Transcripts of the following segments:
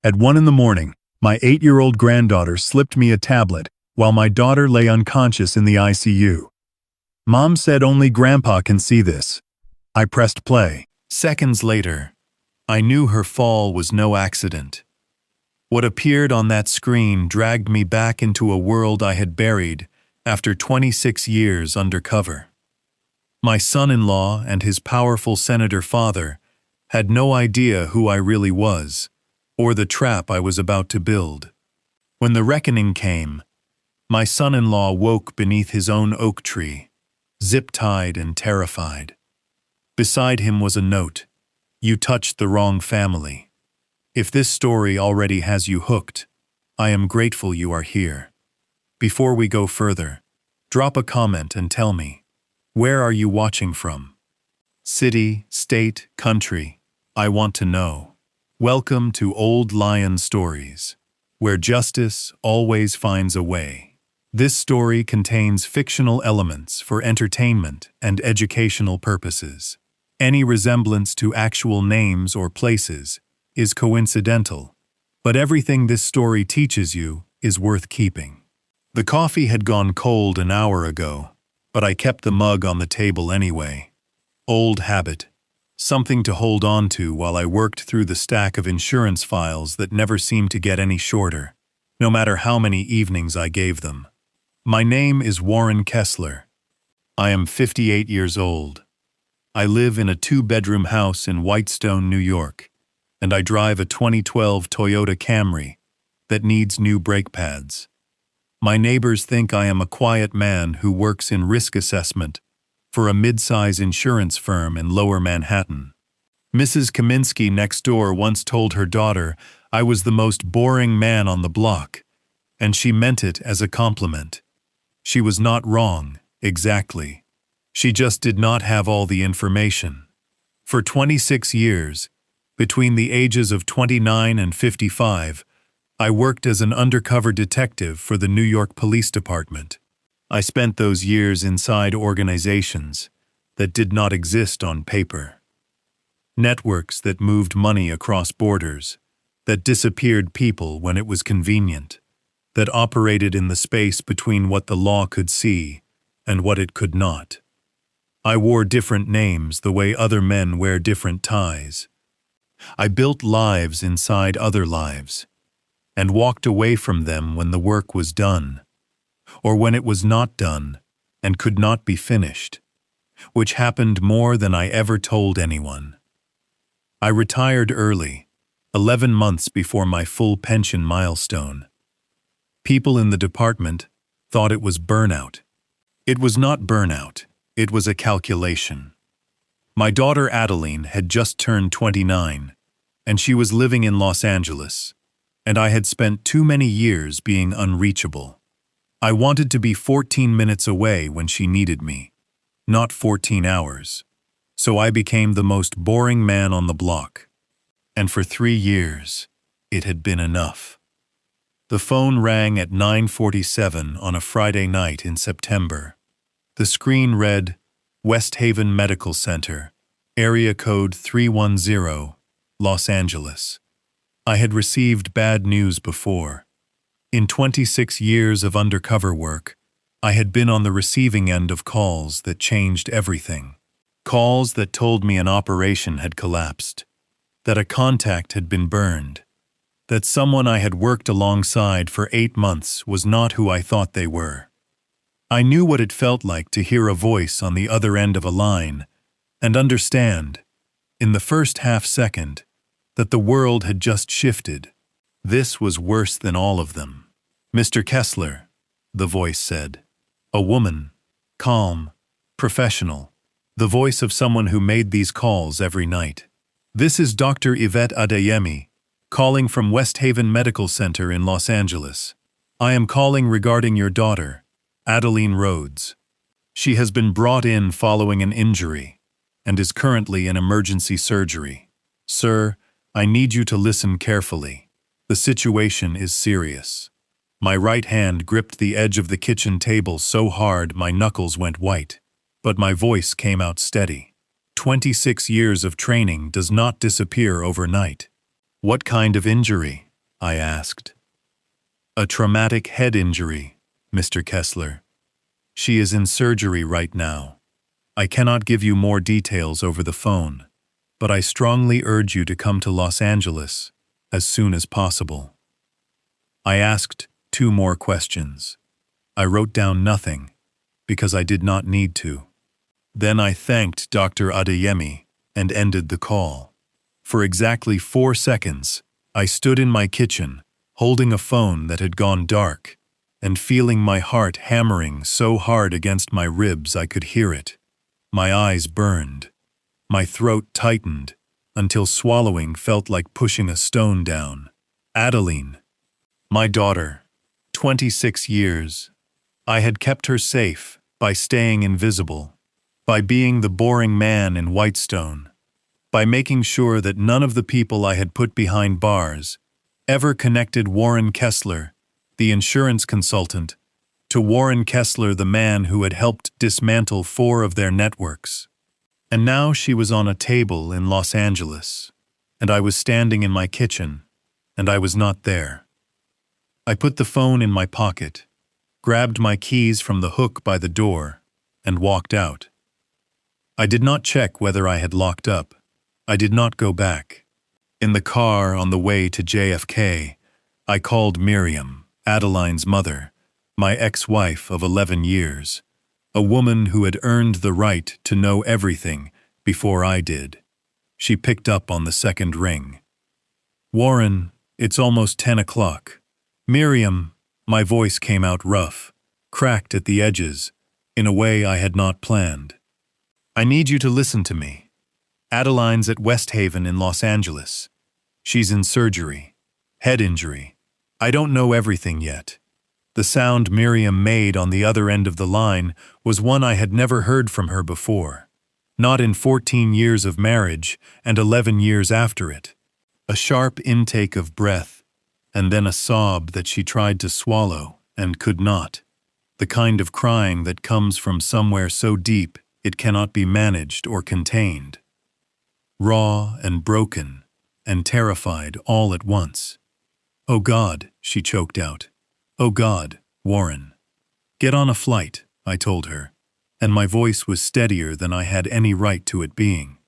At 1 in the morning, my 8-year-old granddaughter slipped me a tablet while my daughter lay unconscious in the ICU. Mom said only Grandpa can see this. I pressed play. Seconds later, I knew her fall was no accident. What appeared on that screen dragged me back into a world I had buried after 26 years undercover. My son-in-law and his powerful senator father had no idea who I really was, or the trap I was about to build. When the reckoning came, my son-in-law woke beneath his own oak tree, zip-tied and terrified. Beside him was a note: "You touched the wrong family. If this story already has you hooked, I am grateful you are here. Before we go further, drop a comment and tell me, where are you watching from? City, state, country, I want to know. Welcome to Old Lion Stories, where justice always finds a way. This story contains fictional elements for entertainment and educational purposes. Any resemblance to actual names or places is coincidental, but everything this story teaches you is worth keeping." The coffee had gone cold an hour ago, but I kept the mug on the table anyway. Old habit. Something to hold on to while I worked through the stack of insurance files that never seemed to get any shorter, no matter how many evenings I gave them. My name is Warren Kessler. I am 58 years old. I live in a 2-bedroom house in Whitestone, New York, and I drive a 2012 Toyota Camry that needs new brake pads. My neighbors think I am a quiet man who works in risk assessment for a mid-size insurance firm in Lower Manhattan. Mrs. Kaminsky next door once told her daughter I was the most boring man on the block, and she meant it as a compliment. She was not wrong, exactly. She just did not have all the information. For 26 years, between the ages of 29 and 55, I worked as an undercover detective for the New York Police Department. I spent those years inside organizations that did not exist on paper. Networks that moved money across borders, that disappeared people when it was convenient, that operated in the space between what the law could see and what it could not. I wore different names the way other men wear different ties. I built lives inside other lives, and walked away from them when the work was done, or when it was not done and could not be finished, which happened more than I ever told anyone. I retired early, 11 months before my full pension milestone. People in the department thought it was burnout. It was not burnout, it was a calculation. My daughter Adeline had just turned 29, and she was living in Los Angeles, and I had spent too many years being unreachable. I wanted to be 14 minutes away when she needed me, not 14 hours. So I became the most boring man on the block. And for 3 years, it had been enough. The phone rang at 9:47 on a Friday night in September. The screen read, "West Haven Medical Center, area code 310, Los Angeles." I had received bad news before. In 26 years of undercover work, I had been on the receiving end of calls that changed everything. Calls that told me an operation had collapsed, that a contact had been burned, that someone I had worked alongside for 8 months was not who I thought they were. I knew what it felt like to hear a voice on the other end of a line and understand, in the first half-second, that the world had just shifted. This was worse than all of them. "Mr. Kessler," the voice said. A woman, calm, professional, the voice of someone who made these calls every night. "This is Dr. Yvette Adeyemi, calling from West Haven Medical Center in Los Angeles. I am calling regarding your daughter, Adeline Rhodes. She has been brought in following an injury and is currently in emergency surgery. Sir, I need you to listen carefully. The situation is serious." My right hand gripped the edge of the kitchen table so hard my knuckles went white, but my voice came out steady. 26 years of training does not disappear overnight. "What kind of injury?" I asked. A traumatic head injury, Mr. Kessler. She is in surgery right now. I cannot give you more details over the phone, but I strongly urge you to come to Los Angeles as soon as possible. I asked 2 more questions. I wrote down nothing because I did not need to. Then I thanked Dr. Adeyemi and ended the call. For exactly 4 seconds, I stood in my kitchen, holding a phone that had gone dark, and feeling my heart hammering so hard against my ribs I could hear it. My eyes burned. My throat tightened until swallowing felt like pushing a stone down. Adeline, my daughter, 26 years. I had kept her safe by staying invisible, by being the boring man in Whitestone, by making sure that none of the people I had put behind bars ever connected Warren Kessler, the insurance consultant, to Warren Kessler, the man who had helped dismantle 4 of their networks. And now she was on a table in Los Angeles, and I was standing in my kitchen, and I was not there. I put the phone in my pocket, grabbed my keys from the hook by the door, and walked out. I did not check whether I had locked up. I did not go back. In the car on the way to JFK, I called Miriam, Adeline's mother, my ex-wife of 11 years, a woman who had earned the right to know everything before I did. She picked up on the second ring. Warren, it's almost 10 o'clock. Miriam, my voice came out rough, cracked at the edges, in a way I had not planned. I need you to listen to me. Adeline's at West Haven in Los Angeles. She's in surgery. Head injury. I don't know everything yet. The sound Miriam made on the other end of the line was one I had never heard from her before. Not in 14 years of marriage and 11 years after it. A sharp intake of breath, and then a sob that she tried to swallow and could not. The kind of crying that comes from somewhere so deep it cannot be managed or contained. Raw and broken and terrified all at once. "Oh God," she choked out. "Oh God, Warren." "Get on a flight," I told her, and my voice was steadier than I had any right to it being.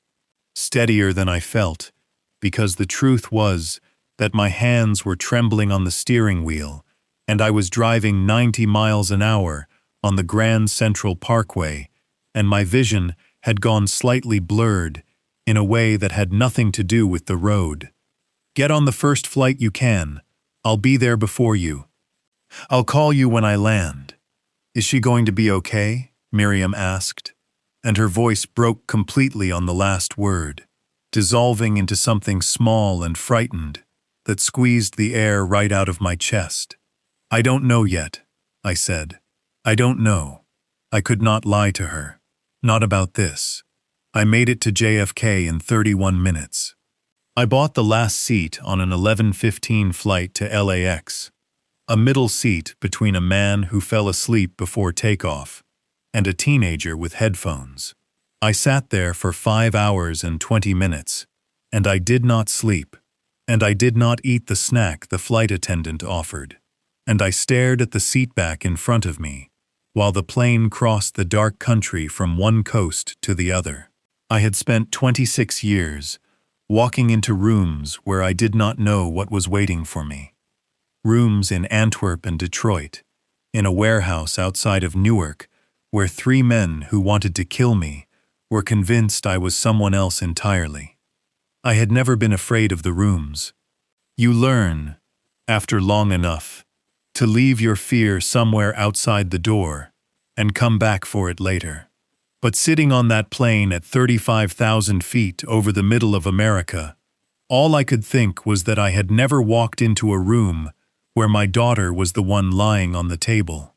Steadier than I felt, because the truth was that my hands were trembling on the steering wheel, and I was driving 90 miles an hour on the Grand Central Parkway, and my vision had gone slightly blurred in a way that had nothing to do with the road. "Get on the first flight you can. I'll be there before you. I'll call you when I land." "Is she going to be okay?" Miriam asked, and her voice broke completely on the last word, dissolving into something small and frightened that squeezed the air right out of my chest. "I don't know yet," I said. "I don't know." I could not lie to her. Not about this. I made it to JFK in 31 minutes. I bought the last seat on an 11:15 flight to LAX, a middle seat between a man who fell asleep before takeoff and a teenager with headphones. I sat there for 5 hours and 20 minutes, and I did not sleep, and I did not eat the snack the flight attendant offered, and I stared at the seatback in front of me while the plane crossed the dark country from one coast to the other. I had spent 26 years walking into rooms where I did not know what was waiting for me. Rooms in Antwerp and Detroit, in a warehouse outside of Newark, where 3 men who wanted to kill me were convinced I was someone else entirely. I had never been afraid of the rooms. You learn, after long enough, to leave your fear somewhere outside the door and come back for it later. But sitting on that plane at 35,000 feet over the middle of America, all I could think was that I had never walked into a room where my daughter was the one lying on the table.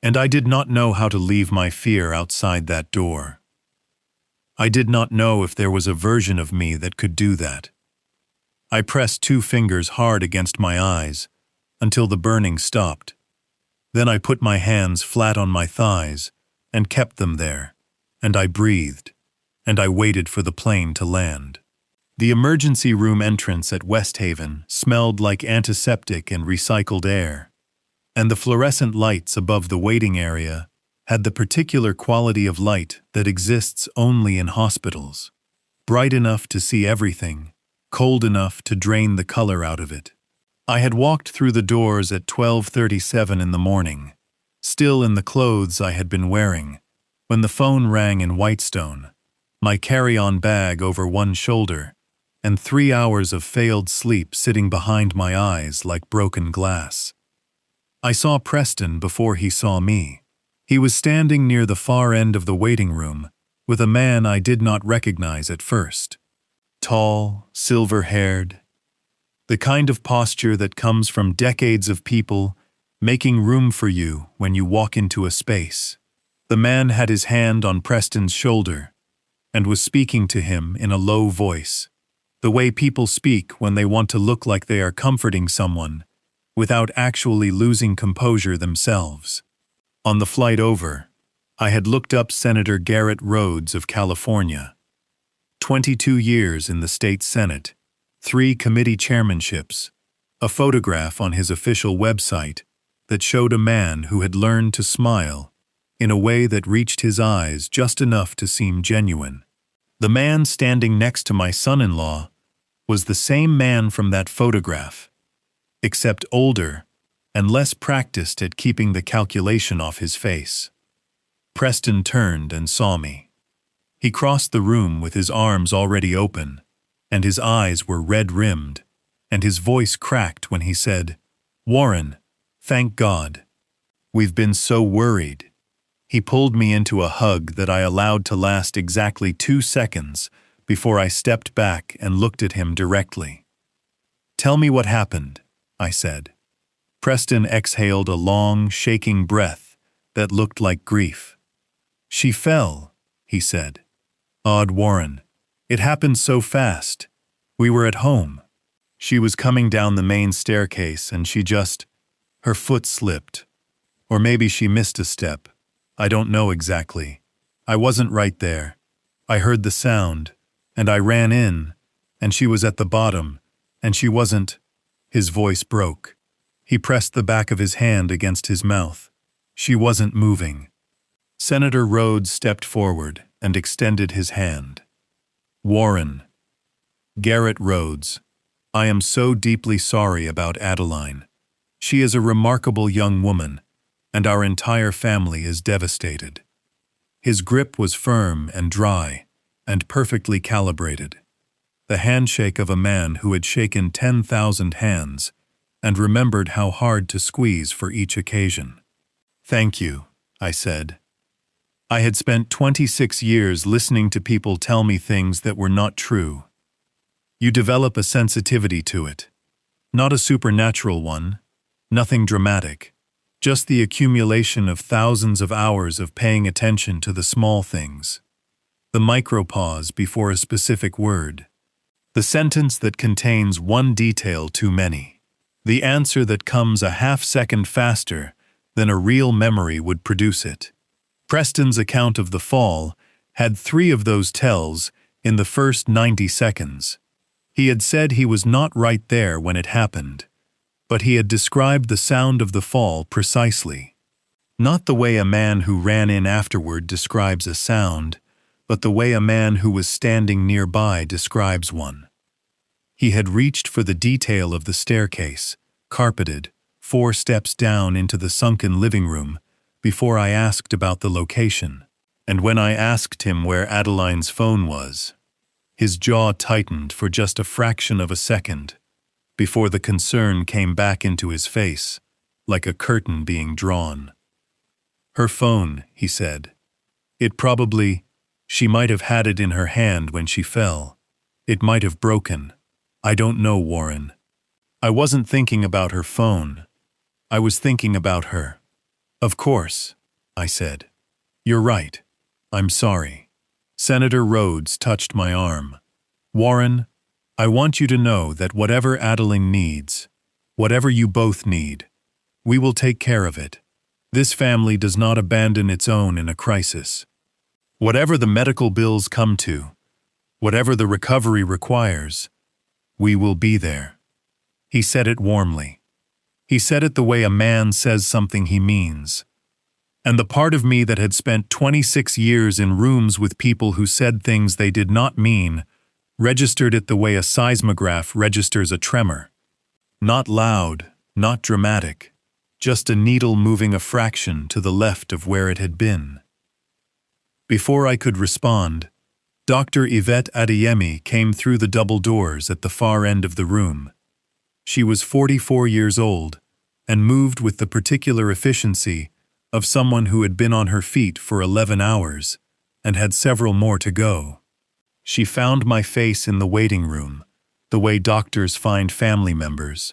And I did not know how to leave my fear outside that door. I did not know if there was a version of me that could do that. I pressed 2 fingers hard against my eyes until the burning stopped. Then I put my hands flat on my thighs and kept them there, and I breathed, and I waited for the plane to land. The emergency room entrance at West Haven smelled like antiseptic and recycled air, and the fluorescent lights above the waiting area had the particular quality of light that exists only in hospitals. Bright enough to see everything, cold enough to drain the color out of it. I had walked through the doors at 12:37 in the morning, still in the clothes I had been wearing, when the phone rang in Whitestone, my carry-on bag over one shoulder, and 3 hours of failed sleep sitting behind my eyes like broken glass. I saw Preston before he saw me. He was standing near the far end of the waiting room with a man I did not recognize at first. Tall, silver-haired, the kind of posture that comes from decades of people making room for you when you walk into a space. The man had his hand on Preston's shoulder and was speaking to him in a low voice, the way people speak when they want to look like they are comforting someone without actually losing composure themselves. On the flight over, I had looked up Senator Garrett Rhodes of California. 22 years in the state Senate, 3 committee chairmanships, a photograph on his official website that showed a man who had learned to smile in a way that reached his eyes just enough to seem genuine. The man standing next to my son-in-law was the same man from that photograph, except older and less practiced at keeping the calculation off his face. Preston turned and saw me. He crossed the room with his arms already open, and his eyes were red-rimmed, and his voice cracked when he said, "Warren, thank God. We've been so worried." He pulled me into a hug that I allowed to last exactly 2 seconds before I stepped back and looked at him directly. "Tell me what happened," I said. Preston exhaled a long, shaking breath that looked like grief. "She fell," he said. "Odd, Warren. It happened so fast. We were at home. She was coming down the main staircase and her foot slipped. Or maybe she missed a step. I don't know exactly. I wasn't right there. I heard the sound, and I ran in, and she was at the bottom, and she wasn't." His voice broke. He pressed the back of his hand against his mouth. "She wasn't moving." Senator Rhodes stepped forward and extended his hand. "Warren, Garrett Rhodes, I am so deeply sorry about Adeline. She is a remarkable young woman, and our entire family is devastated." His grip was firm and dry, and perfectly calibrated. The handshake of a man who had shaken 10,000 hands and remembered how hard to squeeze for each occasion. "Thank you," I said. I had spent 26 years listening to people tell me things that were not true. You develop a sensitivity to it. Not a supernatural one, nothing dramatic, just the accumulation of thousands of hours of paying attention to the small things. The micropause before a specific word. The sentence that contains one detail too many. The answer that comes a half-second faster than a real memory would produce it. Preston's account of the fall had 3 of those tells in the first 90 seconds. He had said he was not right there when it happened, but he had described the sound of the fall precisely. Not the way a man who ran in afterward describes a sound, but the way a man who was standing nearby describes one. He had reached for the detail of the staircase, carpeted, 4 steps down into the sunken living room, before I asked about the location, and when I asked him where Adeline's phone was. His jaw tightened for just a fraction of a second, before the concern came back into his face, like a curtain being drawn. "Her phone," he said. She might have had it in her hand when she fell. It might have broken. I don't know, Warren. I wasn't thinking about her phone. I was thinking about her." "Of course," I said. "You're right. I'm sorry." Senator Rhodes touched my arm. "Warren, I want you to know that whatever Adeline needs, whatever you both need, we will take care of it. This family does not abandon its own in a crisis. Whatever the medical bills come to, Whatever the recovery requires, we will be there. He said it warmly. He said it the way a man says something he means. And the part of me that had spent 26 years in rooms with people who said things they did not mean registered it the way a seismograph registers a tremor. Not loud, not dramatic, just a needle moving a fraction to the left of where it had been. Before I could respond, Dr. Yvette Adeyemi came through the double doors at the far end of the room. She was 44 years old and moved with the particular efficiency of someone who had been on her feet for 11 hours and had several more to go. She found my face in the waiting room, the way doctors find family members,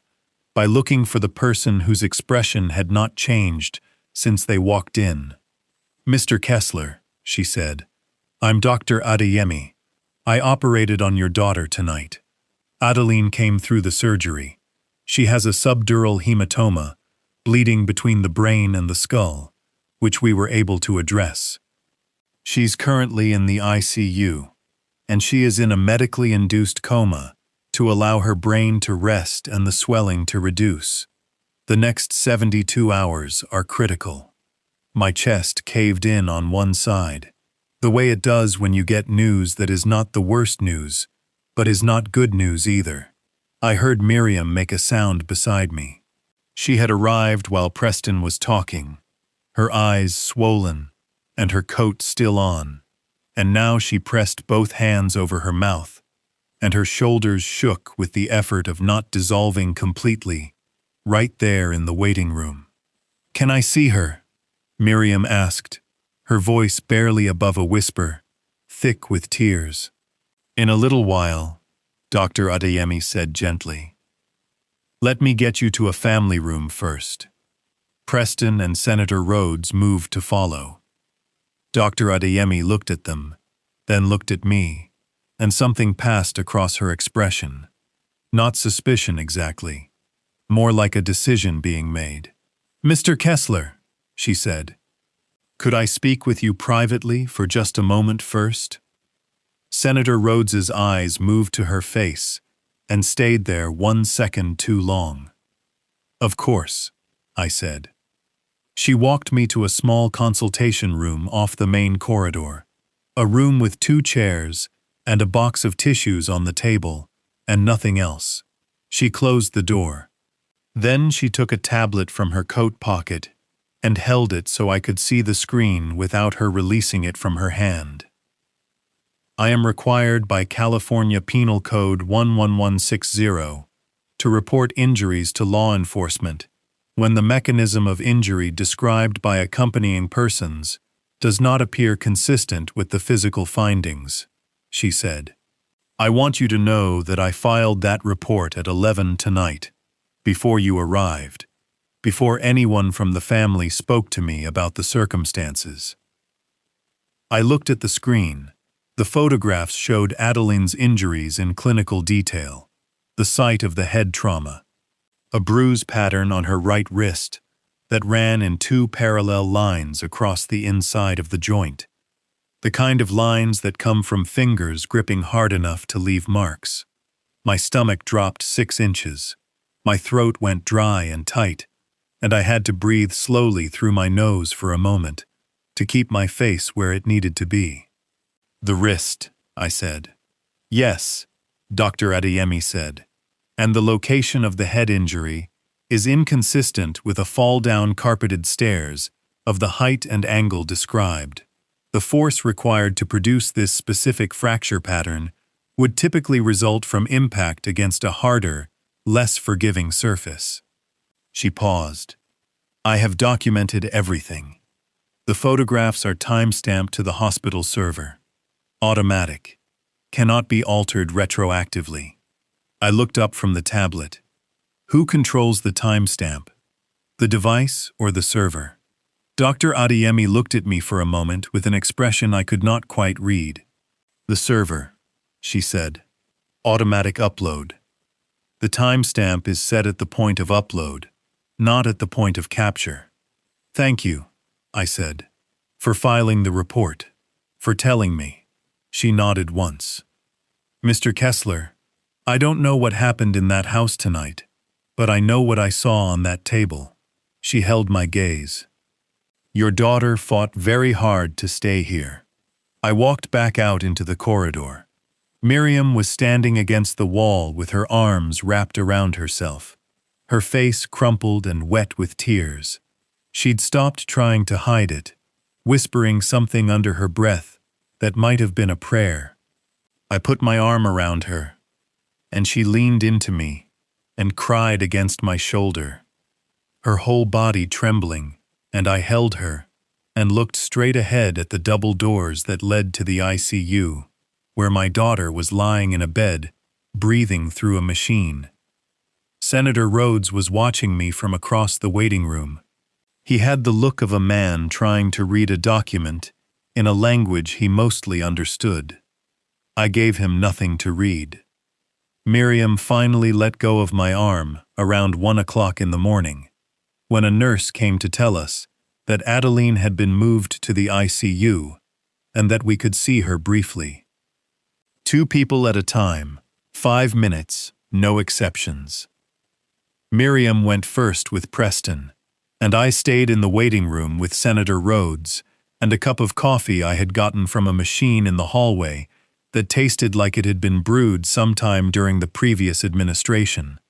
by looking for the person whose expression had not changed since they walked in. "Mr. Kessler," she said, "I'm Dr. Adeyemi. I operated on your daughter tonight. Adeline came through the surgery. She has a subdural hematoma, bleeding between the brain and the skull, which we were able to address. She's currently in the ICU, and she is in a medically induced coma to allow her brain to rest and the swelling to reduce. The next 72 hours are critical." My chest caved in on one side, the way it does when you get news that is not the worst news, but is not good news either. I heard Miriam make a sound beside me. She had arrived while Preston was talking, her eyes swollen and her coat still on, and now she pressed both hands over her mouth, and her shoulders shook with the effort of not dissolving completely, right there in the waiting room. "Can I see her?" Miriam asked, her voice barely above a whisper, thick with tears. "In a little while," Dr. Adeyemi said gently. "Let me get you to a family room first." Preston and Senator Rhodes moved to follow. Dr. Adeyemi looked at them, then looked at me, and something passed across her expression. Not suspicion exactly, more like a decision being made. "Mr. Kessler," she said, "could I speak with you privately for just a moment first?" Senator Rhodes's eyes moved to her face and stayed there 1 second too long. "Of course," I said. She walked me to a small consultation room off the main corridor, a room with 2 chairs and a box of tissues on the table, and nothing else. She closed the door. Then she took a tablet from her coat pocket and held it so I could see the screen without her releasing it from her hand. "I am required by California Penal Code 11160 to report injuries to law enforcement when the mechanism of injury described by accompanying persons does not appear consistent with the physical findings," she said. "I want you to know that I filed that report at 11 tonight, before you arrived, before anyone from the family spoke to me about the circumstances." I looked at the screen. The photographs showed Adeline's injuries in clinical detail, the site of the head trauma, a bruise pattern on her right wrist that ran in 2 parallel lines across the inside of the joint, the kind of lines that come from fingers gripping hard enough to leave marks. My stomach dropped 6 inches. My throat went dry and tight, and I had to breathe slowly through my nose for a moment to keep my face where it needed to be. "The wrist," I said. "Yes," Dr. Adeyemi said, "and the location of the head injury is inconsistent with a fall down carpeted stairs of the height and angle described. The force required to produce this specific fracture pattern would typically result from impact against a harder, less forgiving surface." She paused. "I have documented everything. The photographs are time-stamped to the hospital server. Automatic. Cannot be altered retroactively." I looked up from the tablet. "Who controls the timestamp? The device or the server?" Dr. Adeyemi looked at me for a moment with an expression I could not quite read. "The server," she said. "Automatic upload. The timestamp is set at the point of upload, not at the point of capture." "Thank you," I said, "for filing the report, for telling me." She nodded once. Mr. Kessler, I don't know what happened in that house tonight, but I know what I saw on that table. She held my gaze. Your daughter fought very hard to stay here. I walked back out into the corridor. Miriam was standing against the wall with her arms wrapped around herself, her face crumpled and wet with tears. She'd stopped trying to hide it, whispering something under her breath that might have been a prayer. I put my arm around her, and she leaned into me and cried against my shoulder, her whole body trembling, and I held her and looked straight ahead at the double doors that led to the ICU, where my daughter was lying in a bed, breathing through a machine. Senator Rhodes was watching me from across the waiting room. He had the look of a man trying to read a document in a language he mostly understood. I gave him nothing to read. Miriam finally let go of my arm around 1 o'clock in the morning, when a nurse came to tell us that Adeline had been moved to the ICU and that we could see her briefly. 2 people at a time, 5 minutes, no exceptions. Miriam went first with Preston, and I stayed in the waiting room with Senator Rhodes and a cup of coffee I had gotten from a machine in the hallway that tasted like it had been brewed sometime during the previous administration.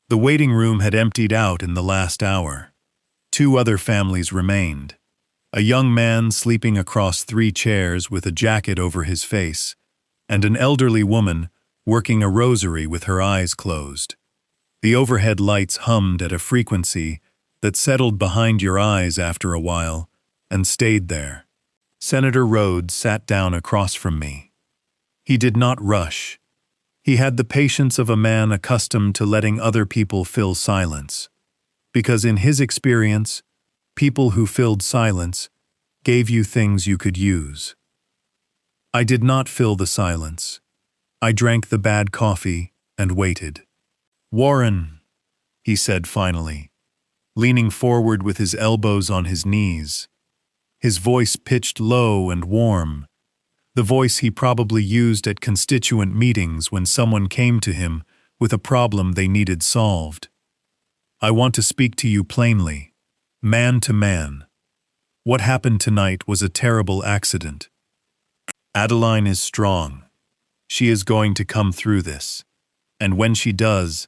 The waiting room had emptied out in the last hour. 2 other families remained. A young man sleeping across 3 chairs with a jacket over his face, and an elderly woman working a rosary with her eyes closed. The overhead lights hummed at a frequency that settled behind your eyes after a while and stayed there. Senator Rhodes sat down across from me. He did not rush. He had the patience of a man accustomed to letting other people fill silence, because in his experience, people who filled silence gave you things you could use. I did not fill the silence. I drank the bad coffee and waited. "Warren," he said finally, leaning forward with his elbows on his knees, his voice pitched low and warm, the voice he probably used at constituent meetings when someone came to him with a problem they needed solved. "I want to speak to you plainly, man to man. What happened tonight was a terrible accident. Adeline is strong. She is going to come through this. And when she does,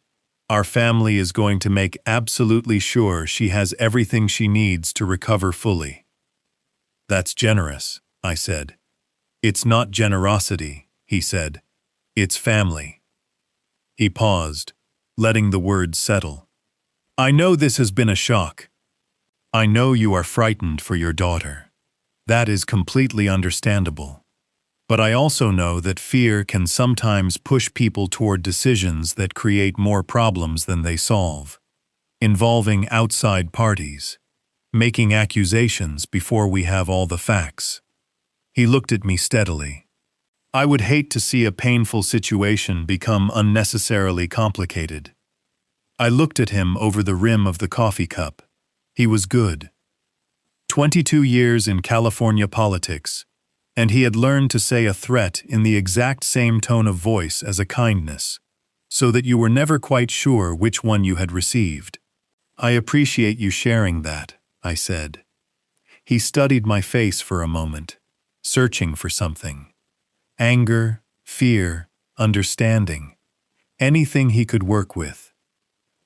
our family is going to make absolutely sure she has everything she needs to recover fully." "That's generous," I said. "It's not generosity," he said. "It's family." He paused, letting the words settle. "I know this has been a shock. I know you are frightened for your daughter. That is completely understandable. But I also know that fear can sometimes push people toward decisions that create more problems than they solve, involving outside parties, making accusations before we have all the facts." He looked at me steadily. "I would hate to see a painful situation become unnecessarily complicated." I looked at him over the rim of the coffee cup. He was good. 22 years in California politics, and he had learned to say a threat in the exact same tone of voice as a kindness, so that you were never quite sure which one you had received. "I appreciate you sharing that," I said. He studied my face for a moment, searching for something. Anger, fear, understanding. Anything he could work with.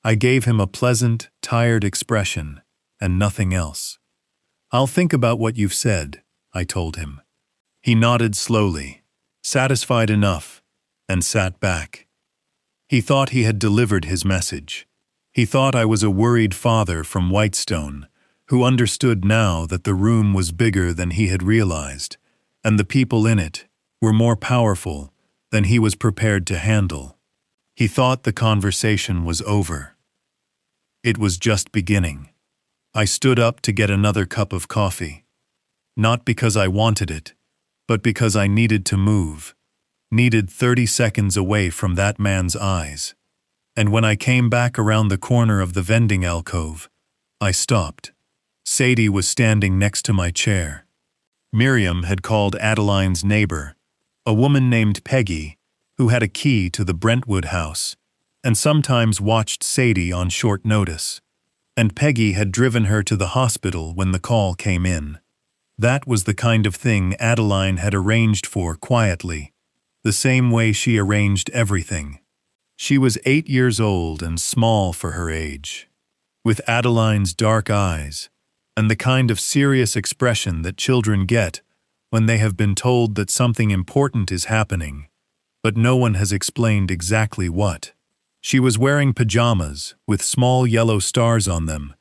I gave him a pleasant, tired expression, and nothing else. "I'll think about what you've said," I told him. He nodded slowly, satisfied enough, and sat back. He thought he had delivered his message. He thought I was a worried father from Whitestone, who understood now that the room was bigger than he had realized, and the people in it were more powerful than he was prepared to handle. He thought the conversation was over. It was just beginning. I stood up to get another cup of coffee, not because I wanted it, but because I needed to move, needed 30 seconds away from that man's eyes. And when I came back around the corner of the vending alcove, I stopped. Sadie was standing next to my chair. Miriam had called Adeline's neighbor, a woman named Peggy, who had a key to the Brentwood house, and sometimes watched Sadie on short notice. And Peggy had driven her to the hospital when the call came in. That was the kind of thing Adeline had arranged for quietly, the same way she arranged everything. She was 8 years old and small for her age, with Adeline's dark eyes, and the kind of serious expression that children get when they have been told that something important is happening, but no one has explained exactly what. She was wearing pajamas with small yellow stars on them,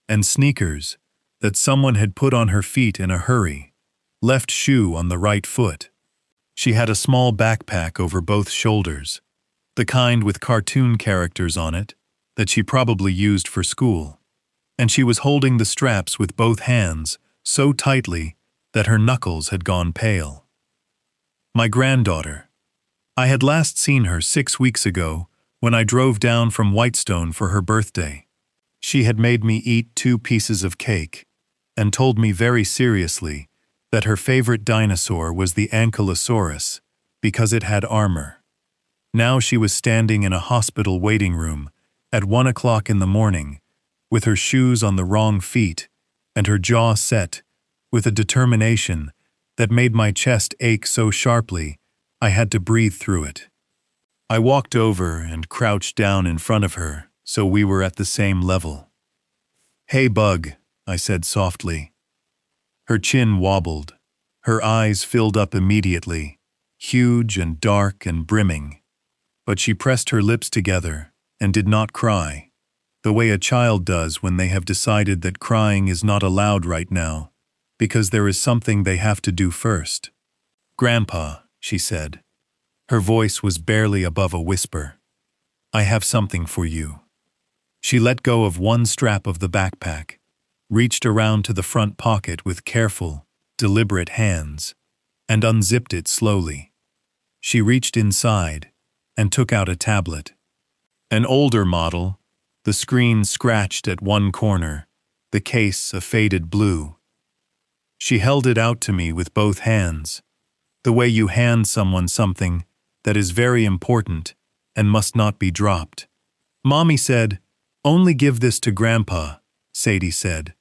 and sneakers that someone had put on her feet in a hurry, left shoe on the right foot. She had a small backpack over both shoulders, the kind with cartoon characters on it that she probably used for school, and she was holding the straps with both hands so tightly that her knuckles had gone pale. My granddaughter. I had last seen her 6 weeks ago when I drove down from Whitestone for her birthday. She had made me eat 2 pieces of cake and told me very seriously that her favorite dinosaur was the Ankylosaurus because it had armor. Now she was standing in a hospital waiting room at 1 o'clock in the morning with her shoes on the wrong feet and her jaw set with a determination that made my chest ache so sharply I had to breathe through it. I walked over and crouched down in front of her so we were at the same level. "Hey, Bug," I said softly. Her chin wobbled. Her eyes filled up immediately, huge and dark and brimming. But she pressed her lips together and did not cry, the way a child does when they have decided that crying is not allowed right now, because there is something they have to do first. "Grandpa," she said. Her voice was barely above a whisper. "I have something for you." She let go of one strap of the backpack, reached around to the front pocket with careful, deliberate hands, and unzipped it slowly. She reached inside and took out a tablet. An older model, the screen scratched at one corner, the case a faded blue. She held it out to me with both hands, the way you hand someone something that is very important and must not be dropped. "Mommy said, 'Only give this to Grandpa,'" Sadie said.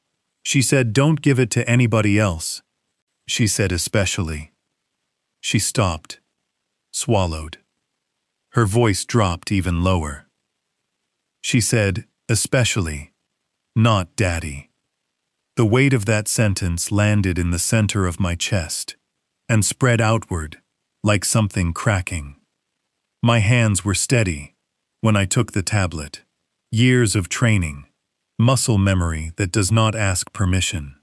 "She said don't give it to anybody else. She said especially." She stopped, swallowed. Her voice dropped even lower. She said, "Especially, not Daddy." The weight of that sentence landed in the center of my chest and spread outward like something cracking. My hands were steady when I took the tablet. Years of training, muscle memory that does not ask permission.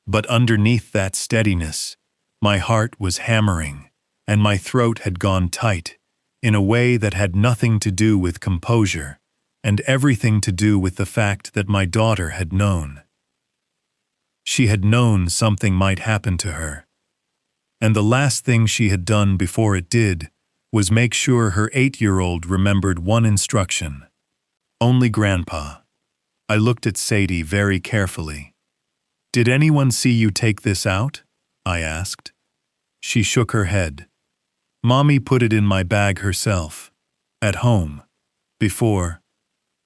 But underneath that steadiness, my heart was hammering, and my throat had gone tight in a way that had nothing to do with composure and everything to do with the fact that my daughter had known. She had known something might happen to her, and the last thing she had done before it did was make sure her 8-year-old remembered one instruction: only Grandpa. I looked at Sadie very carefully. "Did anyone see you take this out?" I asked. She shook her head. "Mommy put it in my bag herself, at home, before."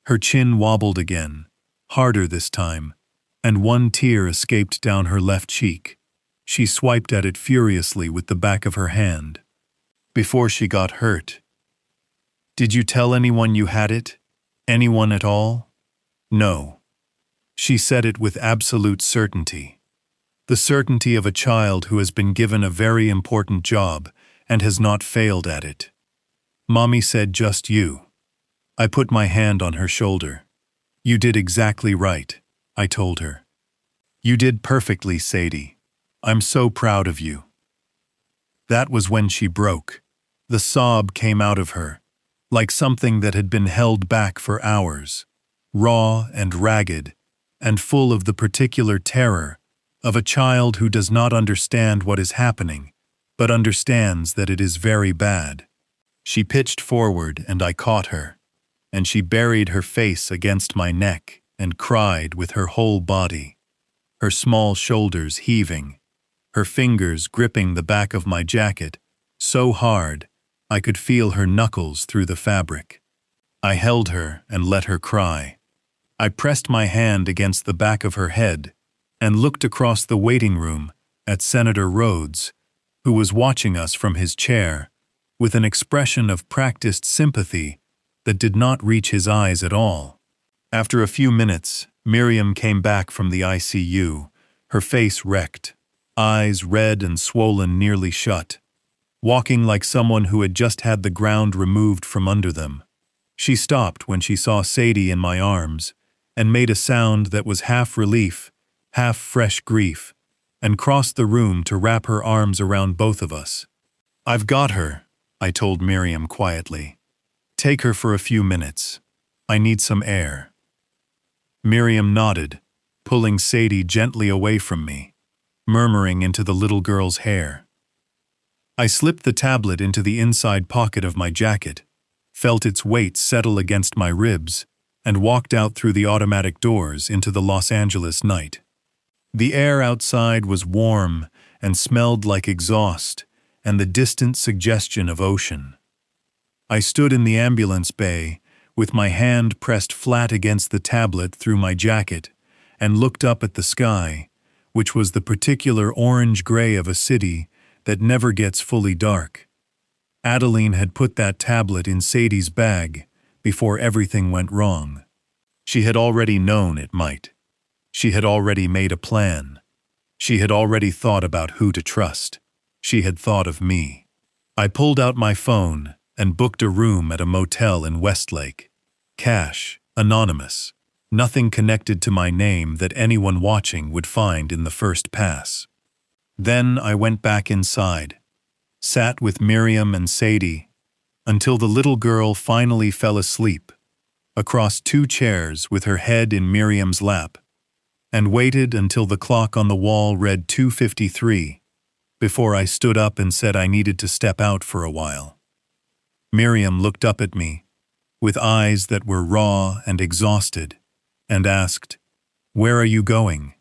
Her chin wobbled again, harder this time, and one tear escaped down her left cheek. She swiped at it furiously with the back of her hand. "Before she got hurt." "Did you tell anyone you had it? Anyone at all?" "No." She said it with absolute certainty. The certainty of a child who has been given a very important job and has not failed at it. "Mommy said just you." I put my hand on her shoulder. "You did exactly right," I told her. "You did perfectly, Sadie. I'm so proud of you." That was when she broke. The sob came out of her, like something that had been held back for hours, raw and ragged, and full of the particular terror of a child who does not understand what is happening, but understands that it is very bad. She pitched forward and I caught her, and she buried her face against my neck and cried with her whole body, her small shoulders heaving, her fingers gripping the back of my jacket so hard I could feel her knuckles through the fabric. I held her and let her cry. I pressed my hand against the back of her head and looked across the waiting room at Senator Rhodes, who was watching us from his chair, with an expression of practiced sympathy that did not reach his eyes at all. After a few minutes, Miriam came back from the ICU, her face wrecked, eyes red and swollen nearly shut, walking like someone who had just had the ground removed from under them. She stopped when she saw Sadie in my arms and made a sound that was half relief, half fresh grief, and crossed the room to wrap her arms around both of us. "I've got her," I told Miriam quietly. "Take her for a few minutes. I need some air." Miriam nodded, pulling Sadie gently away from me, murmuring into the little girl's hair. I slipped the tablet into the inside pocket of my jacket, felt its weight settle against my ribs, and walked out through the automatic doors into the Los Angeles night. The air outside was warm and smelled like exhaust and the distant suggestion of ocean. I stood in the ambulance bay, with my hand pressed flat against the tablet through my jacket, and looked up at the sky, which was the particular orange-gray of a city that never gets fully dark. Adeline had put that tablet in Sadie's bag before everything went wrong. She had already known it might. She had already made a plan. She had already thought about who to trust. She had thought of me. I pulled out my phone and booked a room at a motel in Westlake. Cash, anonymous, nothing connected to my name that anyone watching would find in the first pass. Then I went back inside, sat with Miriam and Sadie, until the little girl finally fell asleep, across 2 chairs with her head in Miriam's lap, and waited until the clock on the wall read 2:53, before I stood up and said I needed to step out for a while. Miriam looked up at me, with eyes that were raw and exhausted, and asked, "Where are you going?"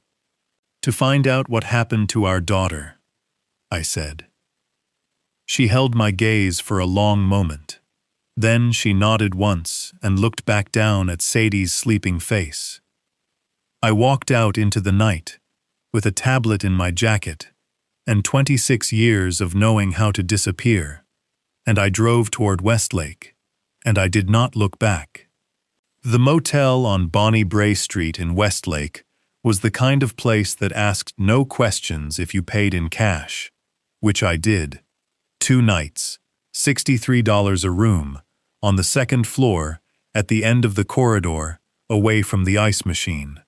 "To find out what happened to our daughter," I said. She held my gaze for a long moment. Then she nodded once and looked back down at Sadie's sleeping face. I walked out into the night, with a tablet in my jacket, and 26 years of knowing how to disappear, and I drove toward Westlake, and I did not look back. The motel on Bonnie Bray Street in Westlake was the kind of place that asked no questions if you paid in cash, which I did. 2 nights, $63 a room, on the 2nd floor, at the end of the corridor, away from the ice machine.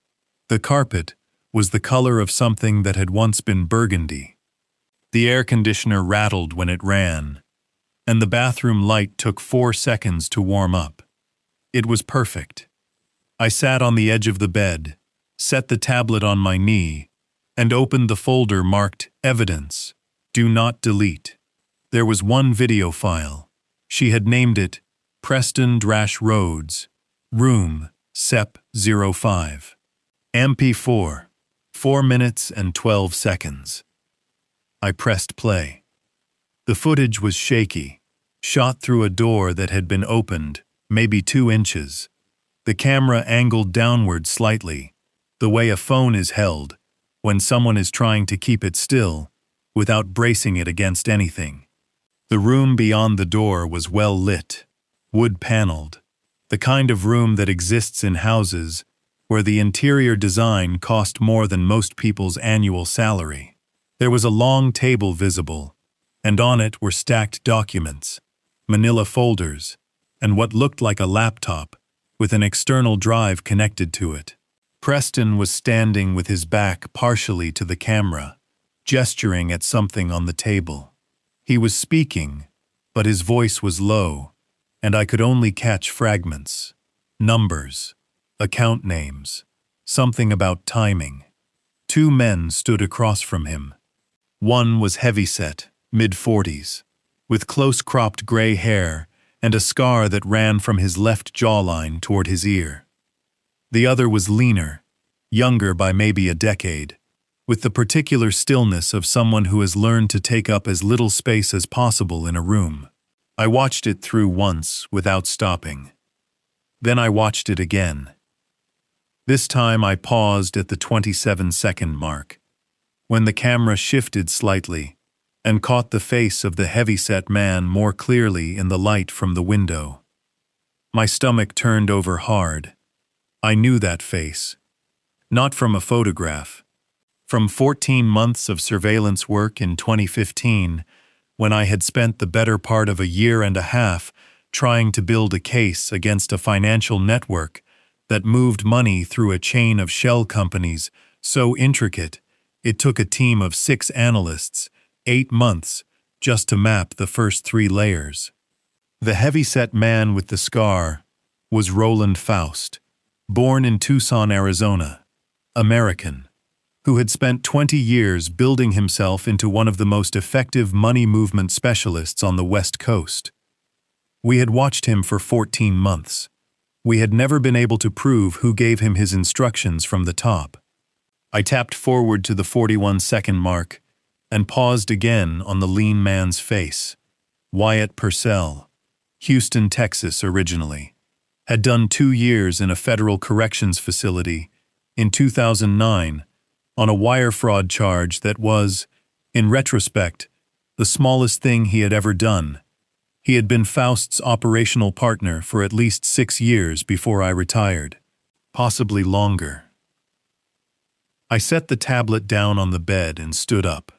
The carpet was the color of something that had once been burgundy. The air conditioner rattled when it ran, and the bathroom light took 4 seconds to warm up. It was perfect. I sat on the edge of the bed, set the tablet on my knee, and opened the folder marked Evidence, Do Not Delete. There was one video file. She had named it Preston Drash Rhodes, Room SEP 05. MP4, 4 minutes and 12 seconds. I pressed play. The footage was shaky, shot through a door that had been opened, maybe 2 inches. The camera angled downward slightly, the way a phone is held when someone is trying to keep it still without bracing it against anything. The room beyond the door was well lit, wood-paneled, the kind of room that exists in houses where the interior design cost more than most people's annual salary. There was a long table visible, and on it were stacked documents, manila folders, and what looked like a laptop with an external drive connected to it. Preston was standing with his back partially to the camera, gesturing at something on the table. He was speaking, but his voice was low, and I could only catch fragments. Numbers, account names, something about timing. 2 men stood across from him. One was heavyset, mid-40s, with close-cropped gray hair and a scar that ran from his left jawline toward his ear. The other was leaner, younger by maybe a decade, with the particular stillness of someone who has learned to take up as little space as possible in a room. I watched it through once without stopping. Then I watched it again. This time I paused at the 27-second mark, when the camera shifted slightly and caught the face of the heavy-set man more clearly in the light from the window. My stomach turned over hard. I knew that face. Not from a photograph. From 14 months of surveillance work in 2015, when I had spent the better part of a year and a half trying to build a case against a financial network that moved money through a chain of shell companies so intricate it took a team of 6 analysts 8 months just to map the first 3 layers. The heavy-set man with the scar was Roland Faust, born in Tucson, Arizona, American, who had spent 20 years building himself into one of the most effective money movement specialists on the West Coast. We had watched him for 14 months. We had never been able to prove who gave him his instructions from the top. I tapped forward to the 41-second mark and paused again on the lean man's face. Wyatt Purcell, Houston, Texas originally, had done 2 years in a federal corrections facility in 2009 on a wire fraud charge that was, in retrospect, the smallest thing he had ever done. He had been Faust's operational partner for at least 6 years before I retired, possibly longer. I set the tablet down on the bed and stood up.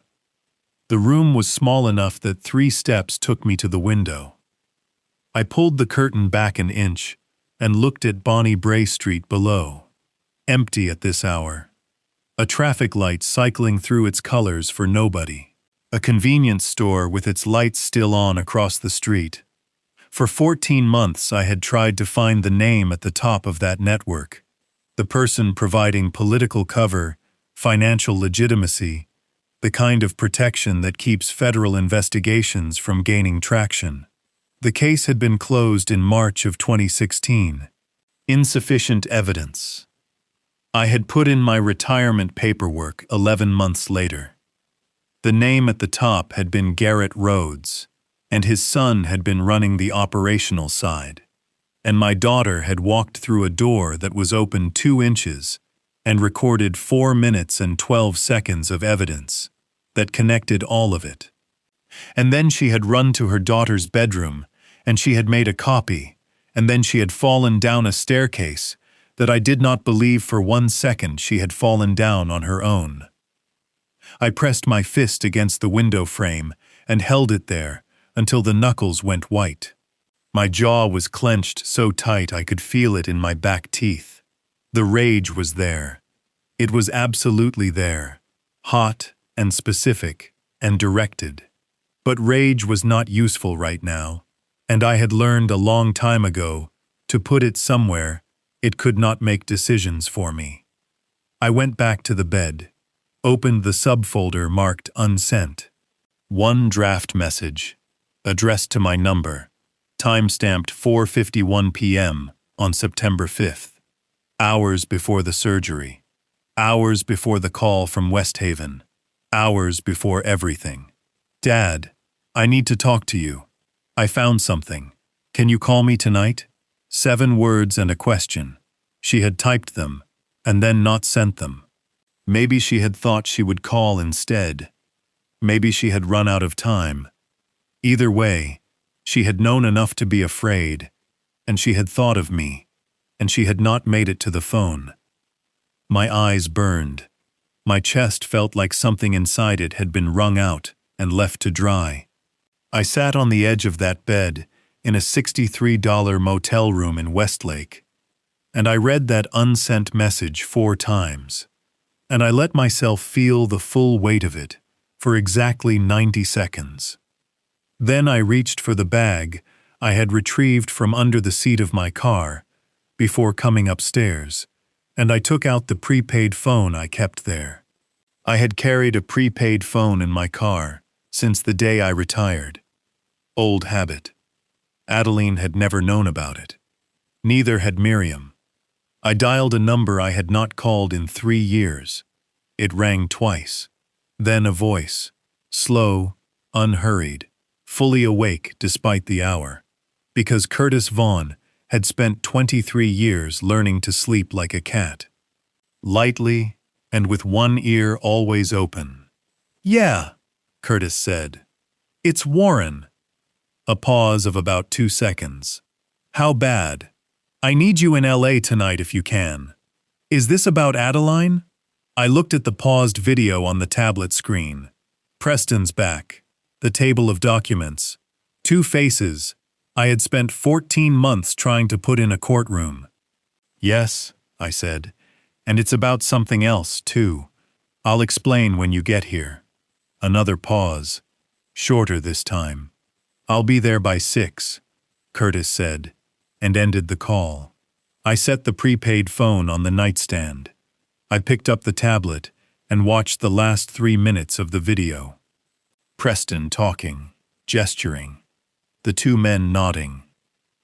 The room was small enough that 3 steps took me to the window. I pulled the curtain back an inch and looked at Bonnie Bray Street below, empty at this hour. A traffic light cycling through its colors for nobody. A convenience store with its lights still on across the street. For 14 months I had tried to find the name at the top of that network. The person providing political cover, financial legitimacy, the kind of protection that keeps federal investigations from gaining traction. The case had been closed in March of 2016. Insufficient evidence. I had put in my retirement paperwork 11 months later. The name at the top had been Garrett Rhodes, and his son had been running the operational side. And my daughter had walked through a door that was open 2 inches and recorded 4 minutes and 12 seconds of evidence that connected all of it. And then she had run to her daughter's bedroom, and she had made a copy, and then she had fallen down a staircase that I did not believe for 1 second she had fallen down on her own. I pressed my fist against the window frame and held it there until the knuckles went white. My jaw was clenched so tight I could feel it in my back teeth. The rage was there. It was absolutely there, hot and specific and directed. But rage was not useful right now, and I had learned a long time ago to put it somewhere it could not make decisions for me. I went back to the bed, opened the subfolder marked unsent. 1 draft message, addressed to my number, timestamped 4:51 p.m. on September 5th, hours before the surgery, hours before the call from West Haven, hours before everything. Dad, I need to talk to you. I found something. Can you call me tonight? 7 words and a question. She had typed them, and then not sent them. Maybe she had thought she would call instead. Maybe she had run out of time. Either way, she had known enough to be afraid, and she had thought of me, and she had not made it to the phone. My eyes burned. My chest felt like something inside it had been wrung out and left to dry. I sat on the edge of that bed in a $63 motel room in Westlake, and I read that unsent message 4 times, and I let myself feel the full weight of it for exactly 90 seconds. Then I reached for the bag I had retrieved from under the seat of my car before coming upstairs, and I took out the prepaid phone I kept there. I had carried a prepaid phone in my car since the day I retired. Old habit. Adeline had never known about it. Neither had Miriam. I dialed a number I had not called in 3 years. It rang twice. Then a voice, slow, unhurried, fully awake despite the hour, because Curtis Vaughn had spent 23 years learning to sleep like a cat. Lightly, and with one ear always open. "Yeah," Curtis said. "It's Warren." A pause of about 2 seconds. "How bad? I need you in LA tonight if you can. Is this about Adeline?" I looked at the paused video on the tablet screen. Preston's back. The table of documents. 2 faces. I had spent 14 months trying to put in a courtroom. "Yes," I said, "and it's about something else, too. I'll explain when you get here." Another pause. Shorter this time. "I'll be there by 6, Curtis said, and ended the call. I set the prepaid phone on the nightstand. I picked up the tablet and watched the last 3 minutes of the video. Preston talking, gesturing. The 2 men nodding.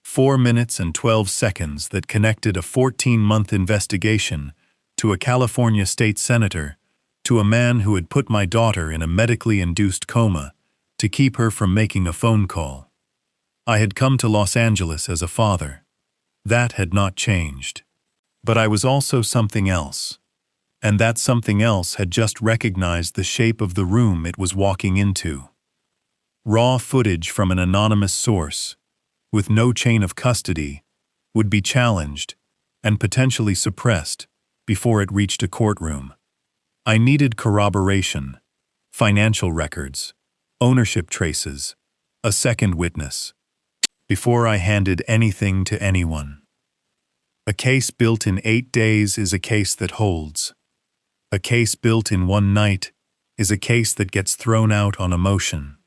4 minutes and 12 seconds that connected a 14-month investigation to a California state senator, to a man who had put my daughter in a medically induced coma to keep her from making a phone call. I had come to Los Angeles as a father. That had not changed. But I was also something else. And that something else had just recognized the shape of the room it was walking into. Raw footage from an anonymous source, with no chain of custody, would be challenged and potentially suppressed before it reached a courtroom. I needed corroboration, financial records, ownership traces, a second witness, before I handed anything to anyone. A case built in 8 days is a case that holds. A case built in 1 night is a case that gets thrown out on emotion.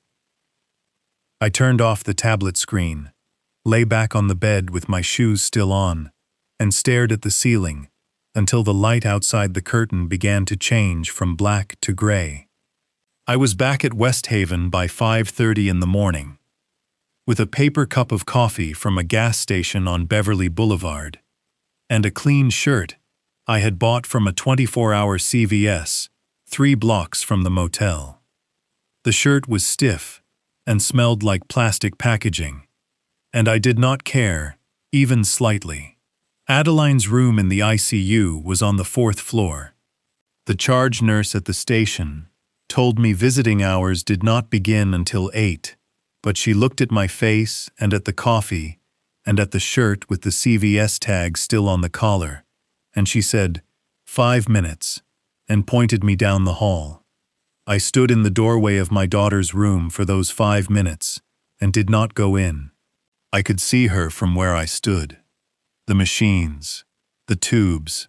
I turned off the tablet screen, lay back on the bed with my shoes still on, and stared at the ceiling until the light outside the curtain began to change from black to gray. I was back at West Haven by 5:30 in the morning, with a paper cup of coffee from a gas station on Beverly Boulevard, and a clean shirt I had bought from a 24-hour CVS 3 blocks from the motel. The shirt was stiff and smelled like plastic packaging, and I did not care, even slightly. Adeline's room in the ICU was on the 4th floor. The charge nurse at the station told me visiting hours did not begin until 8, but she looked at my face and at the coffee and at the shirt with the CVS tag still on the collar, and she said, 5 minutes, and pointed me down the hall. I stood in the doorway of my daughter's room for those 5 minutes and did not go in. I could see her from where I stood. The machines, the tubes,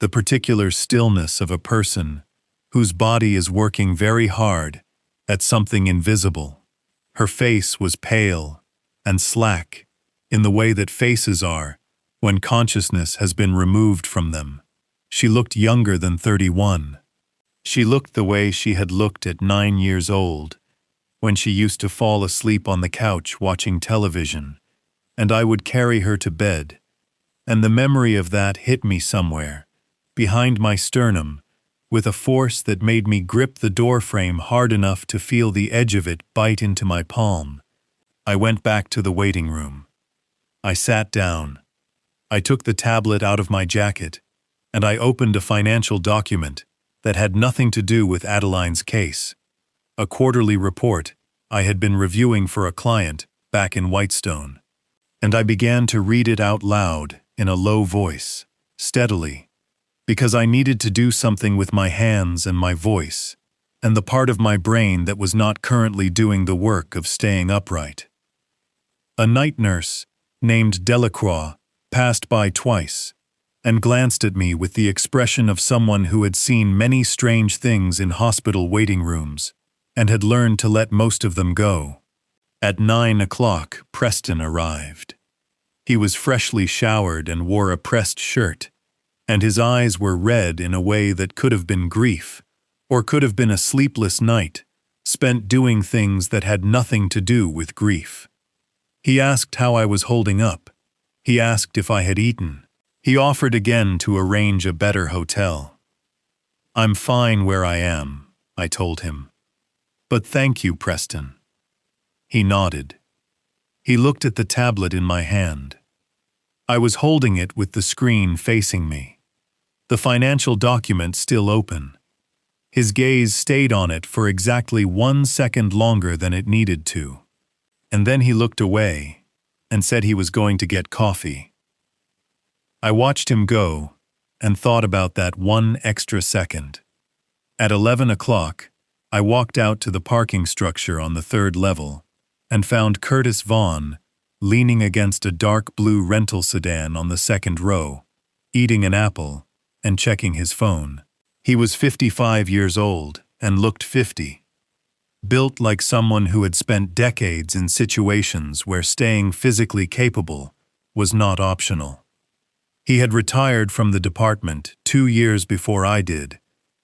the particular stillness of a person whose body is working very hard at something invisible. Her face was pale and slack in the way that faces are when consciousness has been removed from them. She looked younger than 31. She looked the way she had looked at 9 years old, when she used to fall asleep on the couch watching television, and I would carry her to bed, and the memory of that hit me somewhere, behind my sternum, with a force that made me grip the doorframe hard enough to feel the edge of it bite into my palm. I went back to the waiting room. I sat down. I took the tablet out of my jacket, and I opened a financial document that had nothing to do with Adeline's case, a quarterly report I had been reviewing for a client back in Whitestone, and I began to read it out loud in a low voice, steadily, because I needed to do something with my hands and my voice, and the part of my brain that was not currently doing the work of staying upright. A night nurse named Delacroix passed by twice, and glanced at me with the expression of someone who had seen many strange things in hospital waiting rooms, and had learned to let most of them go. At 9 o'clock, Preston arrived. He was freshly showered and wore a pressed shirt, and his eyes were red in a way that could have been grief, or could have been a sleepless night, spent doing things that had nothing to do with grief. He asked how I was holding up. He asked if I had eaten. He offered again to arrange a better hotel. "I'm fine where I am," I told him. "But thank you, Preston." He nodded. He looked at the tablet in my hand. I was holding it with the screen facing me, the financial document still open. His gaze stayed on it for exactly 1 second longer than it needed to. And then he looked away and said he was going to get coffee. I watched him go and thought about that 1 extra second. At 11 o'clock, I walked out to the parking structure on the 3rd level and found Curtis Vaughn leaning against a dark blue rental sedan on the 2nd row, eating an apple and checking his phone. He was 55 years old and looked 50. Built like someone who had spent decades in situations where staying physically capable was not optional. He had retired from the department 2 years before I did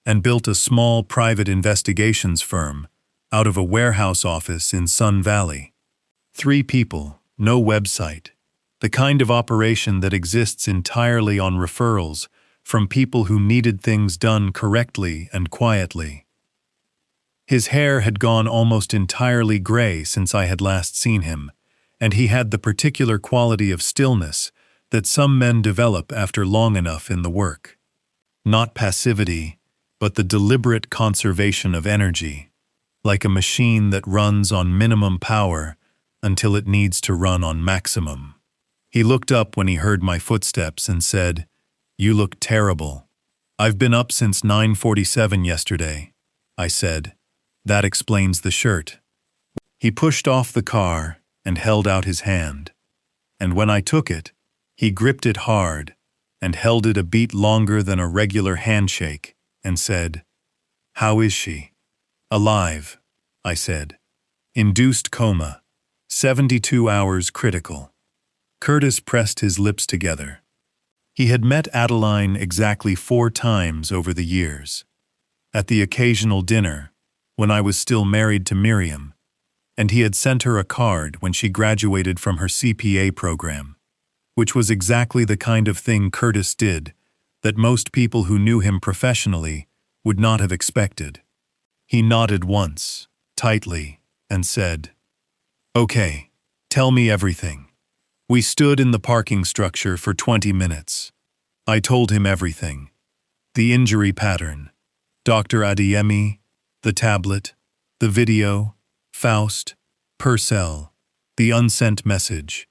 and built a small private investigations firm out of a warehouse office in Sun Valley. 3 people, no website, the kind of operation that exists entirely on referrals from people who needed things done correctly and quietly. His hair had gone almost entirely gray since I had last seen him, and he had the particular quality of stillness that some men develop after long enough in the work. Not passivity, but the deliberate conservation of energy, like a machine that runs on minimum power until it needs to run on maximum. He looked up when he heard my footsteps and said, "You look terrible." "I've been up since 9:47 yesterday," I said. "That explains the shirt." He pushed off the car and held out his hand. And when I took it, he gripped it hard and held it a beat longer than a regular handshake and said, "How is she?" "Alive," I said. "Induced coma. 72 hours critical." Curtis pressed his lips together. He had met Adeline exactly 4 times over the years. At the occasional dinner, when I was still married to Miriam, and he had sent her a card when she graduated from her CPA program, which was exactly the kind of thing Curtis did that most people who knew him professionally would not have expected. He nodded once, tightly, and said, "Okay, tell me everything." We stood in the parking structure for 20 minutes. I told him everything. The injury pattern, Dr. Adeyemi, the tablet, the video, Faust, Purcell, the unsent message.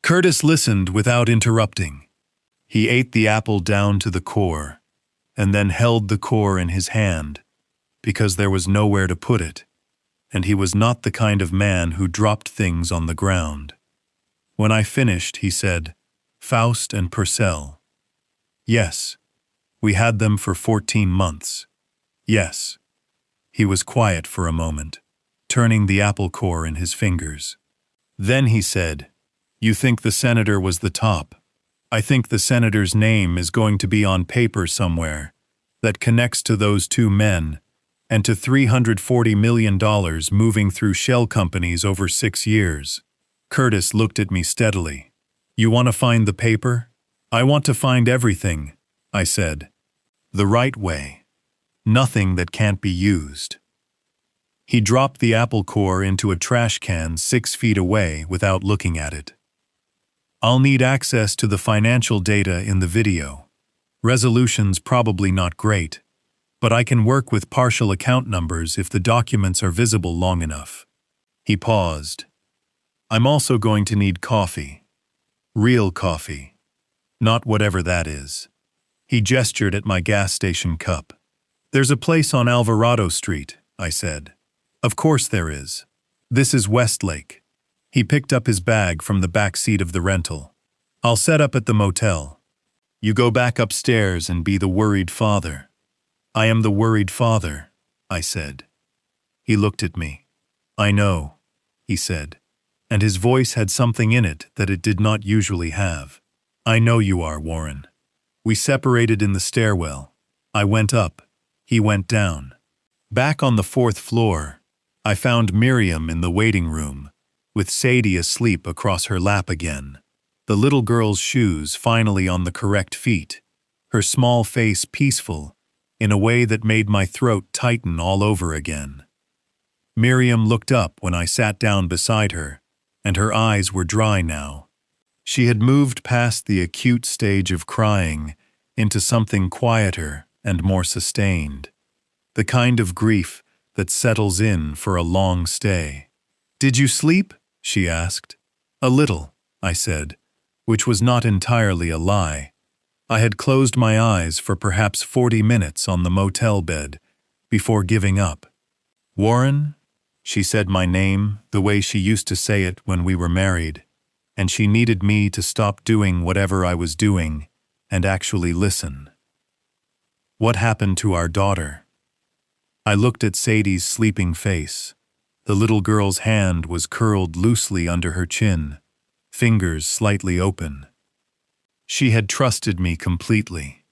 Curtis listened without interrupting. He ate the apple down to the core, and then held the core in his hand, because there was nowhere to put it, and he was not the kind of man who dropped things on the ground. When I finished, he said, "Faust and Purcell." "Yes. We had them for 14 months. Yes." He was quiet for a moment, turning the apple core in his fingers. Then he said, "You think the senator was the top. I think the senator's name is going to be on paper somewhere that connects to those 2 men and to $340 million moving through shell companies over 6 years. Curtis looked at me steadily. "You want to find the paper?" "I want to find everything," I said. "The right way. Nothing that can't be used." He dropped the apple core into a trash can 6 feet away without looking at it. "I'll need access to the financial data in the video. Resolution's probably not great, but I can work with partial account numbers if the documents are visible long enough." He paused. "I'm also going to need coffee. Real coffee. Not whatever that is." He gestured at my gas station cup. "There's a place on Alvarado Street," I said. "Of course there is. This is Westlake." He picked up his bag from the back seat of the rental. "I'll set up at the motel. You go back upstairs and be the worried father." "I am the worried father," I said. He looked at me. "I know," he said, and his voice had something in it that it did not usually have. "I know you are, Warren." We separated in the stairwell. I went up. He went down. Back on the 4th floor, I found Miriam in the waiting room, with Sadie asleep across her lap again, the little girl's shoes finally on the correct feet, her small face peaceful in a way that made my throat tighten all over again. Miriam looked up when I sat down beside her, and her eyes were dry now. She had moved past the acute stage of crying into something quieter and more sustained, the kind of grief that settles in for a long stay. "Did you sleep?" she asked. "A little," I said, which was not entirely a lie. I had closed my eyes for perhaps 40 minutes on the motel bed before giving up. "Warren?" She said my name the way she used to say it when we were married, and she needed me to stop doing whatever I was doing and actually listen. "What happened to our daughter?" I looked at Sadie's sleeping face. The little girl's hand was curled loosely under her chin, fingers slightly open. She had trusted me completely,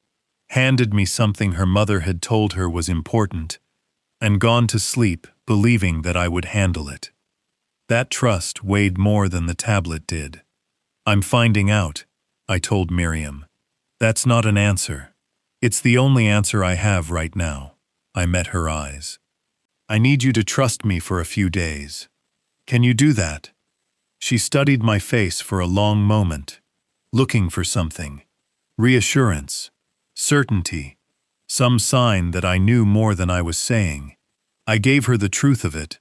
handed me something her mother had told her was important, and gone to sleep believing that I would handle it. That trust weighed more than the tablet did. "I'm finding out," I told Miriam. "That's not an answer. It's the only answer I have right now." I met her eyes. "I need you to trust me for a few days. Can you do that?" She studied my face for a long moment, looking for something. Reassurance, certainty, some sign that I knew more than I was saying. I gave her the truth of it,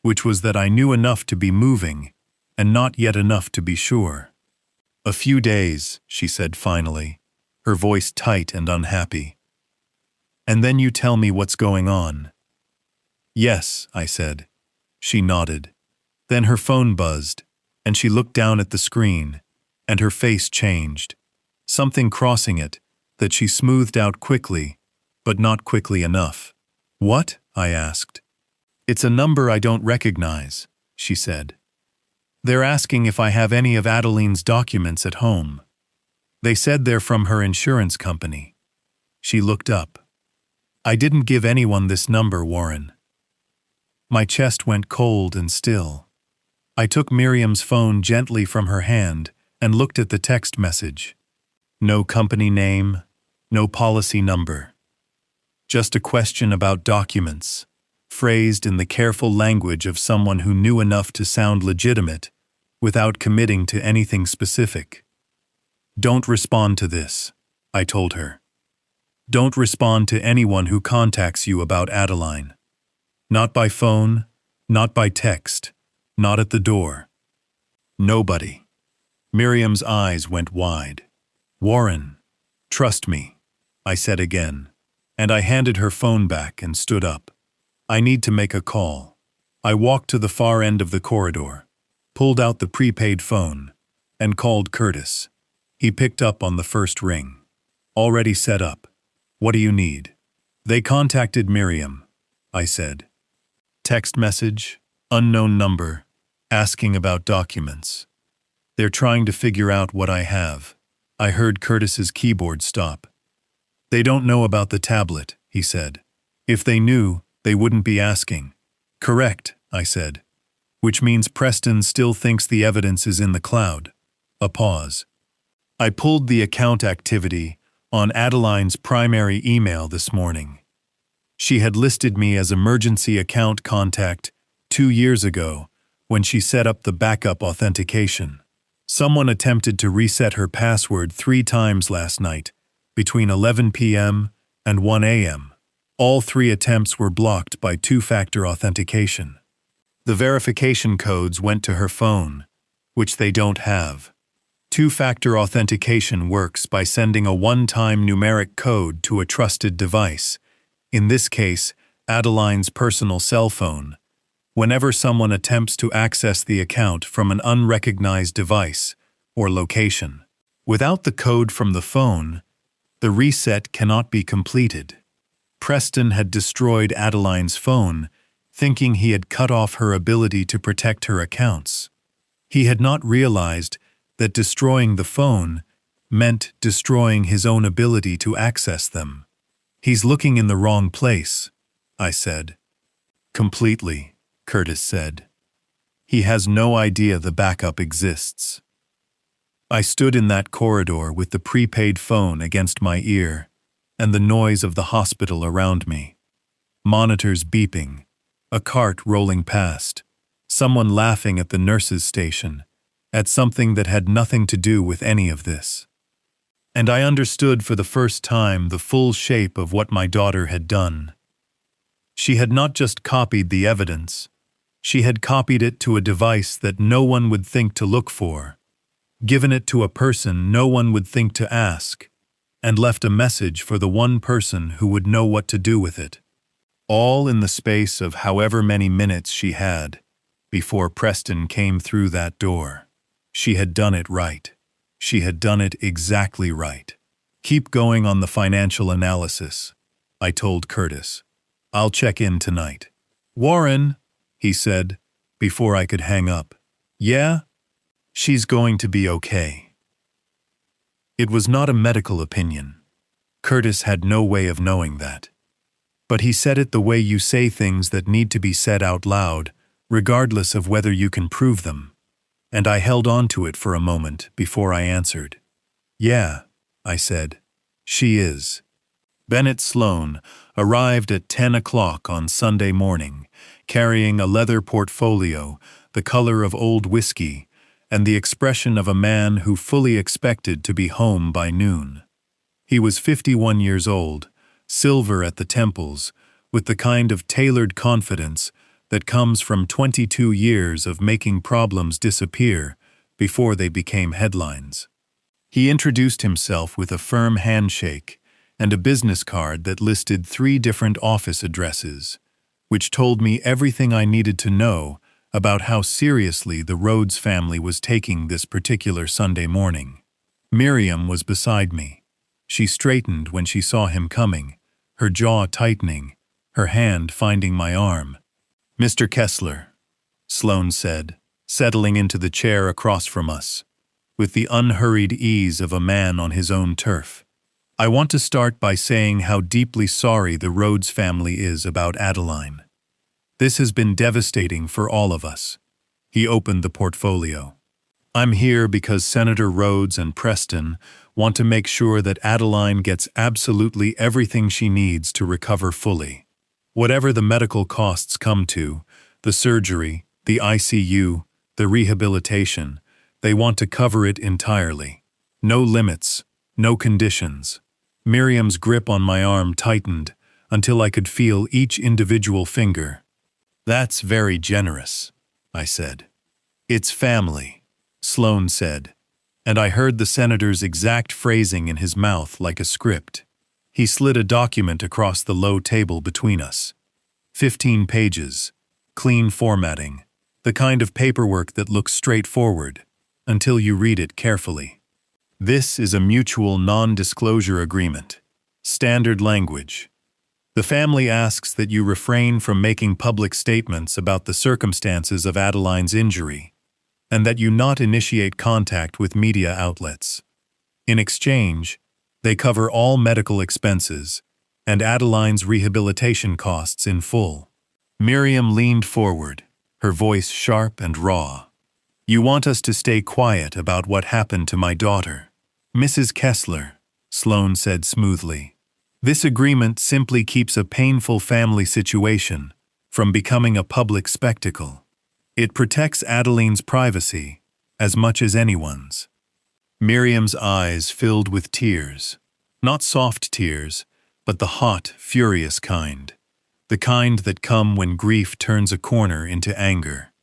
which was that I knew enough to be moving, and not yet enough to be sure. "A few days," she said finally, her voice tight and unhappy. "And then you tell me what's going on." "Yes," I said. She nodded. Then her phone buzzed, and she looked down at the screen, and her face changed. Something crossing it, that she smoothed out quickly, but not quickly enough. "What?" I asked. "It's a number I don't recognize," she said. "They're asking if I have any of Adeline's documents at home. They said they're from her insurance company." She looked up. "I didn't give anyone this number, Warren." My chest went cold and still. I took Miriam's phone gently from her hand and looked at the text message. No company name, no policy number. Just a question about documents, phrased in the careful language of someone who knew enough to sound legitimate without committing to anything specific. "Don't respond to this," I told her. "Don't respond to anyone who contacts you about Adeline. Not by phone, not by text, not at the door. Nobody." Miriam's eyes went wide. "Warren, trust me," I said again, and I handed her phone back and stood up. "I need to make a call." I walked to the far end of the corridor, pulled out the prepaid phone, and called Curtis. He picked up on the first ring. "Already set up. What do you need?" "They contacted Miriam," I said. "Text message, unknown number, asking about documents. They're trying to figure out what I have." I heard Curtis's keyboard stop. "They don't know about the tablet," he said. "If they knew, they wouldn't be asking." "Correct," I said. "Which means Preston still thinks the evidence is in the cloud." A pause. "I pulled the account activity on Adeline's primary email this morning. She had listed me as emergency account contact 2 years ago when she set up the backup authentication. Someone attempted to reset her password 3 times last night, between 11 p.m. and 1 a.m. All 3 attempts were blocked by 2-factor authentication. The verification codes went to her phone, which they don't have. 2-factor authentication works by sending a one-time numeric code to a trusted device, in this case, Adeline's personal cell phone, whenever someone attempts to access the account from an unrecognized device or location. Without the code from the phone, the reset cannot be completed. Preston had destroyed Adeline's phone, thinking he had cut off her ability to protect her accounts. He had not realized that destroying the phone meant destroying his own ability to access them. "He's looking in the wrong place," I said. "Completely," Curtis said. "He has no idea the backup exists." I stood in that corridor with the prepaid phone against my ear and the noise of the hospital around me. Monitors beeping, A cart rolling past. Someone laughing at the nurse's station, at something that had nothing to do with any of this. And I understood for the first time the full shape of what my daughter had done. She had not just copied the evidence, she had copied it to a device that no one would think to look for, given it to a person no one would think to ask, and left a message for the one person who would know what to do with it. All in the space of however many minutes she had before Preston came through that door. She had done it right. She had done it exactly right. Keep going on the financial analysis, I told Curtis. I'll check in tonight. Warren, he said, before I could hang up. Yeah? She's going to be okay. It was not a medical opinion. Curtis had no way of knowing that. But he said it the way you say things that need to be said out loud, regardless of whether you can prove them. And I held on to it for a moment before I answered. Yeah, I said. She is. Bennett Sloan arrived at 10 o'clock on Sunday morning, carrying a leather portfolio, the color of old whiskey, and the expression of a man who fully expected to be home by noon. He was 51 years old, silver at the temples, with the kind of tailored confidence that comes from 22 years of making problems disappear before they became headlines. He introduced himself with a firm handshake and a business card that listed 3 different office addresses, which told me everything I needed to know about how seriously the Rhodes family was taking this particular Sunday morning. Miriam was beside me. She straightened when she saw him coming, her jaw tightening, her hand finding my arm. Mr. Kessler, Sloan said, settling into the chair across from us, with the unhurried ease of a man on his own turf. I want to start by saying how deeply sorry the Rhodes family is about Adeline. This has been devastating for all of us. He opened the portfolio. I'm here because Senator Rhodes and Preston want to make sure that Adeline gets absolutely everything she needs to recover fully. Whatever the medical costs come to, the surgery, the ICU, the rehabilitation, they want to cover it entirely. No limits, no conditions. Miriam's grip on my arm tightened until I could feel each individual finger. That's very generous, I said. It's family, Sloan said, and I heard the senator's exact phrasing in his mouth like a script. He slid a document across the low table between us. 15 pages, clean formatting, the kind of paperwork that looks straightforward until you read it carefully. This is a mutual non-disclosure agreement. Standard language. The family asks that you refrain from making public statements about the circumstances of Adeline's injury, and that you not initiate contact with media outlets. In exchange, they cover all medical expenses and Adeline's rehabilitation costs in full. Miriam leaned forward, her voice sharp and raw. You want us to stay quiet about what happened to my daughter. Mrs. Kessler, Sloan said smoothly. This agreement simply keeps a painful family situation from becoming a public spectacle. It protects Adeline's privacy as much as anyone's. Miriam's eyes filled with tears, not soft tears, but the hot, furious kind, the kind that come when grief turns a corner into anger.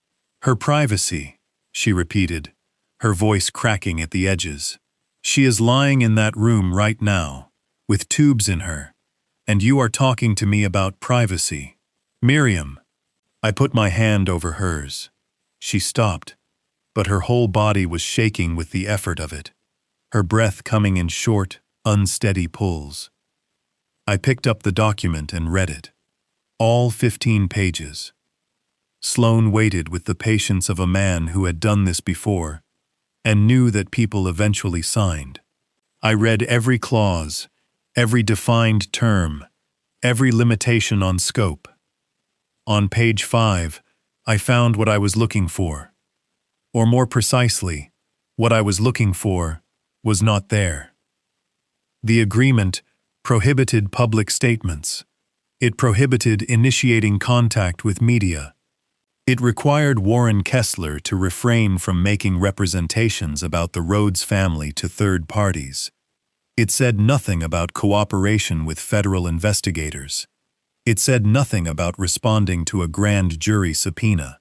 Her privacy, she repeated, her voice cracking at the edges. She is lying in that room right now, with tubes in her, and you are talking to me about privacy. Miriam. I put my hand over hers. She stopped, but her whole body was shaking with the effort of it, her breath coming in short, unsteady pulls. I picked up the document and read it. All 15 pages. Sloan waited with the patience of a man who had done this before and knew that people eventually signed. I read every clause, every defined term, every limitation on scope. On page 5, I found what I was looking for. Or more precisely, what I was looking for was not there. The agreement prohibited public statements. It prohibited initiating contact with media. It required Warren Kessler to refrain from making representations about the Rhodes family to third parties. It said nothing about cooperation with federal investigators. It said nothing about responding to a grand jury subpoena.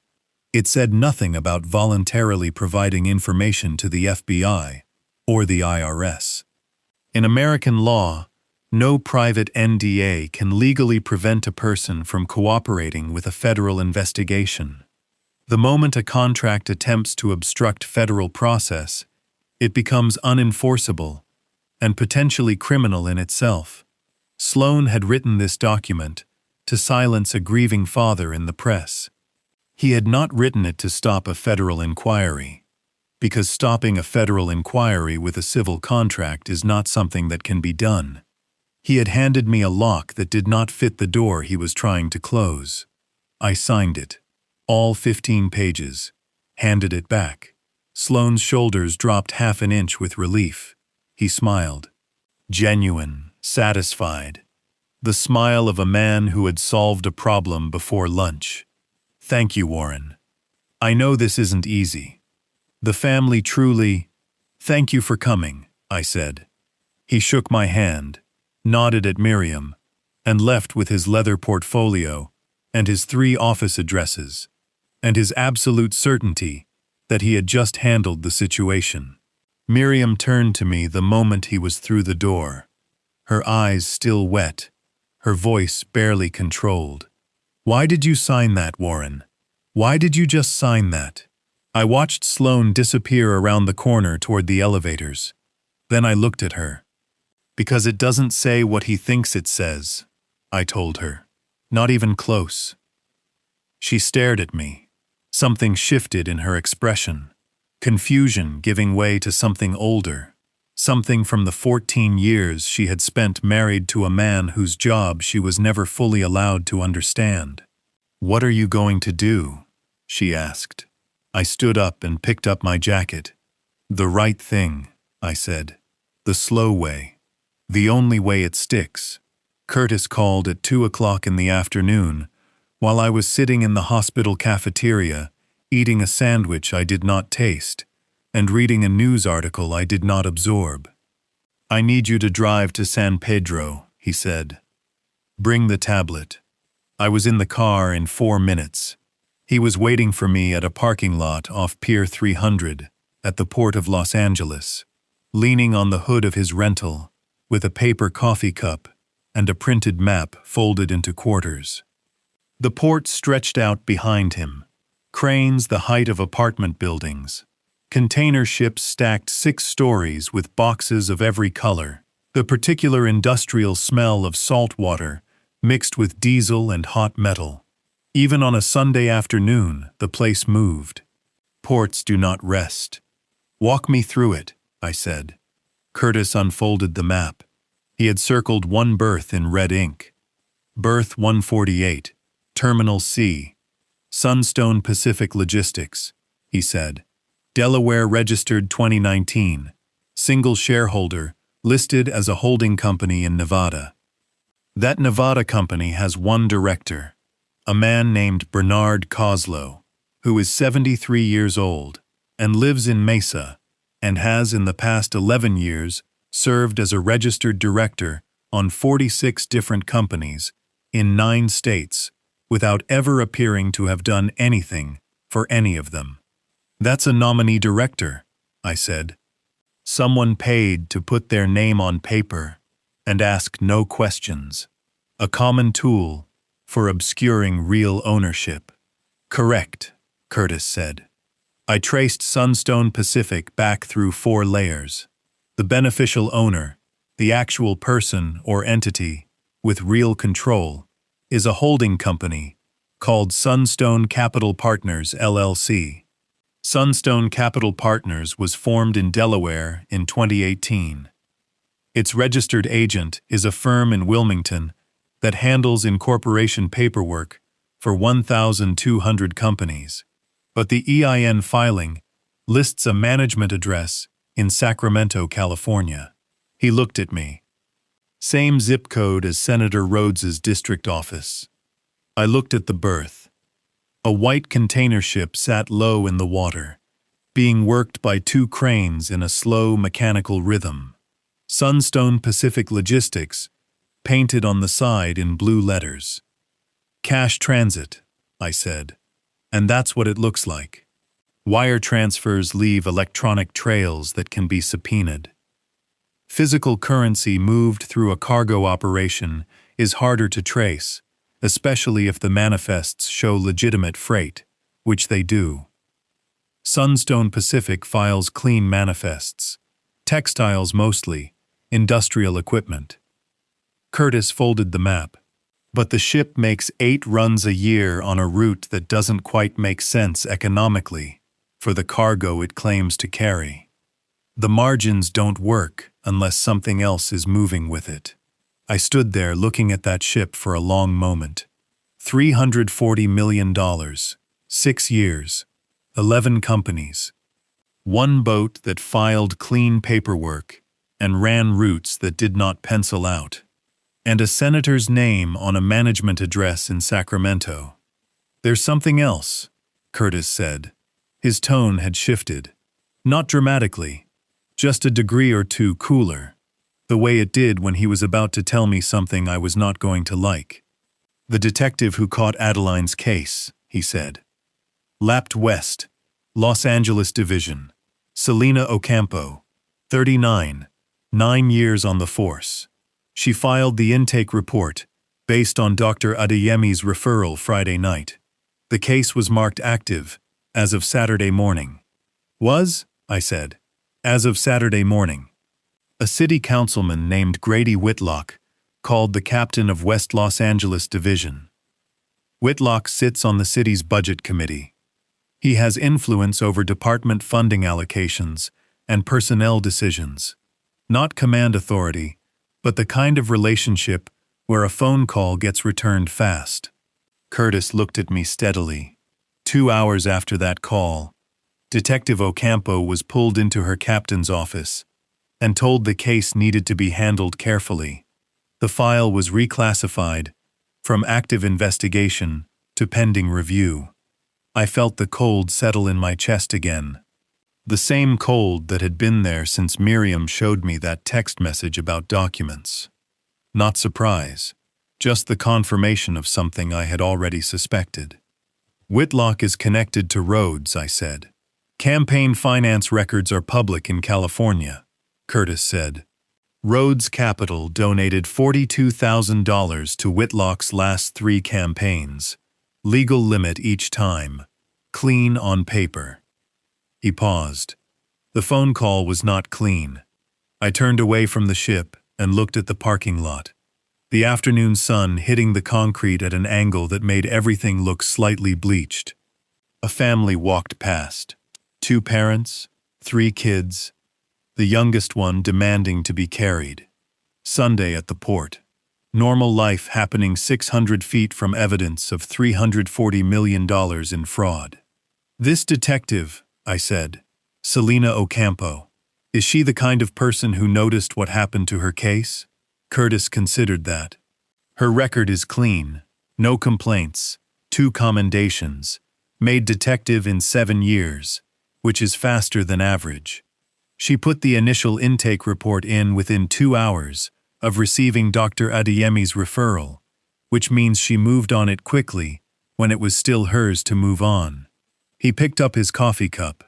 It said nothing about voluntarily providing information to the FBI or the IRS. In American law, no private NDA can legally prevent a person from cooperating with a federal investigation. The moment a contract attempts to obstruct federal process, it becomes unenforceable and potentially criminal in itself. Sloan had written this document to silence a grieving father in the press. He had not written it to stop a federal inquiry, because stopping a federal inquiry with a civil contract is not something that can be done. He had handed me a lock that did not fit the door he was trying to close. I signed it, all 15 pages, handed it back. Sloan's shoulders dropped half an inch with relief. He smiled. Genuine, satisfied. The smile of a man who had solved a problem before lunch. Thank you, Warren. I know this isn't easy. The family truly— Thank you for coming, I said. He shook my hand, nodded at Miriam, and left with his leather portfolio and his 3 office addresses, and his absolute certainty that he had just handled the situation. Miriam turned to me the moment he was through the door, her eyes still wet, her voice barely controlled. Why did you sign that, Warren? Why did you just sign that? I watched Sloan disappear around the corner toward the elevators. Then I looked at her. Because it doesn't say what he thinks it says, I told her. Not even close. She stared at me. Something shifted in her expression. Confusion giving way to something older. Something from the 14 years she had spent married to a man whose job she was never fully allowed to understand. What are you going to do? She asked. I stood up and picked up my jacket. The right thing, I said. The slow way. The only way it sticks. Curtis called at 2 o'clock in the afternoon, while I was sitting in the hospital cafeteria, eating a sandwich I did not taste, and reading a news article I did not absorb. I need you to drive to San Pedro, he said. Bring the tablet. I was in the car in 4 minutes. He was waiting for me at a parking lot off Pier 300 at the Port of Los Angeles, leaning on the hood of his rental, with a paper coffee cup and a printed map folded into quarters. The port stretched out behind him, cranes the height of apartment buildings, container ships stacked 6 stories with boxes of every color, the particular industrial smell of salt water mixed with diesel and hot metal. Even on a Sunday afternoon, the place moved. Ports do not rest. Walk me through it, I said. Curtis unfolded the map. He had circled one berth in red ink. Berth 148, Terminal C. Sunstone Pacific Logistics, he said. Delaware registered 2019. Single shareholder, listed as a holding company in Nevada. That Nevada company has one director, a man named Bernard Kozlow, who is 73 years old and lives in Mesa, and has in the past 11 years served as a registered director on 46 different companies in 9 states without ever appearing to have done anything for any of them. That's a nominee director, I said. Someone paid to put their name on paper and ask no questions. A common tool for obscuring real ownership. Correct, Curtis said. I traced Sunstone Pacific back through 4 layers. The beneficial owner, the actual person or entity with real control, is a holding company called Sunstone Capital Partners, LLC. Sunstone Capital Partners was formed in Delaware in 2018. Its registered agent is a firm in Wilmington that handles incorporation paperwork for 1,200 companies, but the EIN filing lists a management address in Sacramento, California. He looked at me. Same zip code as Senator Rhodes's district office. I looked at the berth. A white container ship sat low in the water, being worked by 2 cranes in a slow mechanical rhythm. Sunstone Pacific Logistics, painted on the side in blue letters. Cash transit, I said. And that's what it looks like. Wire transfers leave electronic trails that can be subpoenaed. Physical currency moved through a cargo operation is harder to trace, especially if the manifests show legitimate freight, which they do. Sunstone Pacific files clean manifests. Textiles mostly, industrial equipment. Curtis folded the map. But the ship makes 8 runs a year on a route that doesn't quite make sense economically for the cargo it claims to carry. The margins don't work unless something else is moving with it. I stood there looking at that ship for a long moment. $340 million, 6 years, 11 companies. 1 boat that filed clean paperwork and ran routes that did not pencil out. And a senator's name on a management address in Sacramento. There's something else, Curtis said. His tone had shifted. Not dramatically, just a degree or 2 cooler, the way it did when he was about to tell me something I was not going to like. The detective who caught Adeline's case, he said. Lapped West, Los Angeles Division, Selena Ocampo, 39, 9 years on the force. She filed the intake report, based on Dr. Adeyemi's referral Friday night. The case was marked active, as of Saturday morning. Was? I said. As of Saturday morning. A city councilman named Grady Whitlock called the captain of West Los Angeles Division. Whitlock sits on the city's budget committee. He has influence over department funding allocations and personnel decisions. Not command authority, but the kind of relationship where a phone call gets returned fast. Curtis looked at me steadily. 2 hours after that call, Detective Ocampo was pulled into her captain's office and told the case needed to be handled carefully. The file was reclassified from active investigation to pending review. I felt the cold settle in my chest again. The same cold that had been there since Miriam showed me that text message about documents. Not surprise, just the confirmation of something I had already suspected. Whitlock is connected to Rhodes, I said. Campaign finance records are public in California, Curtis said. Rhodes Capital donated $42,000 to Whitlock's last 3 campaigns. Legal limit each time. Clean on paper. He paused. The phone call was not clean. I turned away from the ship and looked at the parking lot. The afternoon sun hitting the concrete at an angle that made everything look slightly bleached. A family walked past. 2 parents, 3 kids, the youngest one demanding to be carried. Sunday at the port. Normal life happening 600 feet from evidence of $340 million in fraud. This detective, I said, Selena Ocampo. Is she the kind of person who noticed what happened to her case? Curtis considered that. Her record is clean, no complaints, 2 commendations, made detective in 7 years, which is faster than average. She put the initial intake report in within 2 hours of receiving Dr. Adeyemi's referral, which means she moved on it quickly when it was still hers to move on. He picked up his coffee cup.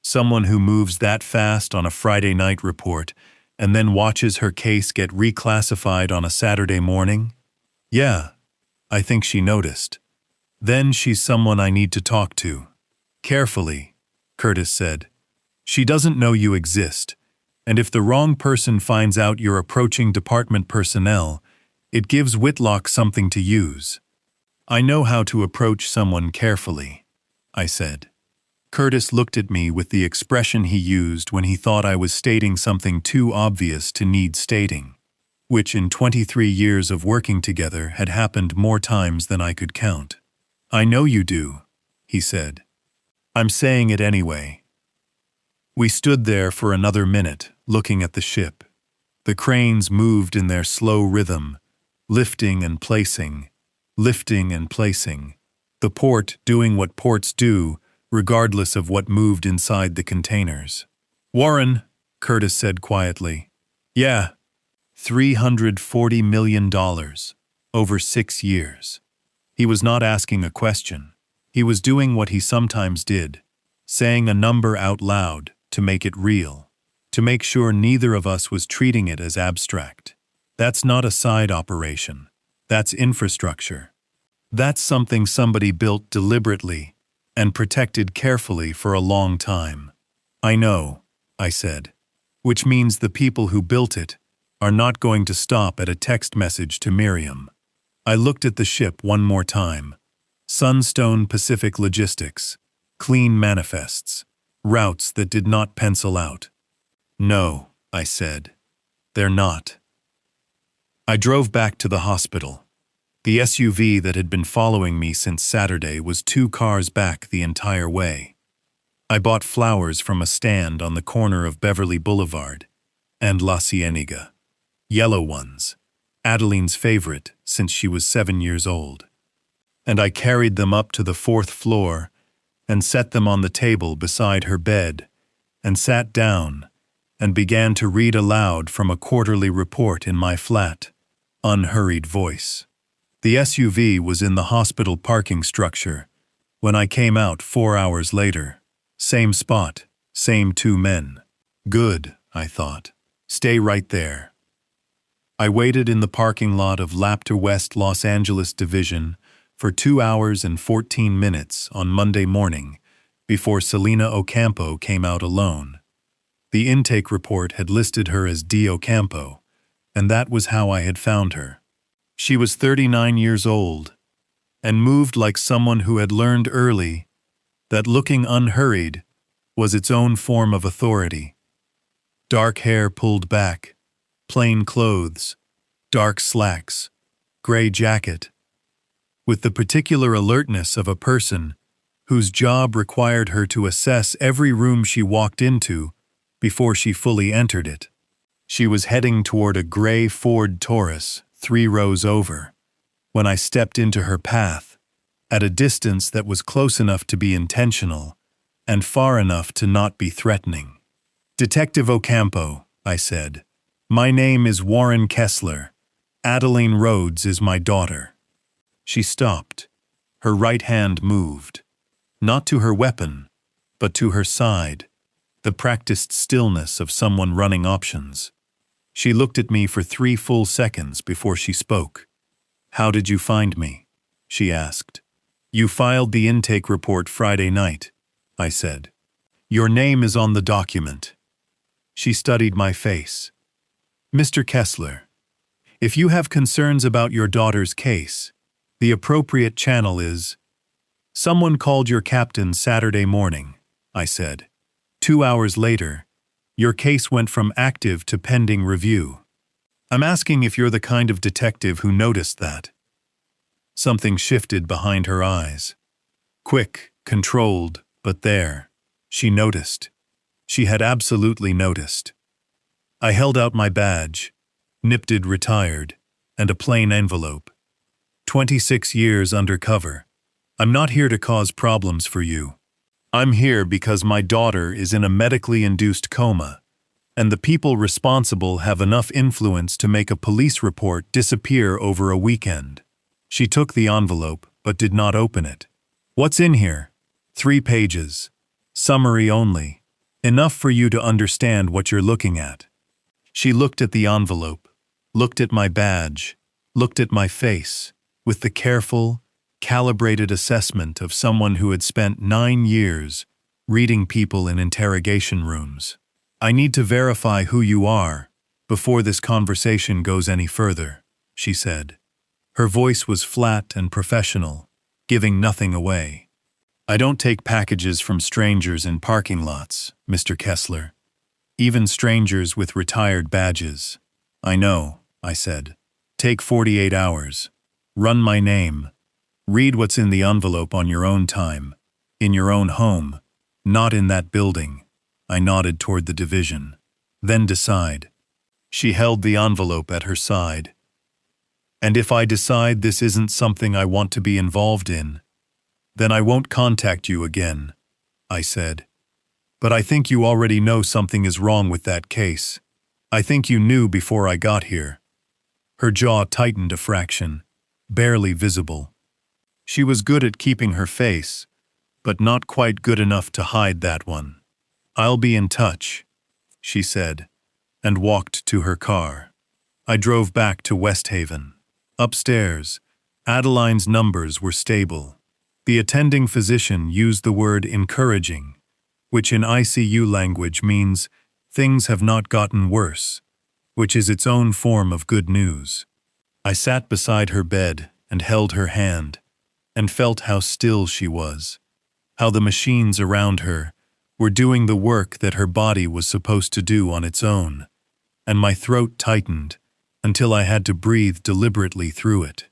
Someone who moves that fast on a Friday night report and then watches her case get reclassified on a Saturday morning? Yeah, I think she noticed. Then she's someone I need to talk to. Carefully, Curtis said. She doesn't know you exist, and if the wrong person finds out you're approaching department personnel, it gives Whitlock something to use. I know how to approach someone carefully, I said. Curtis looked at me with the expression he used when he thought I was stating something too obvious to need stating, which in 23 years of working together had happened more times than I could count. I know you do, he said. I'm saying it anyway. We stood there for another minute, looking at the ship. The cranes moved in their slow rhythm, lifting and placing, lifting and placing. The port doing what ports do, regardless of what moved inside the containers. "Warren," Curtis said quietly. "Yeah, $340 million, over 6 years. He was not asking a question. He was doing what he sometimes did, saying a number out loud to make it real, to make sure neither of us was treating it as abstract. That's not a side operation. That's infrastructure. That's something somebody built deliberately and protected carefully for a long time." "I know," I said. "Which means the people who built it are not going to stop at a text message to Miriam." I looked at the ship one more time. Sunstone Pacific Logistics. Clean manifests. Routes that did not pencil out. "No," I said. "They're not." I drove back to the hospital. The SUV that had been following me since Saturday was 2 cars back the entire way. I bought flowers from a stand on the corner of Beverly Boulevard and La Cienega. Yellow ones, Adeline's favorite since she was 7 years old. And I carried them up to the 4th floor and set them on the table beside her bed and sat down and began to read aloud from a quarterly report in my flat, unhurried voice. The SUV was in the hospital parking structure when I came out 4 hours later. Same spot, same 2 men. Good, I thought. Stay right there. I waited in the parking lot of Lapter West Los Angeles Division for 2 hours and 14 minutes on Monday morning before Selena Ocampo came out alone. The intake report had listed her as D. Ocampo, and that was how I had found her. She was 39 years old and moved like someone who had learned early that looking unhurried was its own form of authority. Dark hair pulled back, plain clothes, dark slacks, gray jacket, with the particular alertness of a person whose job required her to assess every room she walked into before she fully entered it. She was heading toward a gray Ford Taurus 3 rows over when I stepped into her path, at a distance that was close enough to be intentional and far enough to not be threatening. "Detective Ocampo," I said. "My name is Warren Kessler. Adeline Rhodes is my daughter." She stopped. Her right hand moved. Not to her weapon, but to her side, the practiced stillness of someone running options. She looked at me for 3 full seconds before she spoke. "How did you find me?" she asked. "You filed the intake report Friday night," I said. "Your name is on the document." She studied my face. "Mr. Kessler, if you have concerns about your daughter's case, the appropriate channel is—" "Someone called your captain Saturday morning," I said. 2 hours later, your case went from active to pending review. I'm asking if you're the kind of detective who noticed that." Something shifted behind her eyes. Quick, controlled, but there. She noticed. She had absolutely noticed. I held out my badge, nipped retired, and a plain envelope. 26 years undercover. I'm not here to cause problems for you. I'm here because my daughter is in a medically induced coma, and the people responsible have enough influence to make a police report disappear over a weekend. She took the envelope, but did not open it. "What's in here?" 3 pages. Summary only. Enough for you to understand what you're looking at. She looked at the envelope, looked at my badge, looked at my face, with the careful, calibrated assessment of someone who had spent 9 years reading people in interrogation rooms. "I need to verify who you are before this conversation goes any further," she said. Her voice was flat and professional, giving nothing away. "I don't take packages from strangers in parking lots, Mr. Kessler. Even strangers with retired badges." "I know," I said. "Take 48 hours. Run my name. Read what's in the envelope on your own time, in your own home, not in that building." I nodded toward the division. "Then decide." She held the envelope at her side. "And if I decide this isn't something I want to be involved in, then I won't contact you again," I said. "But I think you already know something is wrong with that case. I think you knew before I got here." Her jaw tightened a fraction, barely visible. She was good at keeping her face, but not quite good enough to hide that one. "I'll be in touch," she said, and walked to her car. I drove back to West Haven. Upstairs, Adeline's numbers were stable. The attending physician used the word encouraging, which in ICU language means things have not gotten worse, which is its own form of good news. I sat beside her bed and held her hand, and felt how still she was, how the machines around her were doing the work that her body was supposed to do on its own, and my throat tightened until I had to breathe deliberately through it.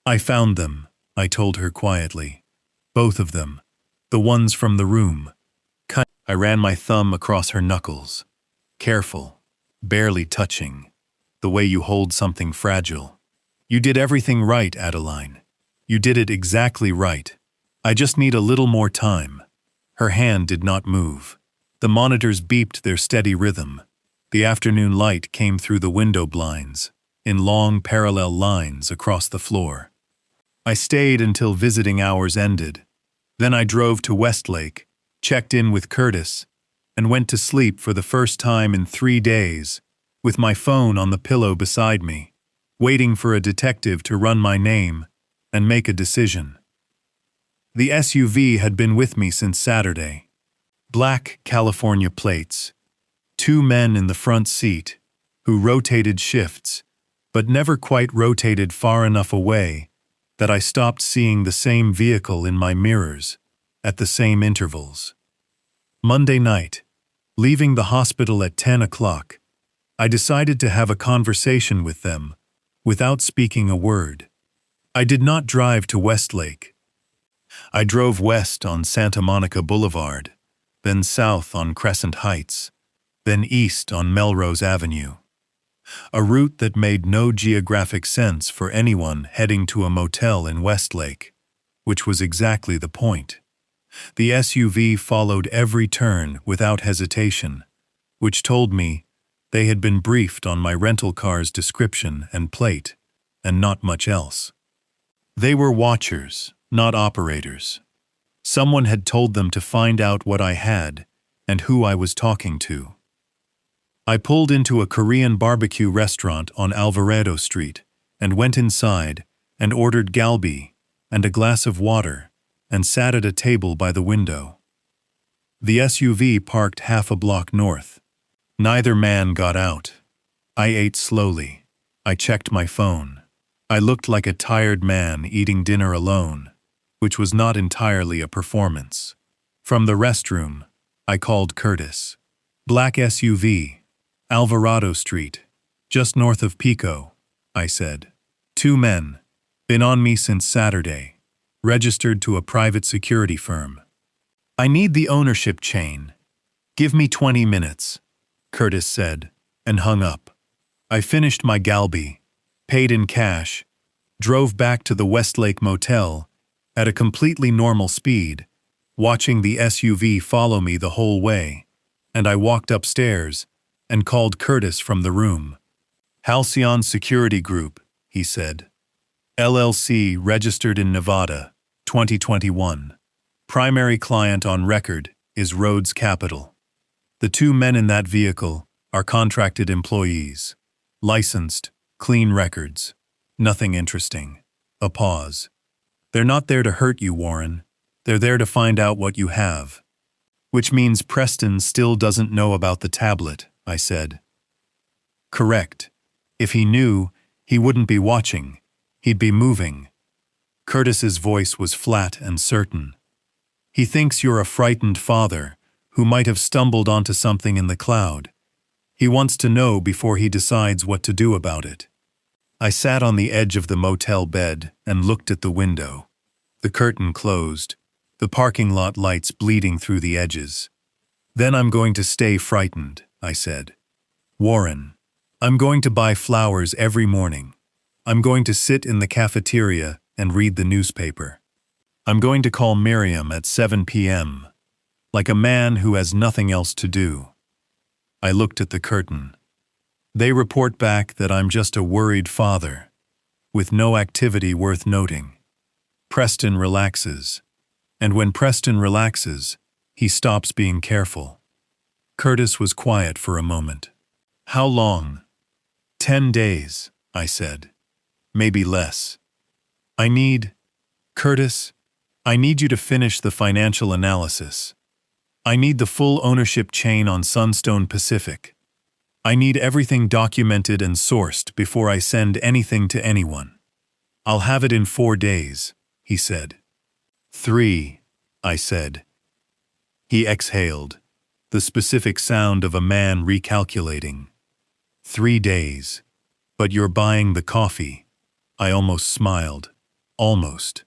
"I found them," I told her quietly. "Both of them. The ones from the room." I ran my thumb across her knuckles. "Careful, barely touching, the way you hold something fragile. You did everything right, Adeline. You did it exactly right. I just need a little more time." Her hand did not move. The monitors beeped their steady rhythm. The afternoon light came through the window blinds, in long parallel lines across the floor. I stayed until visiting hours ended. Then I drove to Westlake, checked in with Curtis, and went to sleep for the first time in 3 days, with my phone on the pillow beside me, waiting for a detective to run my name and make a decision. The SUV had been with me since Saturday. Black California plates. 2 men in the front seat, who rotated shifts, but never quite rotated far enough away that I stopped seeing the same vehicle in my mirrors at the same intervals. Monday night, leaving the hospital at 10 o'clock, I decided to have a conversation with them without speaking a word. I did not drive to Westlake. I drove west on Santa Monica Boulevard, then south on Crescent Heights, then east on Melrose Avenue. A route that made no geographic sense for anyone heading to a motel in Westlake, which was exactly the point. The SUV followed every turn without hesitation, which told me they had been briefed on my rental car's description and plate, and not much else. They were watchers, not operators. Someone had told them to find out what I had and who I was talking to. I pulled into a Korean barbecue restaurant on Alvarado Street and went inside and ordered galbi and a glass of water and sat at a table by the window. The SUV parked half a block north. Neither man got out. I ate slowly. I checked my phone. I looked like a tired man eating dinner alone, which was not entirely a performance. From the restroom, I called Curtis. "Black SUV, Alvarado Street, just north of Pico," I said. "2 men, been on me since Saturday, registered to a private security firm. I need the ownership chain. Give me 20 minutes, Curtis said, and hung up. I finished my galbi, paid in cash, drove back to the Westlake Motel at a completely normal speed, watching the SUV follow me the whole way, and I walked upstairs and called Curtis from the room. "Halcyon Security Group," he said. "LLC registered in Nevada, 2021. Primary client on record is Rhodes Capital. The 2 men in that vehicle are contracted employees. Licensed, clean records. Nothing interesting." A pause. "They're not there to hurt you, Warren. They're there to find out what you have." "Which means Preston still doesn't know about the tablet," I said. "Correct. If he knew, he wouldn't be watching. He'd be moving." Curtis's voice was flat and certain. "He thinks you're a frightened father who might have stumbled onto something in the cloud. He wants to know before he decides what to do about it." I sat on the edge of the motel bed and looked at the window. The curtain closed, the parking lot lights bleeding through the edges. "Then I'm going to stay frightened," I said. "Warren, I'm going to buy flowers every morning. I'm going to sit in the cafeteria and read the newspaper. I'm going to call Miriam at 7 p.m., like a man who has nothing else to do. I looked at the curtain. They report back that I'm just a worried father, with no activity worth noting. Preston relaxes, and when Preston relaxes, he stops being careful. Curtis was quiet for a moment. How long? 10 days, I said. Maybe less. Curtis, I need you to finish the financial analysis. I need the full ownership chain on Sunstone Pacific. I need everything documented and sourced before I send anything to anyone. I'll have it in 4 days, he said. 3, I said. He exhaled, the specific sound of a man recalculating. 3 days. But you're buying the coffee. I almost smiled. Almost.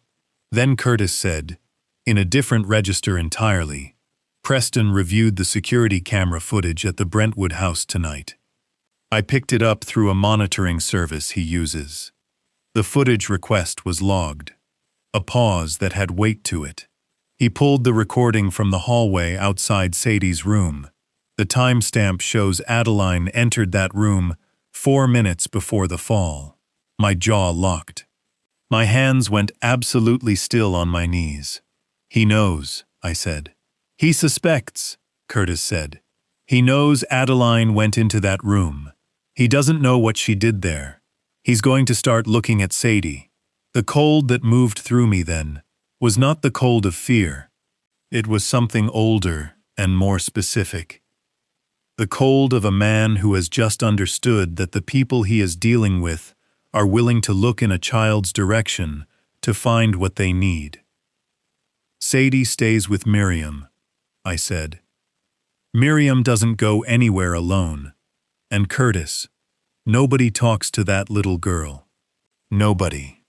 Then Curtis said, in a different register entirely, Preston reviewed the security camera footage at the Brentwood house tonight. I picked it up through a monitoring service he uses. The footage request was logged. A pause that had weight to it. He pulled the recording from the hallway outside Sadie's room. The timestamp shows Adeline entered that room 4 minutes before the fall. My jaw locked. My hands went absolutely still on my knees. He knows, I said. He suspects, Curtis said. He knows Adeline went into that room. He doesn't know what she did there. He's going to start looking at Sadie. The cold that moved through me then was not the cold of fear. It was something older and more specific. The cold of a man who has just understood that the people he is dealing with are willing to look in a child's direction to find what they need. Sadie stays with Miriam, I said. Miriam doesn't go anywhere alone. And Curtis, nobody talks to that little girl. Nobody.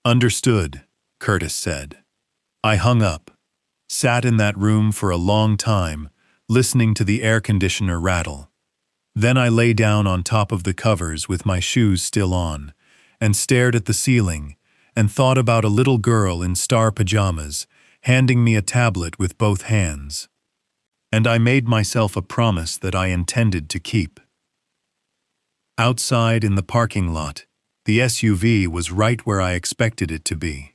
Understood, Curtis said. I hung up, sat in that room for a long time, listening to the air conditioner rattle. Then I lay down on top of the covers with my shoes still on, and stared at the ceiling, and thought about a little girl in star pajamas, handing me a tablet with both hands. And I made myself a promise that I intended to keep. Outside in the parking lot, the SUV was right where I expected it to be.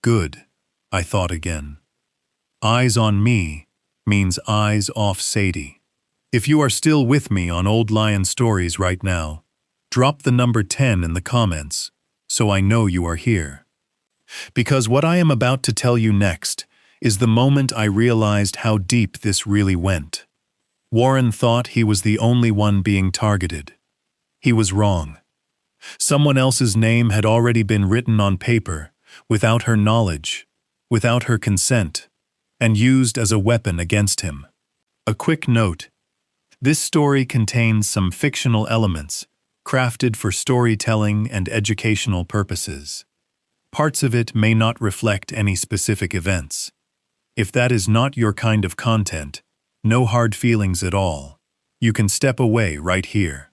Good, I thought again. Eyes on me means eyes off Sadie. If you are still with me on Old Lion Stories right now, drop the number 10 in the comments so I know you are here. Because what I am about to tell you next is the moment I realized how deep this really went. Warren thought he was the only one being targeted. He was wrong. Someone else's name had already been written on paper, without her knowledge, without her consent, and used as a weapon against him. A quick note. This story contains some fictional elements, crafted for storytelling and educational purposes. Parts of it may not reflect any specific events. If that is not your kind of content, no hard feelings at all. You can step away right here.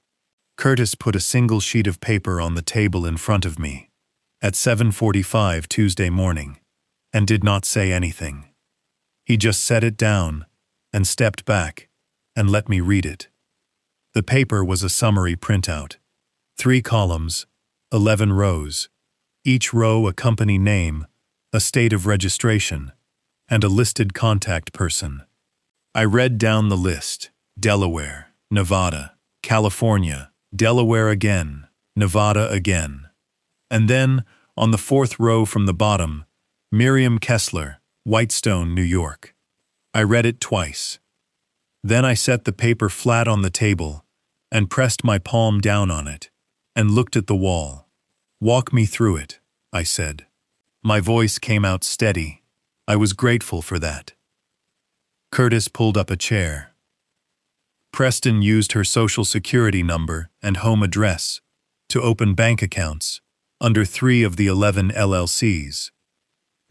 Curtis put a single sheet of paper on the table in front of me at 7:45 Tuesday morning and did not say anything. He just set it down and stepped back and let me read it. The paper was a summary printout. 3 columns, 11 rows, each row a company name, a state of registration, and a listed contact person. I read down the list: Delaware, Nevada, California, Delaware again, Nevada again. And then, on the 4th row from the bottom, Miriam Kessler, Whitestone, New York. I read it twice. Then I set the paper flat on the table and pressed my palm down on it and looked at the wall. Walk me through it, I said. My voice came out steady. I was grateful for that. Curtis pulled up a chair. Preston used her social security number and home address to open bank accounts under 3 of the 11 LLCs.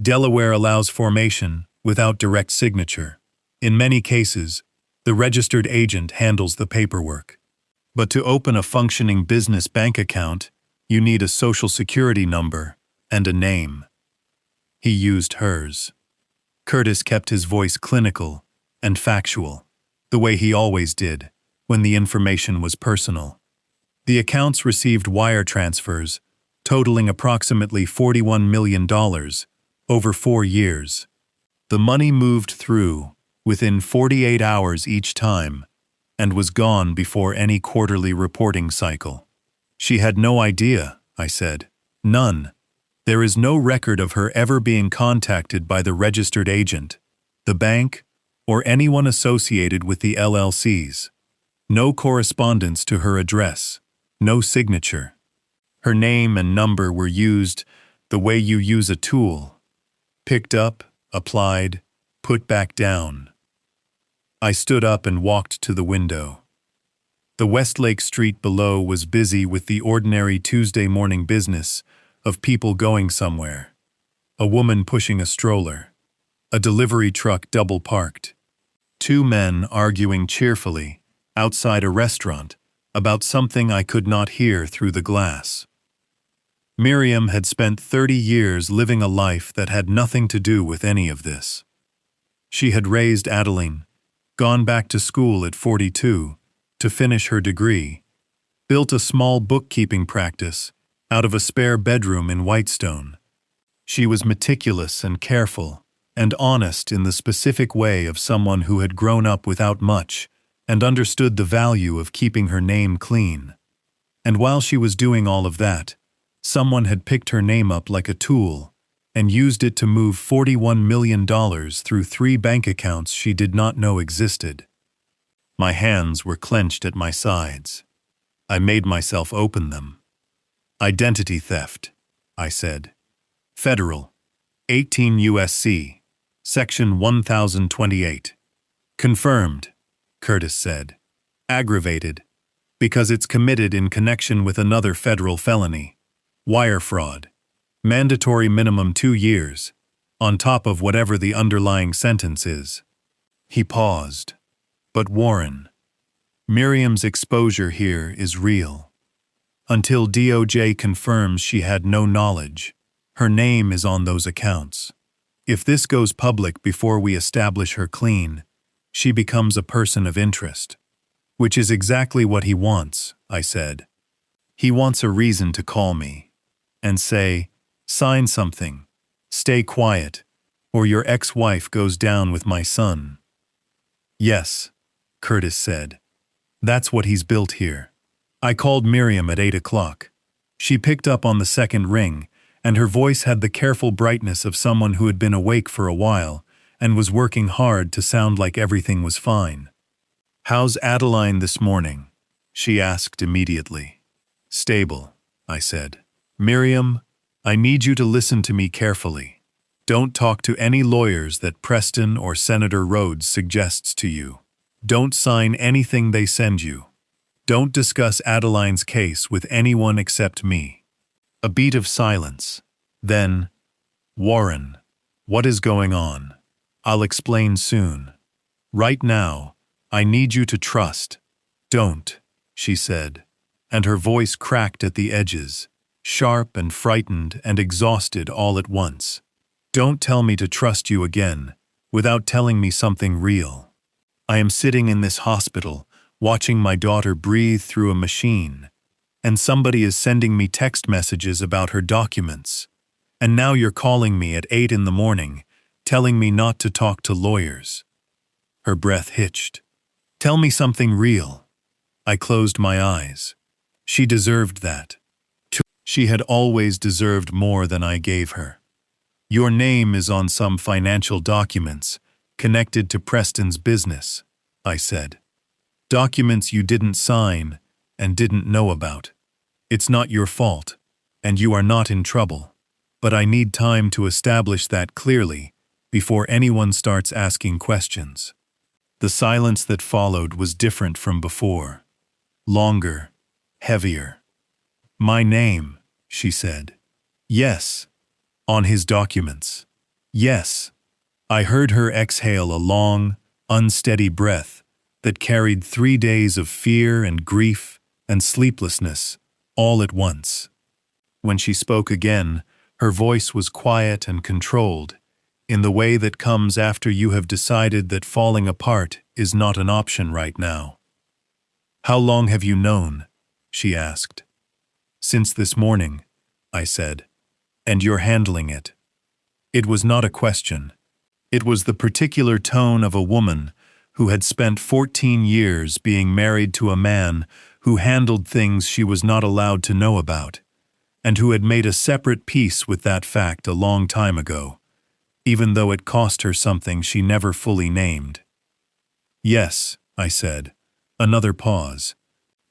Delaware allows formation without direct signature. In many cases, the registered agent handles the paperwork. But to open a functioning business bank account, you need a social security number and a name. He used hers. Curtis kept his voice clinical and factual, the way he always did when the information was personal. The accounts received wire transfers totaling approximately $41 million over 4 years. The money moved through within 48 hours each time and was gone before any quarterly reporting cycle. She had no idea, I said. None. There is no record of her ever being contacted by the registered agent, the bank, or anyone associated with the LLCs. No correspondence to her address. No signature. Her name and number were used the way you use a tool. Picked up, applied, put back down. I stood up and walked to the window. The Westlake Street below was busy with the ordinary Tuesday morning business of people going somewhere. A woman pushing a stroller. A delivery truck double parked. 2 men arguing cheerfully outside a restaurant about something I could not hear through the glass. Miriam had spent 30 years living a life that had nothing to do with any of this. She had raised Adeline, gone back to school at 42 to finish her degree, built a small bookkeeping practice out of a spare bedroom in Whitestone. She was meticulous and careful and honest in the specific way of someone who had grown up without much and understood the value of keeping her name clean. And while she was doing all of that, someone had picked her name up like a tool and used it to move $41 million through 3 bank accounts she did not know existed. My hands were clenched at my sides. I made myself open them. Identity theft, I said. Federal, 18 U.S.C., Section 1028. Confirmed, Curtis said. Aggravated, because it's committed in connection with another federal felony. Wire fraud. Mandatory minimum 2 years, on top of whatever the underlying sentence is. He paused. But Warren, Miriam's exposure here is real. Until DOJ confirms she had no knowledge, her name is on those accounts. If this goes public before we establish her clean, she becomes a person of interest. Which is exactly what he wants, I said. He wants a reason to call me and say, sign something, stay quiet, or your ex-wife goes down with my son. Yes, Curtis said. That's what he's built here. I called Miriam at 8 o'clock. She picked up on the second ring, and her voice had the careful brightness of someone who had been awake for a while and was working hard to sound like everything was fine. How's Adeline this morning? She asked immediately. Stable, I said. Miriam, I need you to listen to me carefully. Don't talk to any lawyers that Preston or Senator Rhodes suggests to you. Don't sign anything they send you. Don't discuss Adeline's case with anyone except me. A beat of silence. Then, Warren, what is going on? I'll explain soon. Right now, I need you to trust. Don't, she said, and her voice cracked at the edges, sharp and frightened and exhausted all at once. Don't tell me to trust you again, without telling me something real. I am sitting in this hospital, watching my daughter breathe through a machine, and somebody is sending me text messages about her documents. And now you're calling me at 8 in the morning, telling me not to talk to lawyers. Her breath hitched. Tell me something real. I closed my eyes. She deserved that. She had always deserved more than I gave her. Your name is on some financial documents connected to Preston's business, I said. Documents you didn't sign and didn't know about. It's not your fault, and you are not in trouble. But I need time to establish that clearly before anyone starts asking questions. The silence that followed was different from before. Longer, heavier. My name, she said. Yes. On his documents. Yes. I heard her exhale a long, unsteady breath that carried 3 days of fear and grief and sleeplessness, all at once. When she spoke again, her voice was quiet and controlled, in the way that comes after you have decided that falling apart is not an option right now. "How long have you known?" she asked. "Since this morning," I said. "And you're handling it." It was not a question. It was the particular tone of a woman who had spent 14 years being married to a man who handled things she was not allowed to know about, and who had made a separate peace with that fact a long time ago, even though it cost her something she never fully named. "Yes," I said. Another pause.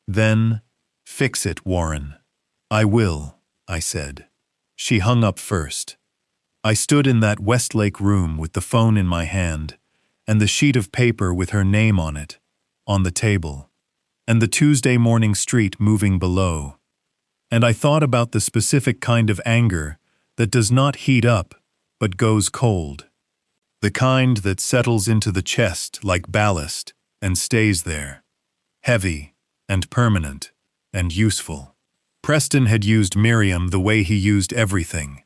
Then, "Fix it, Warren." "I will," I said. She hung up first. I stood in that Westlake room with the phone in my hand, and the sheet of paper with her name on it, on the table, and the Tuesday morning street moving below. And I thought about the specific kind of anger that does not heat up, but goes cold. The kind that settles into the chest like ballast and stays there, heavy and permanent and useful. Preston had used Miriam the way he used everything,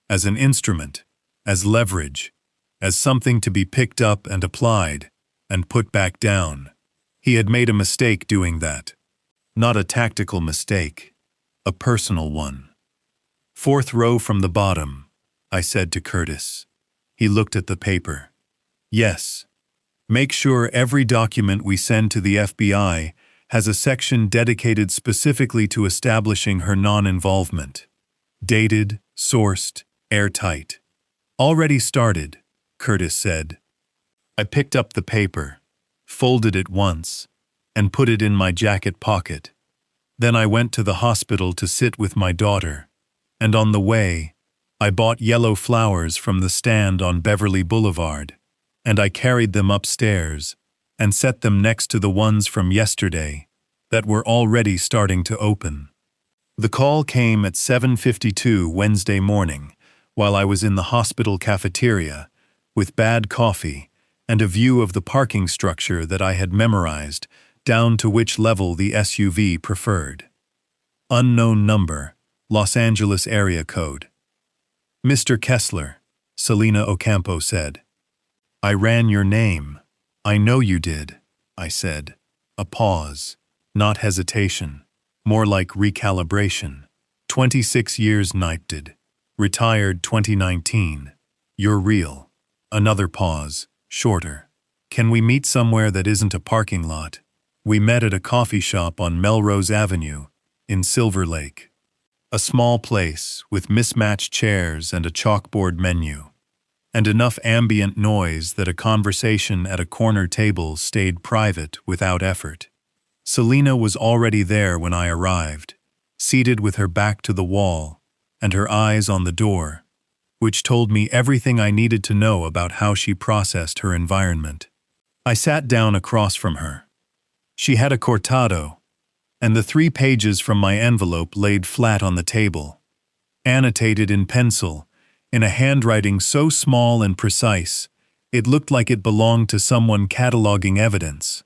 as an instrument, as leverage, as something to be picked up and applied, and put back down. He had made a mistake doing that. Not a tactical mistake, a personal one. "Fourth row from the bottom," I said to Curtis. He looked at the paper. "Yes. Make sure every document we send to the FBI has a section dedicated specifically to establishing her non-involvement. Dated, sourced, airtight." "Already started," Curtis said. I picked up the paper, folded it once, and put it in my jacket pocket. Then I went to the hospital to sit with my daughter, and on the way, I bought yellow flowers from the stand on Beverly Boulevard, and I carried them upstairs and set them next to the ones from yesterday that were already starting to open. The call came at 7:52 Wednesday morning, while I was in the hospital cafeteria, with bad coffee and a view of the parking structure that I had memorized, down to which level the SUV preferred. Unknown number, Los Angeles area code. "Mr. Kessler," Selena Ocampo said. "I ran your name. I know you did," I said. A pause, not hesitation, more like recalibration. 26 years knighted. Retired 2019. You're real. Another pause, shorter. "Can we meet somewhere that isn't a parking lot?" We met at a coffee shop on Melrose Avenue, in Silver Lake. A small place with mismatched chairs and a chalkboard menu, and enough ambient noise that a conversation at a corner table stayed private without effort. Selena was already there when I arrived, seated with her back to the wall and her eyes on the door, which told me everything I needed to know about how she processed her environment. I sat down across from her. She had a cortado, and the 3 pages from my envelope laid flat on the table, annotated in pencil, in a handwriting so small and precise, it looked like it belonged to someone cataloging evidence,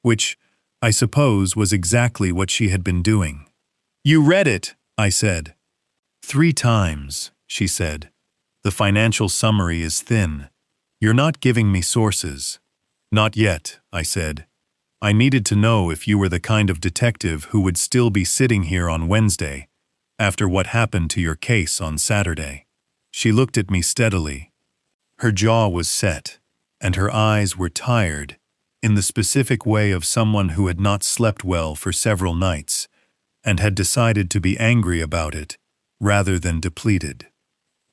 which, I suppose, was exactly what she had been doing. "You read it," I said. 3 times, she said. "The financial summary is thin. You're not giving me sources." "Not yet," I said. "I needed to know if you were the kind of detective who would still be sitting here on Wednesday, after what happened to your case on Saturday." She looked at me steadily. Her jaw was set, and her eyes were tired, in the specific way of someone who had not slept well for several nights, and had decided to be angry about it, rather than depleted.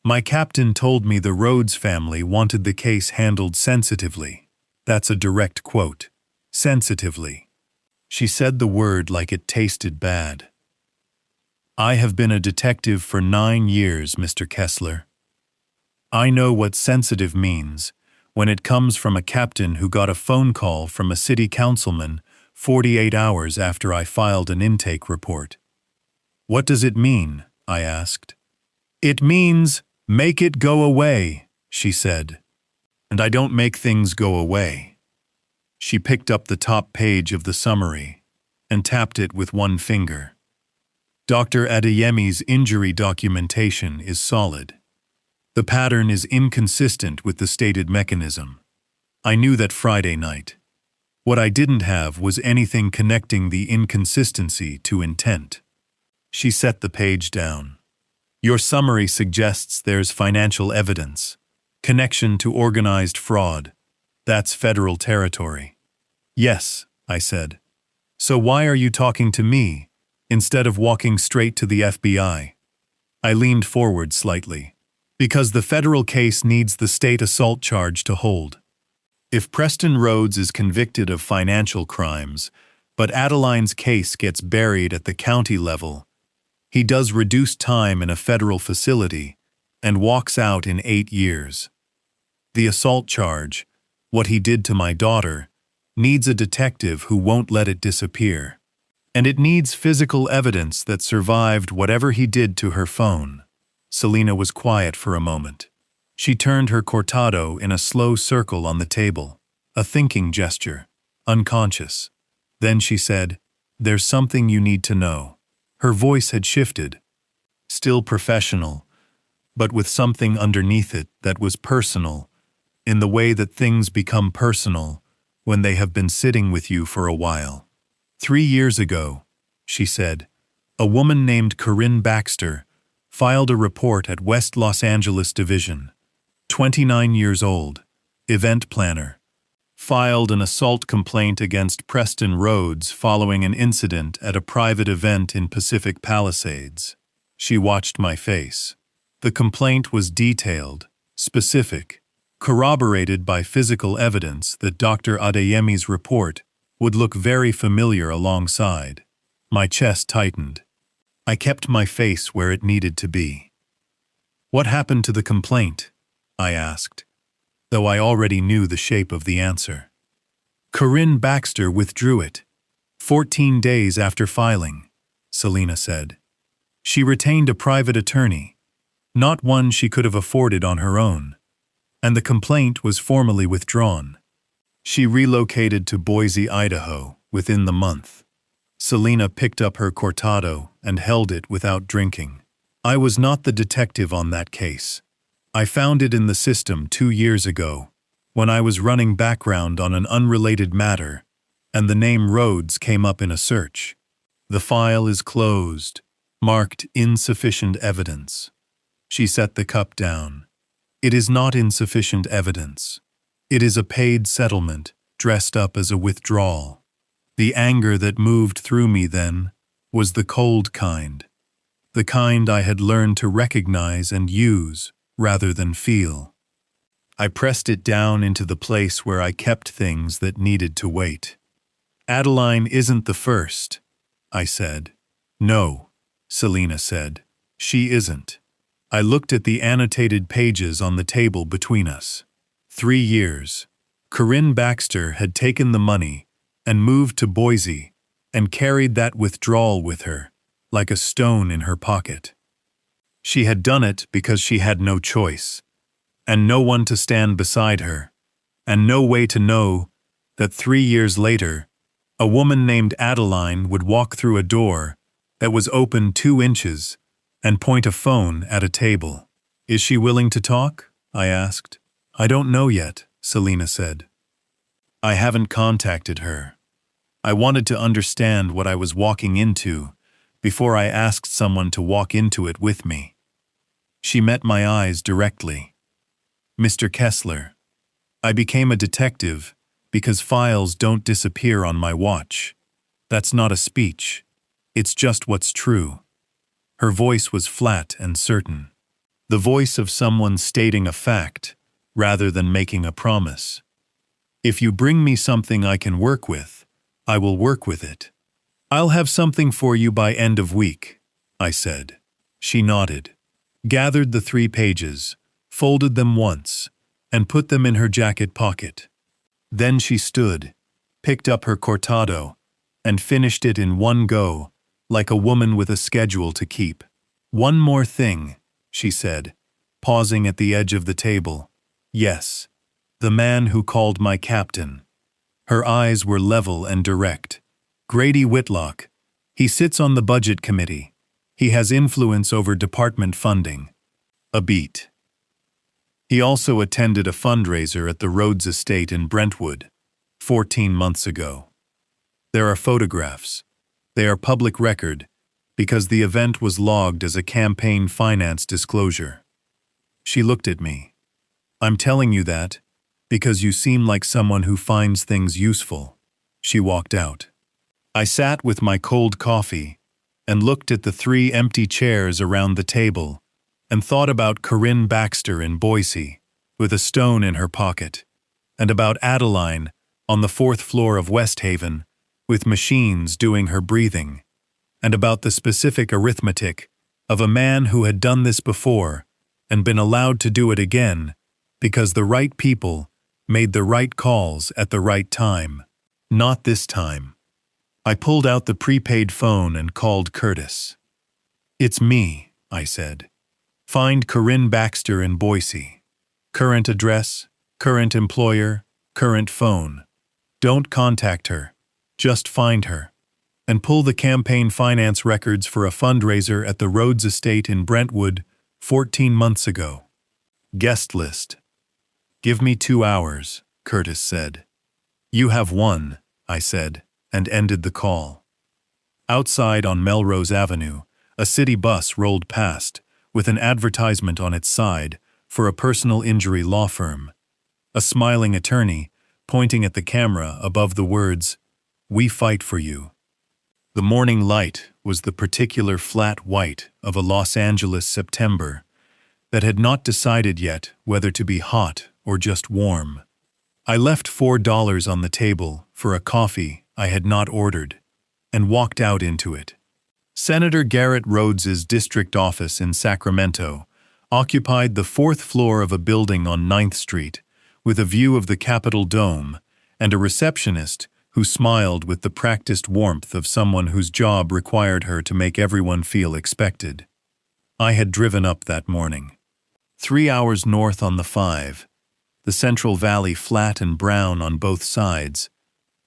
"My captain told me the Rhodes family wanted the case handled sensitively." That's a direct quote. Sensitively. She said the word like it tasted bad. "I have been a detective for 9 years, Mr. Kessler. I know what sensitive means when it comes from a captain who got a phone call from a city councilman 48 hours after I filed an intake report." "What does it mean?" I asked. "It means, make it go away," she said. "And I don't make things go away." She picked up the top page of the summary. and tapped it with one finger. Dr. Adeyemi's injury documentation is solid. The pattern is inconsistent with the stated mechanism. I knew that Friday night. What I didn't have was anything connecting the inconsistency to intent. She set the page down. Your summary suggests there's financial evidence. Connection to organized fraud. That's federal territory. Yes, I said. So why are you talking to me, instead of walking straight to the FBI? I leaned forward slightly. Because the federal case needs the state assault charge to hold. If Preston Rhodes is convicted of financial crimes, but Adeline's case gets buried at the county level, he does reduced time in a federal facility and walks out in 8 years. The assault charge, what he did to my daughter, needs a detective who won't let it disappear. And it needs physical evidence that survived whatever he did to her phone. Selena was quiet for a moment. She turned her cortado in a slow circle on the table, a thinking gesture, unconscious. Then she said, "There's something you need to know." Her voice had shifted, still professional, but with something underneath it that was personal, in the way that things become personal when they have been sitting with you for a while. 3 years ago, she said, a woman named Corinne Baxter filed a report at West Los Angeles Division. 29 years old, event planner. Filed an assault complaint against Preston Rhodes following an incident at a private event in Pacific Palisades. She watched my face. The complaint was detailed, specific, corroborated by physical evidence that Dr. Adeyemi's report would look very familiar alongside. My chest tightened. I kept my face where it needed to be. What happened to the complaint? I asked, though I already knew the shape of the answer. Corinne Baxter withdrew it. 14 days after filing, Selena said. She retained a private attorney, not one she could have afforded on her own, and the complaint was formally withdrawn. She relocated to Boise, Idaho, within the month. Selena picked up her cortado and held it without drinking. I was not the detective on that case. I found it in the system 2 years ago, when I was running background on an unrelated matter, and the name Rhodes came up in a search. The file is closed, marked insufficient evidence. She set the cup down. It is not insufficient evidence. It is a paid settlement, dressed up as a withdrawal. The anger that moved through me then was the cold kind, the kind I had learned to recognize and use rather than feel. I pressed it down into the place where I kept things that needed to wait. Adeline isn't the first, I said. No, Selena said. She isn't. I looked at the annotated pages on the table between us. 3 years. Corinne Baxter had taken the money and moved to Boise and carried that withdrawal with her, like a stone in her pocket. She had done it because she had no choice, and no one to stand beside her, and no way to know that 3 years later, a woman named Adeline would walk through a door that was open 2 inches and point a phone at a table. Is she willing to talk? I asked. I don't know yet, Selena said. I haven't contacted her. I wanted to understand what I was walking into before I asked someone to walk into it with me. She met my eyes directly. Mr. Kessler, I became a detective because files don't disappear on my watch. That's not a speech. It's just what's true. Her voice was flat and certain. The voice of someone stating a fact rather than making a promise. If you bring me something I can work with, I will work with it. I'll have something for you by end of week, I said. She nodded, gathered the 3 pages, folded them once, and put them in her jacket pocket. Then she stood, picked up her cortado, and finished it in one go, like a woman with a schedule to keep. One more thing, she said, pausing at the edge of the table. Yes, the man who called my captain. Her eyes were level and direct. Grady Whitlock. He sits on the budget committee. He has influence over department funding. A beat. He also attended a fundraiser at the Rhodes estate in Brentwood, 14 months ago. There are photographs. They are public record because the event was logged as a campaign finance disclosure. She looked at me. I'm telling you that because you seem like someone who finds things useful. She walked out. I sat with my cold coffee and looked at the 3 empty chairs around the table and thought about Corinne Baxter in Boise with a stone in her pocket, and about Adeline on the 4th floor of West Haven with machines doing her breathing, and about the specific arithmetic of a man who had done this before and been allowed to do it again because the right people made the right calls at the right time. Not this time. I pulled out the prepaid phone and called Curtis. "It's me," I said. "Find Corinne Baxter in Boise. Current address, current employer, current phone. Don't contact her. Just find her. And pull the campaign finance records for a fundraiser at the Rhodes estate in Brentwood 14 months ago. Guest list." "Give me 2 hours," Curtis said. "You have 1, I said, and ended the call. Outside on Melrose Avenue, a city bus rolled past with an advertisement on its side for a personal injury law firm. A smiling attorney pointing at the camera above the words, "We fight for you." The morning light was the particular flat white of a Los Angeles September that had not decided yet whether to be hot or just warm. I left $4 on the table for a coffee I had not ordered and walked out into it. Senator Garrett Rhodes's district office in Sacramento occupied the 4th floor of a building on 9th Street with a view of the Capitol Dome and a receptionist who smiled with the practiced warmth of someone whose job required her to make everyone feel expected. I had driven up that morning. 3 hours north on the 5, the Central Valley flat and brown on both sides,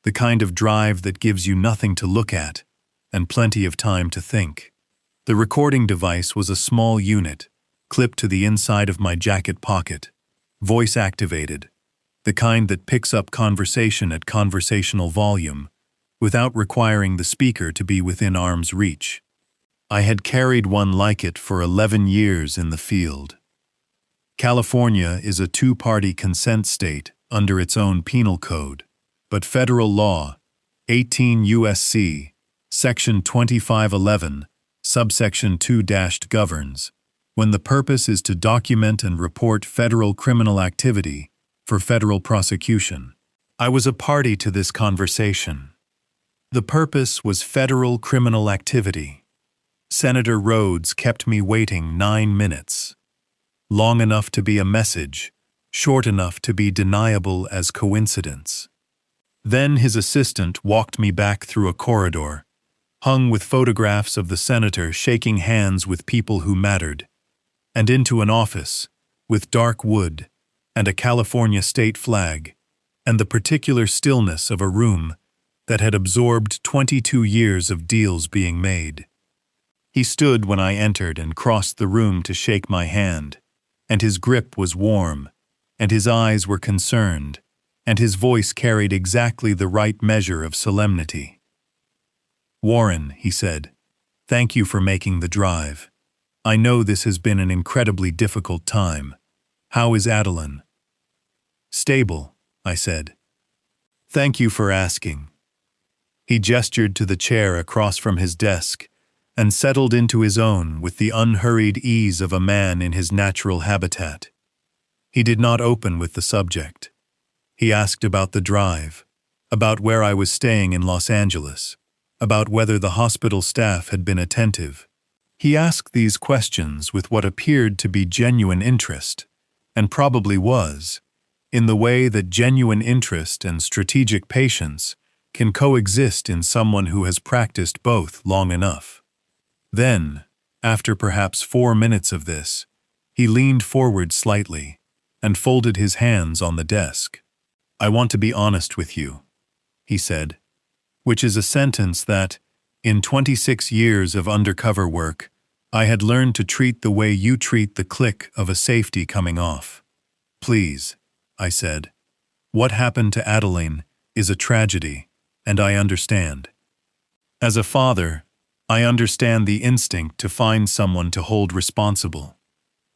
the kind of drive that gives you nothing to look at and plenty of time to think. The recording device was a small unit, clipped to the inside of my jacket pocket, voice-activated, the kind that picks up conversation at conversational volume, without requiring the speaker to be within arm's reach. I had carried one like it for 11 years in the field. California is a 2-party consent state under its own penal code, but federal law, 18 U.S.C., Section 2511, subsection 2 governs, when the purpose is to document and report federal criminal activity for federal prosecution. I was a party to this conversation. The purpose was federal criminal activity. Senator Rhodes kept me waiting 9 minutes. Long enough to be a message, short enough to be deniable as coincidence. Then his assistant walked me back through a corridor, hung with photographs of the senator shaking hands with people who mattered, and into an office with dark wood and a California state flag and the particular stillness of a room that had absorbed 22 years of deals being made. He stood when I entered and crossed the room to shake my hand, and his grip was warm, and his eyes were concerned, and his voice carried exactly the right measure of solemnity. "Warren," he said, "thank you for making the drive. I know this has been an incredibly difficult time. How is Adeline?" "Stable," I said. "Thank you for asking." He gestured to the chair across from his desk and settled into his own with the unhurried ease of a man in his natural habitat. He did not open with the subject. He asked about the drive, about where I was staying in Los Angeles, about whether the hospital staff had been attentive. He asked these questions with what appeared to be genuine interest, and probably was, in the way that genuine interest and strategic patience can coexist in someone who has practiced both long enough. Then, after perhaps 4 minutes of this, he leaned forward slightly and folded his hands on the desk. "I want to be honest with you," he said. which is a sentence that, in 26 years of undercover work, I had learned to treat the way you treat the click of a safety coming off. Please, I said. What happened to Adeline is a tragedy, and I understand. As a father, I understand the instinct to find someone to hold responsible,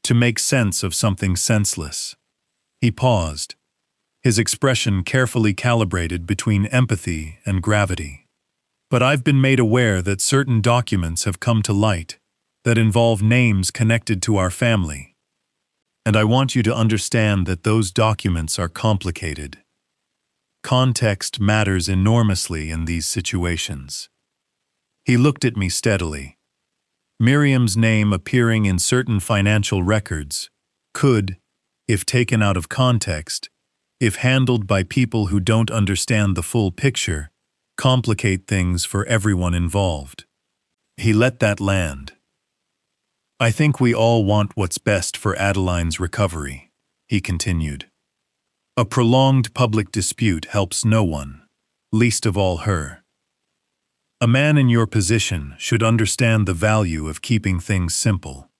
to make sense of something senseless. He paused, his expression carefully calibrated between empathy and gravity. But I've been made aware that certain documents have come to light that involve names connected to our family. And I want you to understand that those documents are complicated. Context matters enormously in these situations. He looked at me steadily. Miriam's name appearing in certain financial records could, if taken out of context, if handled by people who don't understand the full picture, complicate things for everyone involved. He let that land. I think we all want what's best for Adeline's recovery, he continued. A prolonged public dispute helps no one, least of all her. A man in your position should understand the value of keeping things simple.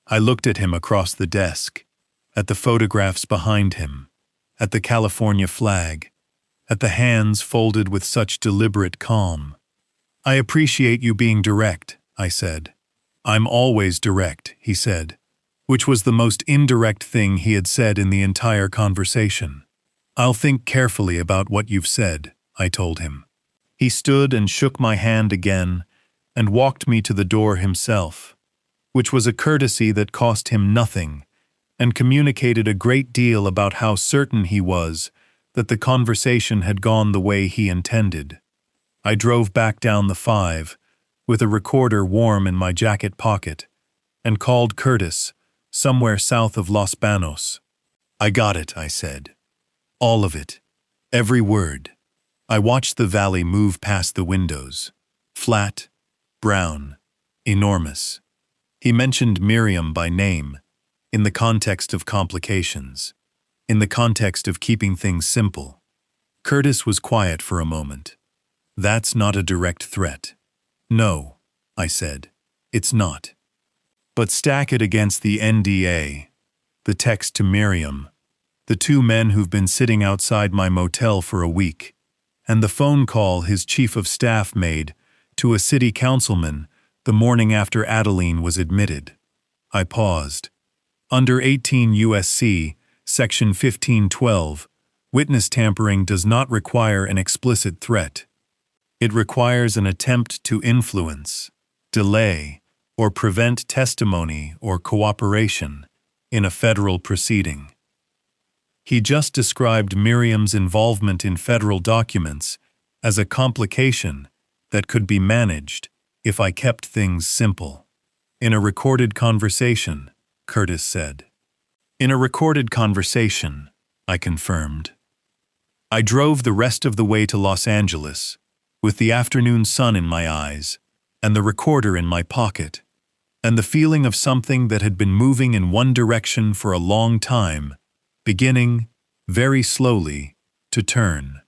I looked at him across the desk, at the photographs behind him, at the California flag, at the hands folded with such deliberate calm. I appreciate you being direct, I said. I'm always direct, he said, which was the most indirect thing he had said in the entire conversation. I'll think carefully about what you've said, I told him. He stood and shook my hand again and walked me to the door himself, which was a courtesy that cost him nothing and communicated a great deal about how certain he was that the conversation had gone the way he intended. I drove back down the 5, with a recorder warm in my jacket pocket, and called Curtis, somewhere south of Los Banos. I got it, I said. All of it. Every word. I watched the valley move past the windows. Flat, brown, enormous. He mentioned Miriam by name, in the context of complications, in the context of keeping things simple. Curtis was quiet for a moment. That's not a direct threat. No, I said, it's not. But stack it against the NDA, the text to Miriam, the 2 men who've been sitting outside my motel for a week, and the phone call his chief of staff made to a city councilman the morning after Adeline was admitted. I paused. Under 18 U.S.C., Section 1512, witness tampering does not require an explicit threat. It requires an attempt to influence, delay, or prevent testimony or cooperation in a federal proceeding. He just described Miriam's involvement in federal documents as a complication that could be managed if I kept things simple. In a recorded conversation, Curtis said. In a recorded conversation, I confirmed. I drove the rest of the way to Los Angeles, with the afternoon sun in my eyes, and the recorder in my pocket, and the feeling of something that had been moving in one direction for a long time, beginning, very slowly, to turn.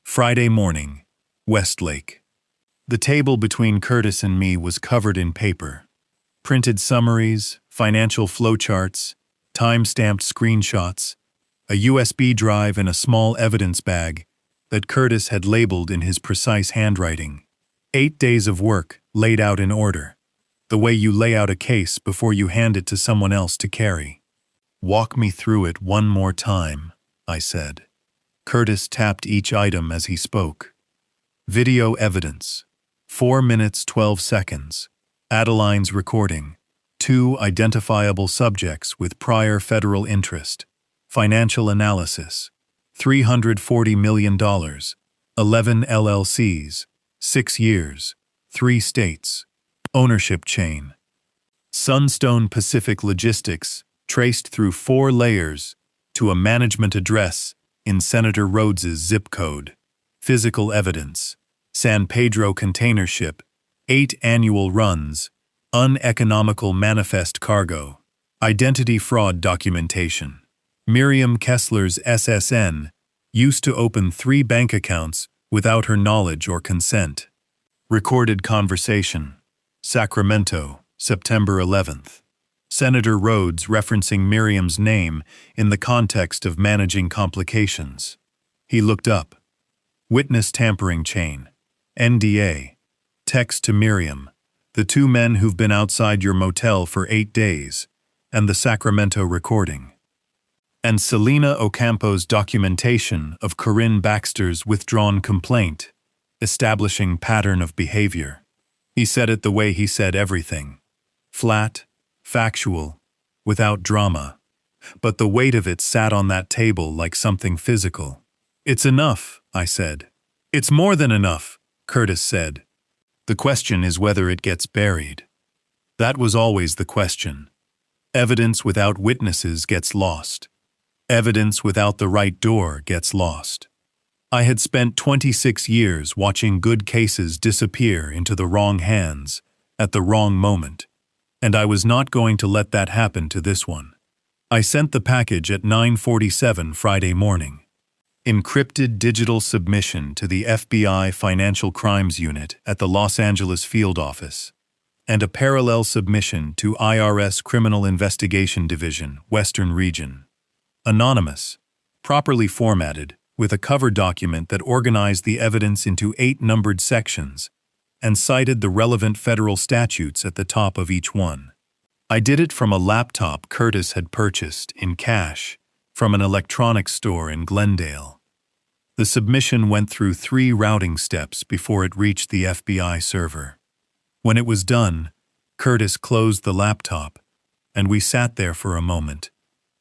Friday morning, Westlake. The table between Curtis and me was covered in paper. Printed summaries, financial flowcharts, time-stamped screenshots, a USB drive and a small evidence bag that Curtis had labeled in his precise handwriting. 8 days of work laid out in order, the way you lay out a case before you hand it to someone else to carry. Walk me through it one more time, I said. Curtis tapped each item as he spoke. Video evidence. 4 minutes 12 seconds. Adeline's recording. 2 identifiable subjects with prior federal interest. Financial analysis. $340 million. 11 LLCs. 6 years. 3 states. Ownership chain. Sunstone Pacific Logistics traced through 4 layers to a management address in Senator Rhodes's zip code. Physical evidence. San Pedro container ship. 8 annual runs. Uneconomical manifest cargo. Identity fraud documentation. Miriam Kessler's SSN used to open 3 bank accounts without her knowledge or consent. Recorded conversation. Sacramento, September 11th. Senator Rhodes referencing Miriam's name in the context of managing complications. He looked up. Witness tampering chain. NDA. Text to Miriam. The two men who've been outside your motel for 8 days. And the Sacramento recording. And Selena Ocampo's documentation of Corinne Baxter's withdrawn complaint, establishing pattern of behavior. He said it the way he said everything. Flat, factual, without drama. But the weight of it sat on that table like something physical. It's enough, I said. It's more than enough, Curtis said. The question is whether it gets buried. That was always the question. Evidence without witnesses gets lost. Evidence without the right door gets lost. I had spent 26 years watching good cases disappear into the wrong hands at the wrong moment, and I was not going to let that happen to this one. I sent the package at 9:47 Friday morning. Encrypted digital submission to the FBI Financial Crimes Unit at the Los Angeles field office, and a parallel submission to IRS Criminal Investigation Division, Western Region. Anonymous, properly formatted, with a cover document that organized the evidence into 8 numbered sections and cited the relevant federal statutes at the top of each one. I did it from a laptop Curtis had purchased in cash from an electronics store in Glendale. The submission went through 3 routing steps before it reached the FBI server. When it was done, Curtis closed the laptop, and we sat there for a moment,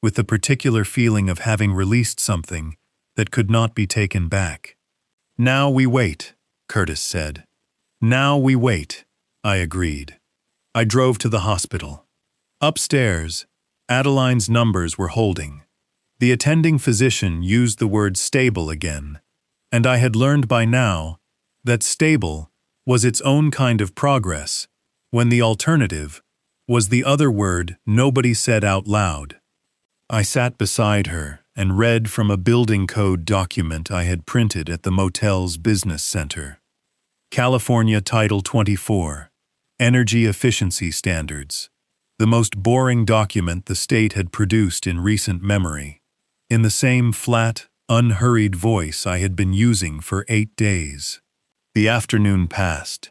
with the particular feeling of having released something that could not be taken back. Now we wait, Curtis said. Now we wait, I agreed. I drove to the hospital. Upstairs, Adeline's numbers were holding. The attending physician used the word stable again, and I had learned by now that stable was its own kind of progress, when the alternative was the other word nobody said out loud. I sat beside her and read from a building code document I had printed at the motel's business center. California Title 24, Energy Efficiency Standards, the most boring document the state had produced in recent memory, in the same flat, unhurried voice I had been using for 8 days. The afternoon passed.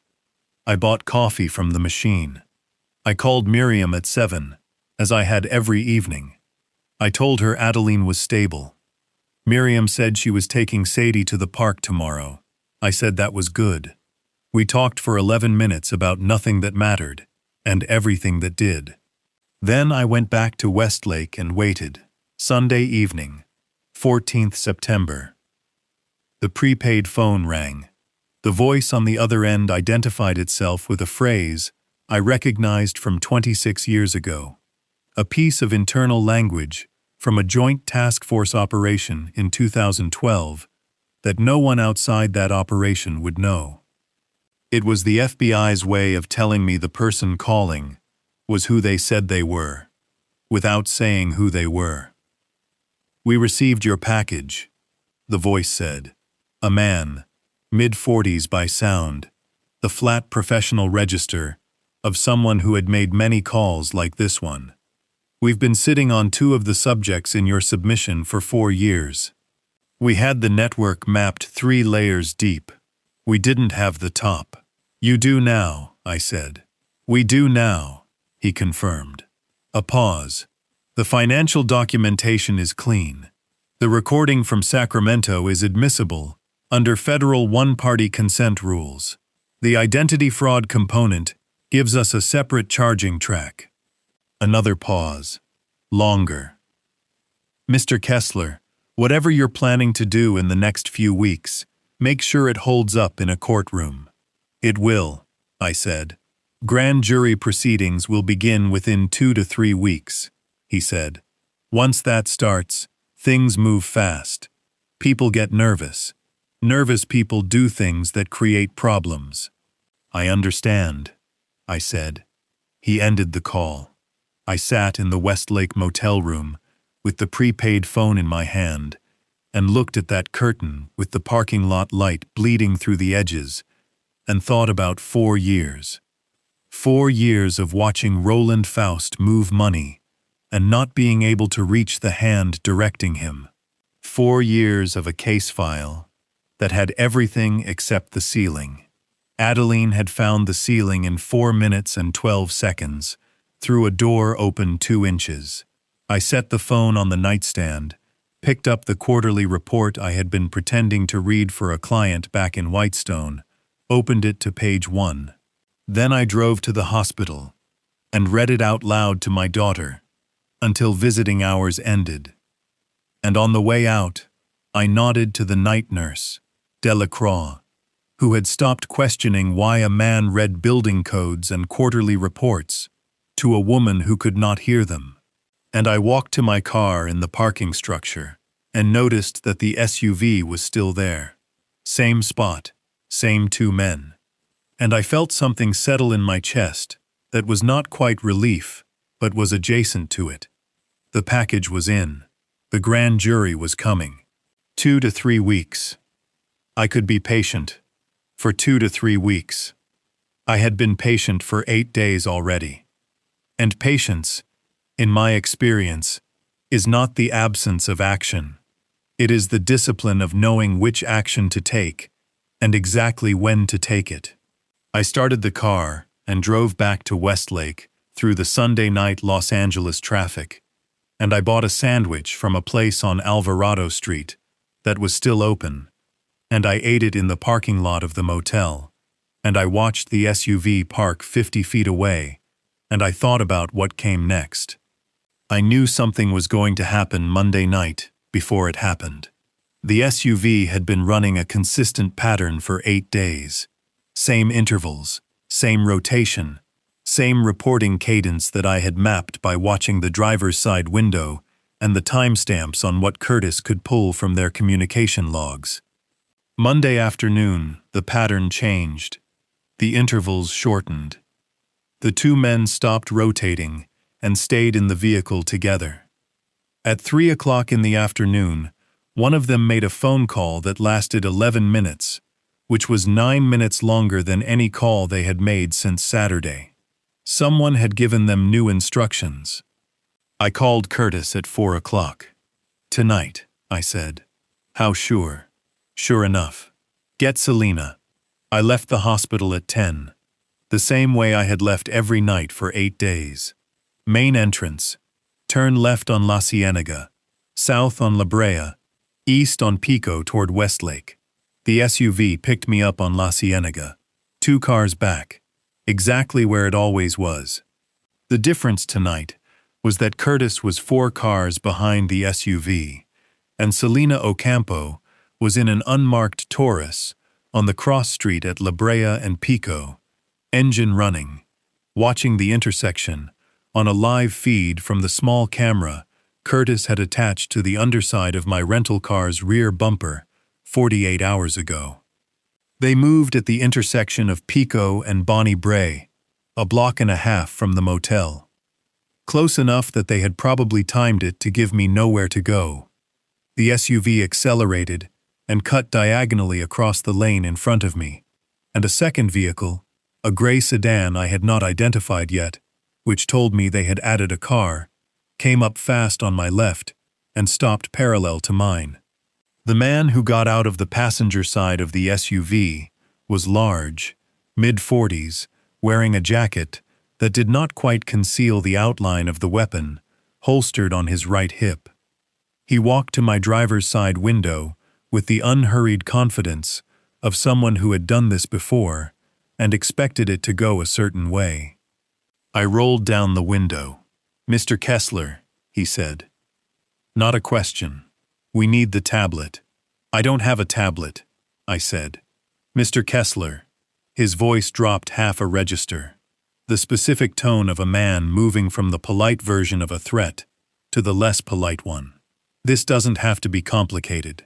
I bought coffee from the machine. I called Miriam at 7, as I had every evening. I told her Adeline was stable. Miriam said she was taking Sadie to the park tomorrow. I said that was good. We talked for 11 minutes about nothing that mattered, and everything that did. Then I went back to Westlake and waited. Sunday evening, 14th September. The prepaid phone rang. The voice on the other end identified itself with a phrase I recognized from 26 years ago. A piece of internal language from a joint task force operation in 2012 that no one outside that operation would know. It was the FBI's way of telling me the person calling was who they said they were, without saying who they were. We received your package, the voice said. A man, mid-40s by sound, the flat professional register of someone who had made many calls like this one. We've been sitting on 2 of the subjects in your submission for 4 years. We had the network mapped 3 layers deep. We didn't have the top. You do now, I said. We do now, he confirmed. A pause. The financial documentation is clean. The recording from Sacramento is admissible under federal one-party consent rules. The identity fraud component gives us a separate charging track. Another pause. Longer. Mr. Kessler, whatever you're planning to do in the next few weeks, make sure it holds up in a courtroom. It will, I said. Grand jury proceedings will begin within 2 to 3 weeks, he said. Once that starts, things move fast. People get nervous. Nervous people do things that create problems. I understand, I said. He ended the call. I sat in the Westlake motel room with the prepaid phone in my hand and looked at that curtain with the parking lot light bleeding through the edges, and thought about 4 years. 4 years of watching Roland Faust move money and not being able to reach the hand directing him. 4 years of a case file that had everything except the ceiling. Adeline had found the ceiling in 4 minutes and 12 seconds, through a door open 2 inches. I set the phone on the nightstand, picked up the quarterly report I had been pretending to read for a client back in Whitestone, opened it to page 1. Then I drove to the hospital and read it out loud to my daughter until visiting hours ended. And on the way out, I nodded to the night nurse, Delacroix, who had stopped questioning why a man read building codes and quarterly reports to a woman who could not hear them. And I walked to my car in the parking structure and noticed that the SUV was still there. Same spot, same 2 men. And I felt something settle in my chest that was not quite relief, but was adjacent to it. The package was in. The grand jury was coming. 2 to 3 weeks. I could be patient. For 2 to 3 weeks. I had been patient for 8 days already. And patience, in my experience, is not the absence of action. It is the discipline of knowing which action to take and exactly when to take it. I started the car and drove back to Westlake through the Sunday night Los Angeles traffic, and I bought a sandwich from a place on Alvarado Street that was still open, and I ate it in the parking lot of the motel, and I watched the SUV park 50 feet away, and I thought about what came next. I knew something was going to happen Monday night before it happened. The SUV had been running a consistent pattern for 8 days. Same intervals, same rotation, same reporting cadence that I had mapped by watching the driver's side window and the timestamps on what Curtis could pull from their communication logs. Monday afternoon, the pattern changed. The intervals shortened. The 2 men stopped rotating and stayed in the vehicle together. At 3 o'clock in the afternoon, one of them made a phone call that lasted 11 minutes, which was 9 minutes longer than any call they had made since Saturday. Someone had given them new instructions. I called Curtis at 4 o'clock. "Tonight," I said. "How sure?" "Sure enough. Get Selena." I left the hospital at 10, the same way I had left every night for 8 days. Main entrance. Turn left on La Cienega, south on La Brea, east on Pico toward Westlake. The SUV picked me up on La Cienega, 2 cars back, exactly where it always was. The difference tonight was that Curtis was 4 cars behind the SUV, and Selena Ocampo was in an unmarked Taurus on the cross street at La Brea and Pico, engine running, watching the intersection on a live feed from the small camera Curtis had attached to the underside of my rental car's rear bumper 48 hours ago. They moved at the intersection of Pico and Bonnie Bray, a block and a half from the motel. Close enough that they had probably timed it to give me nowhere to go. The SUV accelerated and cut diagonally across the lane in front of me, and a second vehicle, a gray sedan I had not identified yet, which told me they had added a car, came up fast on my left and stopped parallel to mine. The man who got out of the passenger side of the SUV was large, mid-40s, wearing a jacket that did not quite conceal the outline of the weapon, holstered on his right hip. He walked to my driver's side window with the unhurried confidence of someone who had done this before and expected it to go a certain way. I rolled down the window. "Mr. Kessler," he said. "Not a question. We need the tablet." "I don't have a tablet," I said. "Mr. Kessler." His voice dropped half a register, the specific tone of a man moving from the polite version of a threat to the less polite one. "This doesn't have to be complicated."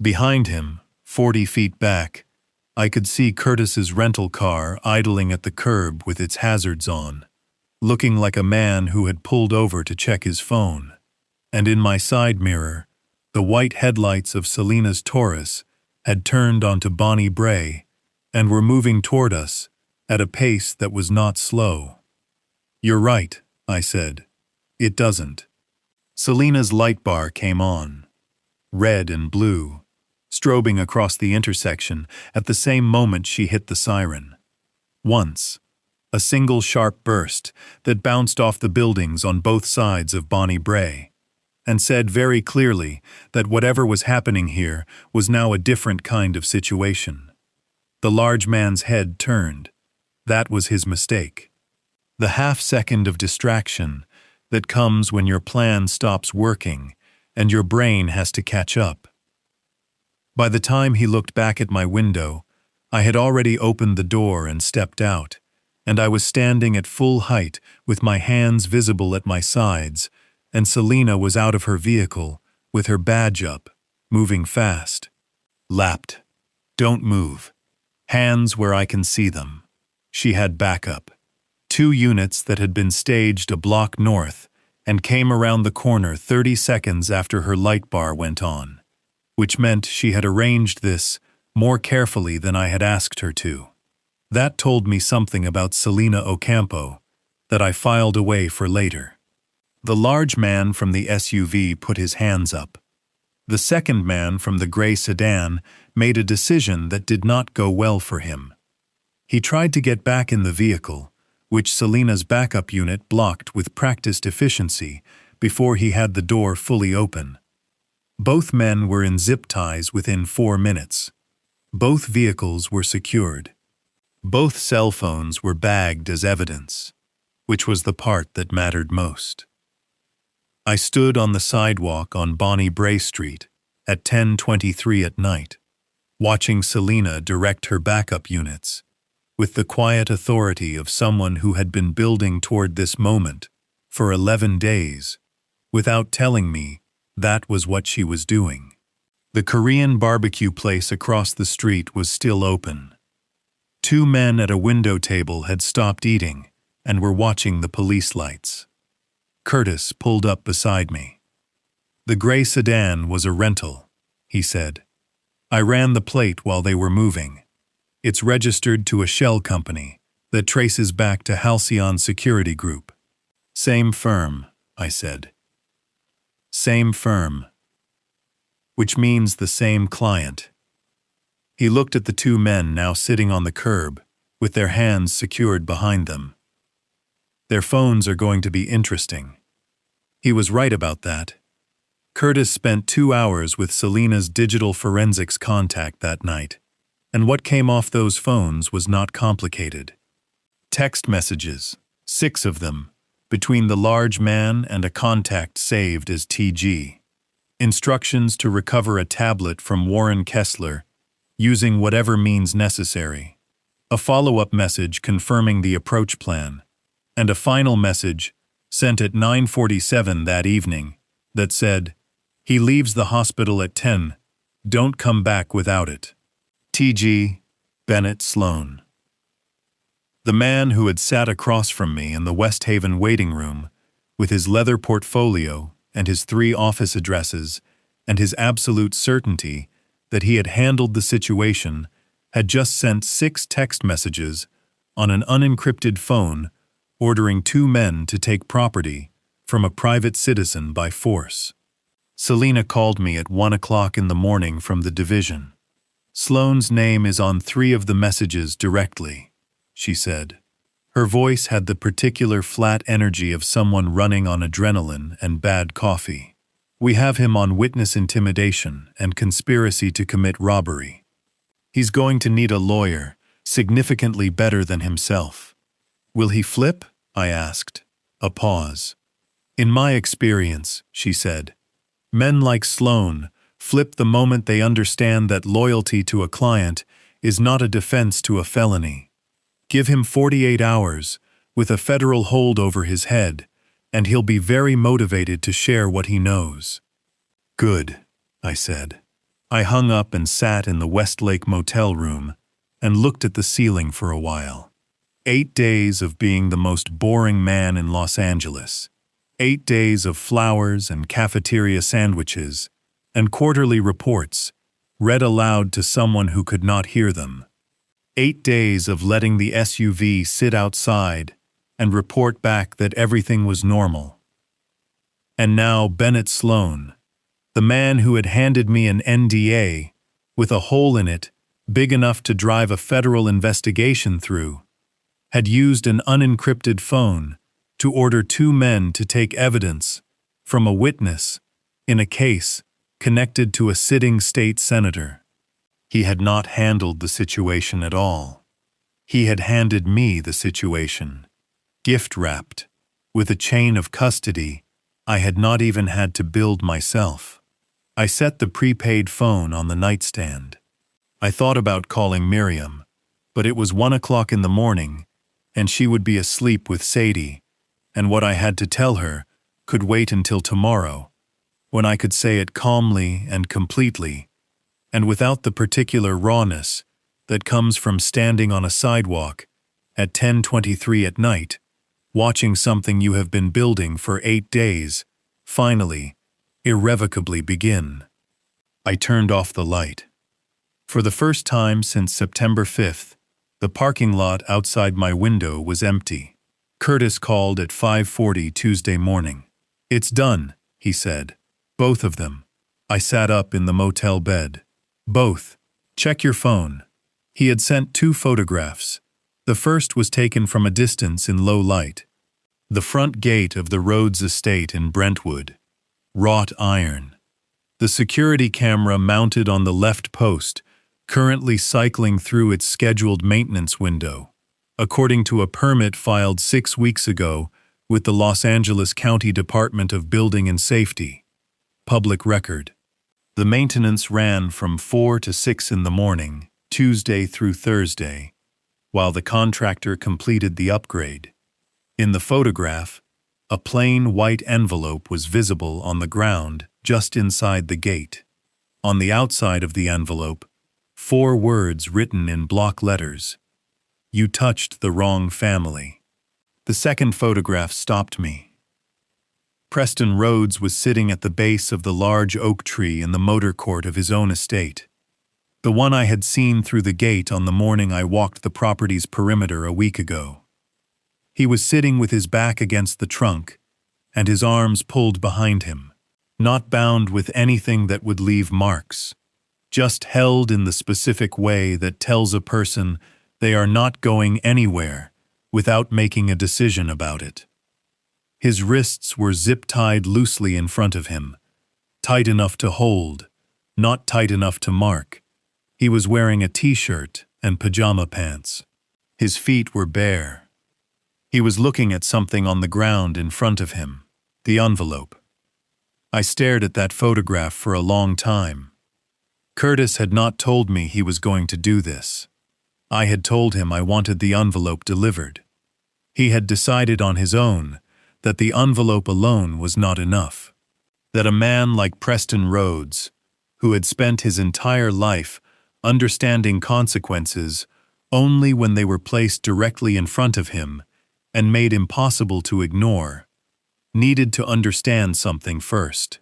Behind him, 40 feet back, I could see Curtis's rental car idling at the curb with its hazards on, looking like a man who had pulled over to check his phone, and in my side mirror, The white headlights of Selena's Taurus had turned onto Bonnie Bray and were moving toward us at a pace that was not slow. "You're right," I said. "It doesn't." Selena's light bar came on, red and blue, strobing across the intersection at the same moment she hit the siren. Once, a single sharp burst that bounced off the buildings on both sides of Bonnie Bray, and said very clearly that whatever was happening here was now a different kind of situation. The large man's head turned. That was his mistake. The half-second of distraction that comes when your plan stops working and your brain has to catch up. By the time he looked back at my window, I had already opened the door and stepped out, and I was standing at full height with my hands visible at my sides, and Selena was out of her vehicle, with her badge up, moving fast. Lapped. "Don't move. Hands where I can see them." She had backup. 2 units that had been staged a block north and came around the corner 30 seconds after her light bar went on, which meant she had arranged this more carefully than I had asked her to. That told me something about Selena Ocampo that I filed away for later. The large man from the SUV put his hands up. The second man from the gray sedan made a decision that did not go well for him. He tried to get back in the vehicle, which Selena's backup unit blocked with practiced efficiency before he had the door fully open. Both men were in zip ties within 4 minutes. Both vehicles were secured. Both cell phones were bagged as evidence, which was the part that mattered most. I stood on the sidewalk on Bonnie Bray Street at 10:23 at night, watching Selena direct her backup units, with the quiet authority of someone who had been building toward this moment for 11 days, without telling me that was what she was doing. The Korean barbecue place across the street was still open. 2 men at a window table had stopped eating and were watching the police lights. Curtis pulled up beside me. "The gray sedan was a rental," he said. "I ran the plate while they were moving. It's registered to a shell company that traces back to Halcyon Security Group." "Same firm," I said. "Same firm. Which means the same client." He looked at the 2 men now sitting on the curb, with their hands secured behind them. "Their phones are going to be interesting." He was right about that. Curtis spent 2 hours with Selena's digital forensics contact that night, and what came off those phones was not complicated. Text messages, 6 of them, between the large man and a contact saved as TG. Instructions to recover a tablet from Warren Kessler, using whatever means necessary. A follow-up message confirming the approach plan, and a final message, sent at 9:47 that evening, that said, "He leaves the hospital at 10. Don't come back without it. TG, Bennett Sloan." The man who had sat across from me in the West Haven waiting room, with his leather portfolio and his 3 office addresses, and his absolute certainty that he had handled the situation, had just sent 6 text messages on an unencrypted phone ordering 2 men to take property from a private citizen by force. Selena called me at 1 o'clock in the morning from the division. "Sloan's name is on 3 of the messages directly," she said. Her voice had the particular flat energy of someone running on adrenaline and bad coffee. "We have him on witness intimidation and conspiracy to commit robbery. He's going to need a lawyer, significantly better than himself." "Will he flip?" I asked. A pause. "In my experience," she said, "men like Sloan flip the moment they understand that loyalty to a client is not a defense to a felony. Give him 48 hours, with a federal hold over his head, and he'll be very motivated to share what he knows." "Good," I said. I hung up and sat in the Westlake motel room and looked at the ceiling for a while. 8 days of being the most boring man in Los Angeles. 8 days of flowers and cafeteria sandwiches, and quarterly reports, read aloud to someone who could not hear them. 8 days of letting the SUV sit outside and report back that everything was normal. And now Bennett Sloan, the man who had handed me an NDA with a hole in it big enough to drive a federal investigation through, had used an unencrypted phone to order 2 men to take evidence from a witness in a case connected to a sitting state senator. He had not handled the situation at all. He had handed me the situation, gift-wrapped, with a chain of custody I had not even had to build myself. I set the prepaid phone on the nightstand. I thought about calling Miriam, but it was 1 o'clock in the morning, and she would be asleep with Sadie, and what I had to tell her could wait until tomorrow, when I could say it calmly and completely, and without the particular rawness that comes from standing on a sidewalk at 10:23 at night, watching something you have been building for 8 days, finally, irrevocably begin. I turned off the light. For the first time since September 5th, the parking lot outside my window was empty. Curtis called at 5:40 Tuesday morning. "It's done," he said. "Both of them." I sat up in the motel bed. "Both. Check your phone." He had sent 2 photographs. The first was taken from a distance in low light. The front gate of the Rhodes estate in Brentwood. Wrought iron. The security camera mounted on the left post, currently cycling through its scheduled maintenance window, according to a permit filed 6 weeks ago with the Los Angeles County Department of Building and Safety. Public record. The maintenance ran from 4 to 6 in the morning, Tuesday through Thursday, while the contractor completed the upgrade. In the photograph, a plain white envelope was visible on the ground just inside the gate. On the outside of the envelope, 4 words written in block letters. "You touched the wrong family." The second photograph stopped me. Preston Rhodes was sitting at the base of the large oak tree in the motor court of his own estate. The one I had seen through the gate on the morning I walked the property's perimeter a week ago. He was sitting with his back against the trunk and his arms pulled behind him, not bound with anything that would leave marks, just held in the specific way that tells a person they are not going anywhere without making a decision about it. His wrists were zip-tied loosely in front of him, tight enough to hold, not tight enough to mark. He was wearing a t-shirt and pajama pants. His feet were bare. He was looking at something on the ground in front of him, the envelope. I stared at that photograph for a long time. Curtis had not told me he was going to do this. I had told him I wanted the envelope delivered. He had decided on his own that the envelope alone was not enough. That a man like Preston Rhodes, who had spent his entire life understanding consequences only when they were placed directly in front of him and made impossible to ignore, needed to understand something first.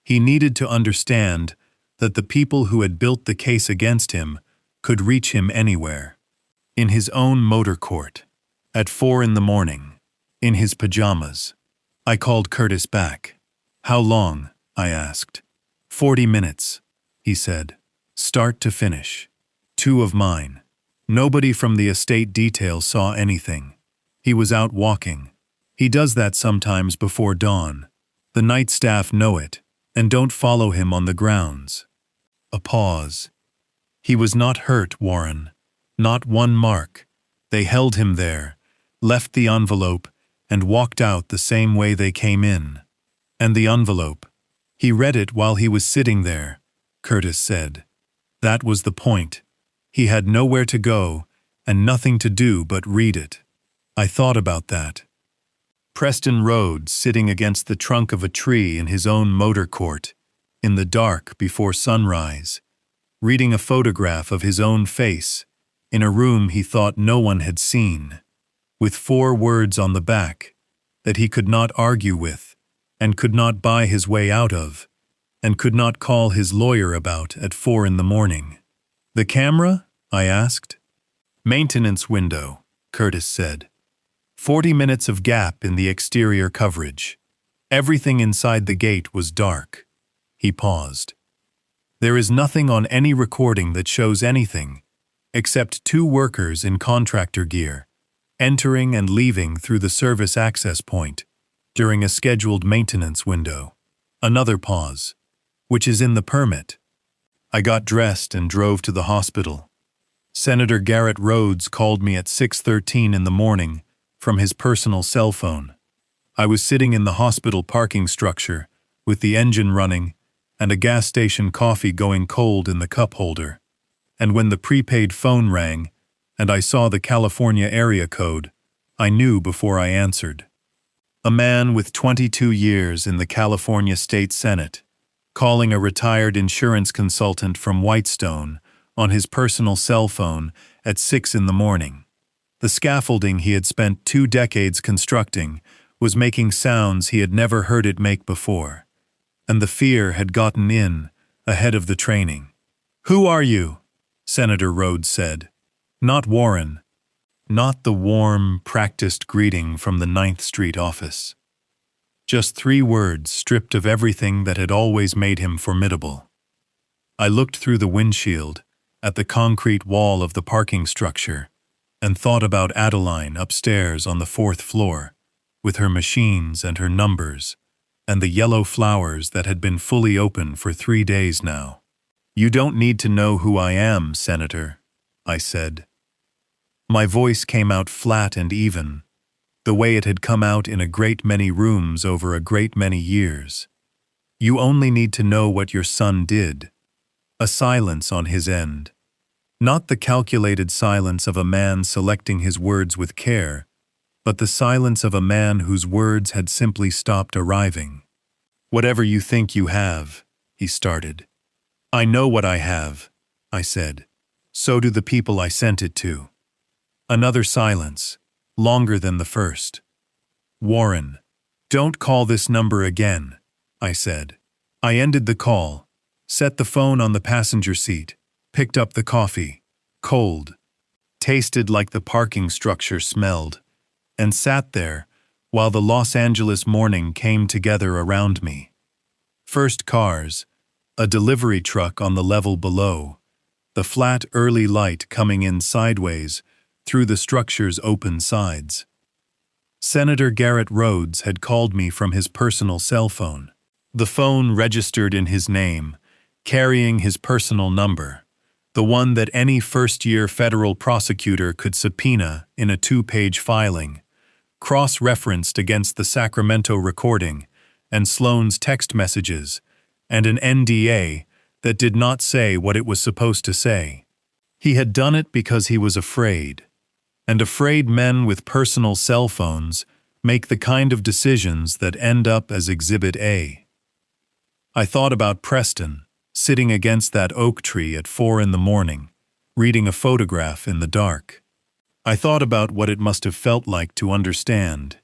He needed to understand that the people who had built the case against him could reach him anywhere. In his own motor court, at 4 in the morning, in his pajamas. I called Curtis back. "How long?" I asked. 40 minutes, he said. "Start to finish. 2 of mine." Nobody from the estate detail saw anything. He was out walking. He does that sometimes before dawn. The night staff know it and don't follow him on the grounds. A pause. "He was not hurt, Warren. Not one mark. They held him there, left the envelope, and walked out the same way they came in. And the envelope. He read it while he was sitting there," Curtis said. "That was the point. He had nowhere to go and nothing to do but read it." I thought about that. Preston Rhodes sitting against the trunk of a tree in his own motor court, in the dark before sunrise, reading a photograph of his own face in a room he thought no one had seen, with 4 words on the back that he could not argue with and could not buy his way out of, and could not call his lawyer about at 4 in the morning. The camera? I asked. Maintenance window, Curtis said. 40 minutes of gap in the exterior coverage. Everything inside the gate was dark. He paused. There is nothing on any recording that shows anything, except 2 workers in contractor gear, entering and leaving through the service access point during a scheduled maintenance window. Another pause, which is in the permit. I got dressed and drove to the hospital. Senator Garrett Rhodes called me at 6:13 in the morning from his personal cell phone. I was sitting in the hospital parking structure with the engine running and a gas station coffee going cold in the cup holder. And when the prepaid phone rang and I saw the California area code, I knew before I answered. A man with 22 years in the California State Senate, calling a retired insurance consultant from Whitestone on his personal cell phone at 6 in the morning. The scaffolding he had spent 2 decades constructing was making sounds he had never heard it make before, and the fear had gotten in ahead of the training. "Who are you?" Senator Rhodes said. Not Warren. Not the warm, practiced greeting from the 9th Street office. Just 3 words stripped of everything that had always made him formidable. I looked through the windshield at the concrete wall of the parking structure and thought about Adeline upstairs on the 4th floor, with her machines and her numbers, and the yellow flowers that had been fully open for 3 days now. "You don't need to know who I am, Senator," I said. My voice came out flat and even, the way it had come out in a great many rooms over a great many years. "You only need to know what your son did." A silence on his end. Not the calculated silence of a man selecting his words with care, but the silence of a man whose words had simply stopped arriving. "Whatever you think you have," he started. "I know what I have," I said. "So do the people I sent it to." Another silence, longer than the first. "Warren, don't call this number again," I said. I ended the call, set the phone on the passenger seat, picked up the coffee, cold, tasted like the parking structure smelled, and sat there while the Los Angeles morning came together around me. First cars, a delivery truck on the level below, the flat early light coming in sideways through the structure's open sides. Senator Garrett Rhodes had called me from his personal cell phone. The phone registered in his name, carrying his personal number, the one that any first-year federal prosecutor could subpoena in a 2-page filing, cross-referenced against the Sacramento recording and Sloan's text messages, and an NDA that did not say what it was supposed to say. He had done it because he was afraid, and afraid men with personal cell phones make the kind of decisions that end up as Exhibit A. I thought about Preston, sitting against that oak tree at 4 in the morning, reading a photograph in the dark. I thought about what it must have felt like to understand,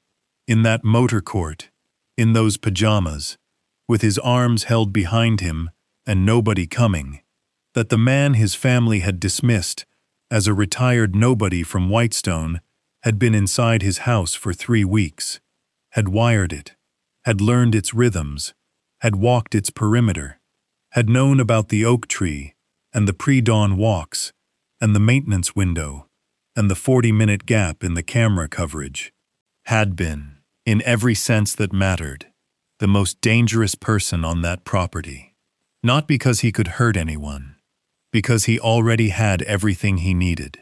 in that motor court, in those pajamas, with his arms held behind him and nobody coming, that the man his family had dismissed as a retired nobody from Whitestone had been inside his house for 3 weeks, had wired it, had learned its rhythms, had walked its perimeter, had known about the oak tree and the pre-dawn walks and the maintenance window and the 40-minute gap in the camera coverage, had been, in every sense that mattered, the most dangerous person on that property. Not because he could hurt anyone, because he already had everything he needed.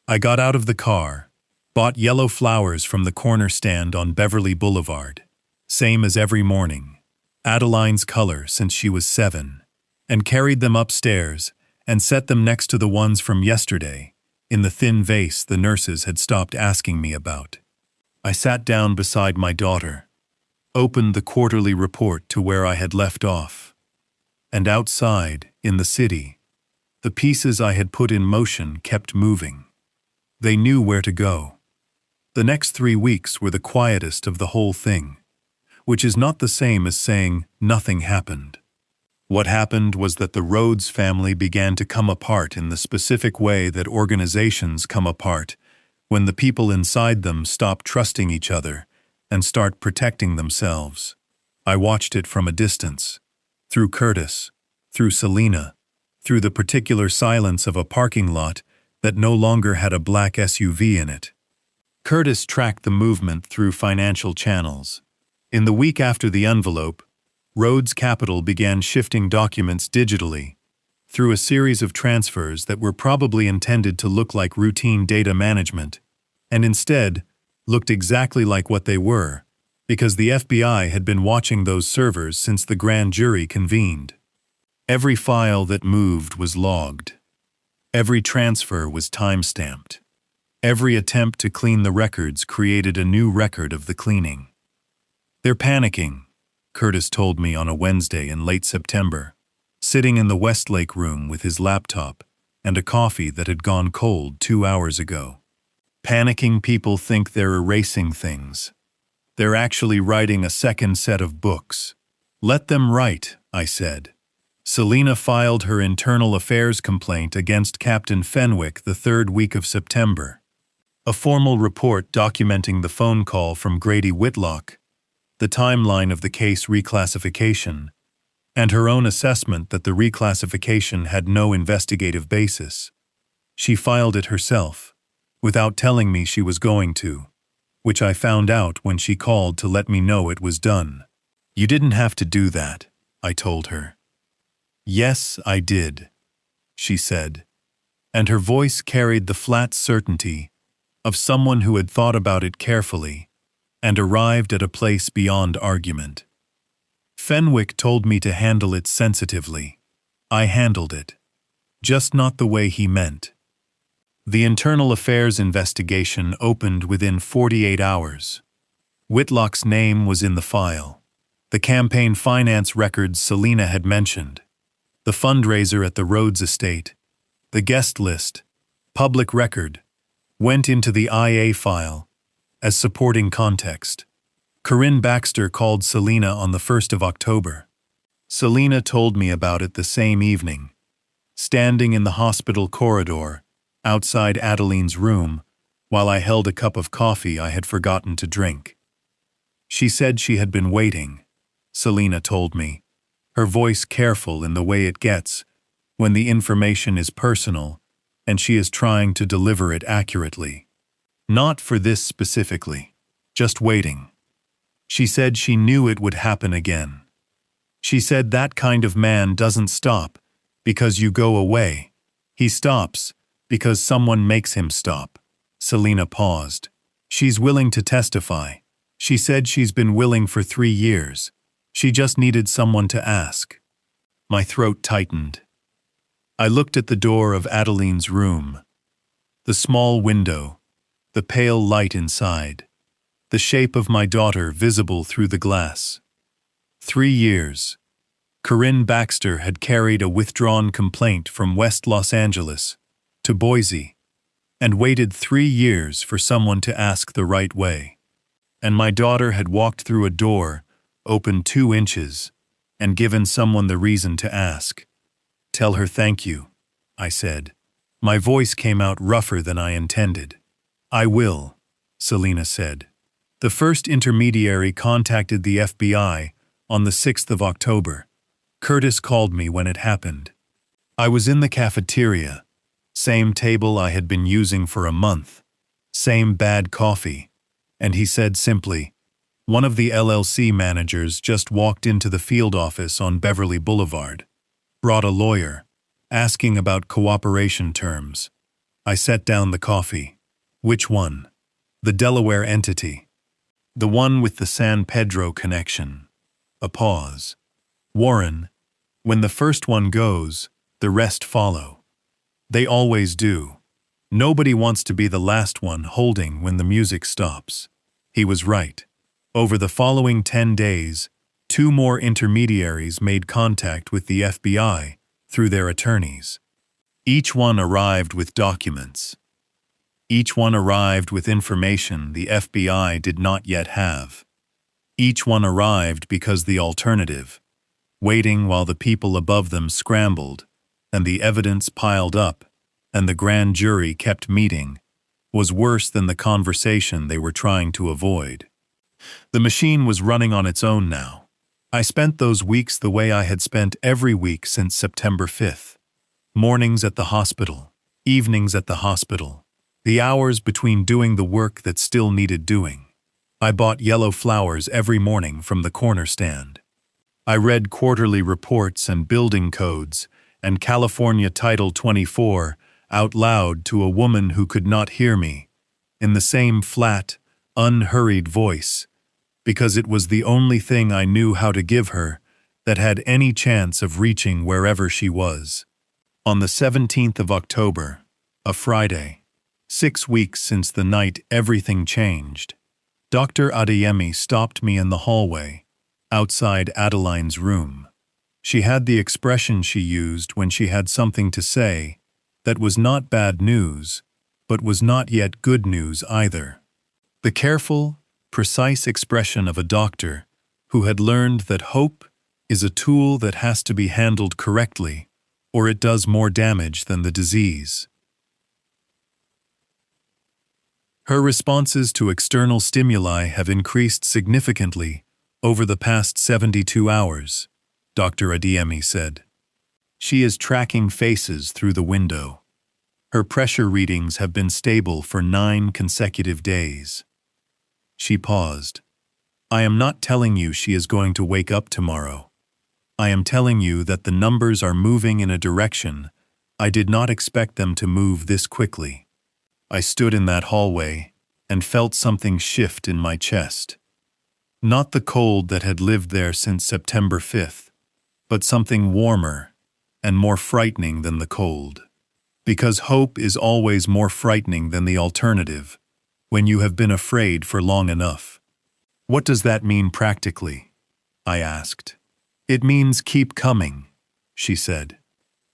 I got out of the car, bought yellow flowers from the corner stand on Beverly Boulevard, same as every morning, Adeline's color since she was 7, and carried them upstairs and set them next to the ones from yesterday, in the thin vase the nurses had stopped asking me about. I sat down beside my daughter, opened the quarterly report to where I had left off, and outside, in the city, the pieces I had put in motion kept moving. They knew where to go. The next 3 weeks were the quietest of the whole thing, which is not the same as saying nothing happened. What happened was that the Rhodes family began to come apart in the specific way that organizations come apart when the people inside them stop trusting each other and start protecting themselves. I watched it from a distance, through Curtis, through Selena, through the particular silence of a parking lot that no longer had a black SUV in it. Curtis tracked the movement through financial channels. In the week after the envelope, Rhodes Capital began shifting documents digitally through a series of transfers that were probably intended to look like routine data management, and instead looked exactly like what they were, because the FBI had been watching those servers since the grand jury convened. Every file that moved was logged. Every transfer was time-stamped. Every attempt to clean the records created a new record of the cleaning. "They're panicking," Curtis told me on a Wednesday in late September, sitting in the Westlake room with his laptop and a coffee that had gone cold 2 hours ago. "Panicking people think they're erasing things. They're actually writing a second set of books." "Let them write," I said. Selena filed her internal affairs complaint against Captain Fenwick the 3rd week of September. A formal report documenting the phone call from Grady Whitlock, the timeline of the case reclassification, and her own assessment that the reclassification had no investigative basis. She filed it herself, without telling me she was going to, which I found out when she called to let me know it was done. "You didn't have to do that," I told her. "Yes, I did," she said, and her voice carried the flat certainty of someone who had thought about it carefully and arrived at a place beyond argument. "Fenwick told me to handle it sensitively. I handled it. Just not the way he meant." The internal affairs investigation opened within 48 hours. Whitlock's name was in the file. The campaign finance records Selena had mentioned, the fundraiser at the Rhodes estate, the guest list, public record, went into the IA file as supporting context. Corinne Baxter called Selena on the 1st of October. Selena told me about it the same evening, standing in the hospital corridor outside Adeline's room while I held a cup of coffee I had forgotten to drink. She said she had been waiting, Selena told me, her voice careful in the way it gets when the information is personal and she is trying to deliver it accurately. Not for this specifically, just waiting. She said she knew it would happen again. She said that kind of man doesn't stop because you go away. He stops because someone makes him stop. Selena paused. She's willing to testify. She said she's been willing for 3 years. She just needed someone to ask. My throat tightened. I looked at the door of Adeline's room. The small window, the pale light inside, the shape of my daughter visible through the glass. 3 years. Corinne Baxter had carried a withdrawn complaint from West Los Angeles to Boise and waited 3 years for someone to ask the right way. And my daughter had walked through a door, opened 2 inches, and given someone the reason to ask. "Tell her thank you," I said. My voice came out rougher than I intended. "I will," Selena said. The first intermediary contacted the FBI on the 6th of October. Curtis called me when it happened. I was in the cafeteria, same table I had been using for a month, same bad coffee, and he said simply, "One of the LLC managers just walked into the field office on Beverly Boulevard, brought a lawyer, asking about cooperation terms." I set down the coffee. "Which one?" "The Delaware entity. The one with the San Pedro connection." A pause. "Warren, when the first one goes, the rest follow. They always do. Nobody wants to be the last one holding when the music stops." He was right. Over the following 10 days, 2 more intermediaries made contact with the FBI through their attorneys. Each one arrived with documents. Each one arrived with information the FBI did not yet have. Each one arrived because the alternative, waiting while the people above them scrambled, and the evidence piled up, and the grand jury kept meeting, was worse than the conversation they were trying to avoid. The machine was running on its own now. I spent those weeks the way I had spent every week since September 5th. Mornings at the hospital, evenings at the hospital, the hours between doing the work that still needed doing. I bought yellow flowers every morning from the corner stand. I read quarterly reports and building codes and California Title 24 out loud to a woman who could not hear me, in the same flat, unhurried voice, because it was the only thing I knew how to give her that had any chance of reaching wherever she was. On the 17th of October, a Friday, 6 weeks since the night everything changed, Dr. Adeyemi stopped me in the hallway, outside Adeline's room. She had the expression she used when she had something to say that was not bad news, but was not yet good news either. The careful, precise expression of a doctor who had learned that hope is a tool that has to be handled correctly, or it does more damage than the disease. Her responses to external stimuli have increased significantly over the past 72 hours, Dr. Adeyemi said. She is tracking faces through the window. Her pressure readings have been stable for 9 consecutive days. She paused. I am not telling you she is going to wake up tomorrow. I am telling you that the numbers are moving in a direction I did not expect them to move this quickly. I stood in that hallway and felt something shift in my chest. Not the cold that had lived there since September 5th, but something warmer and more frightening than the cold. Because hope is always more frightening than the alternative when you have been afraid for long enough. What does that mean practically? I asked. It means keep coming, she said.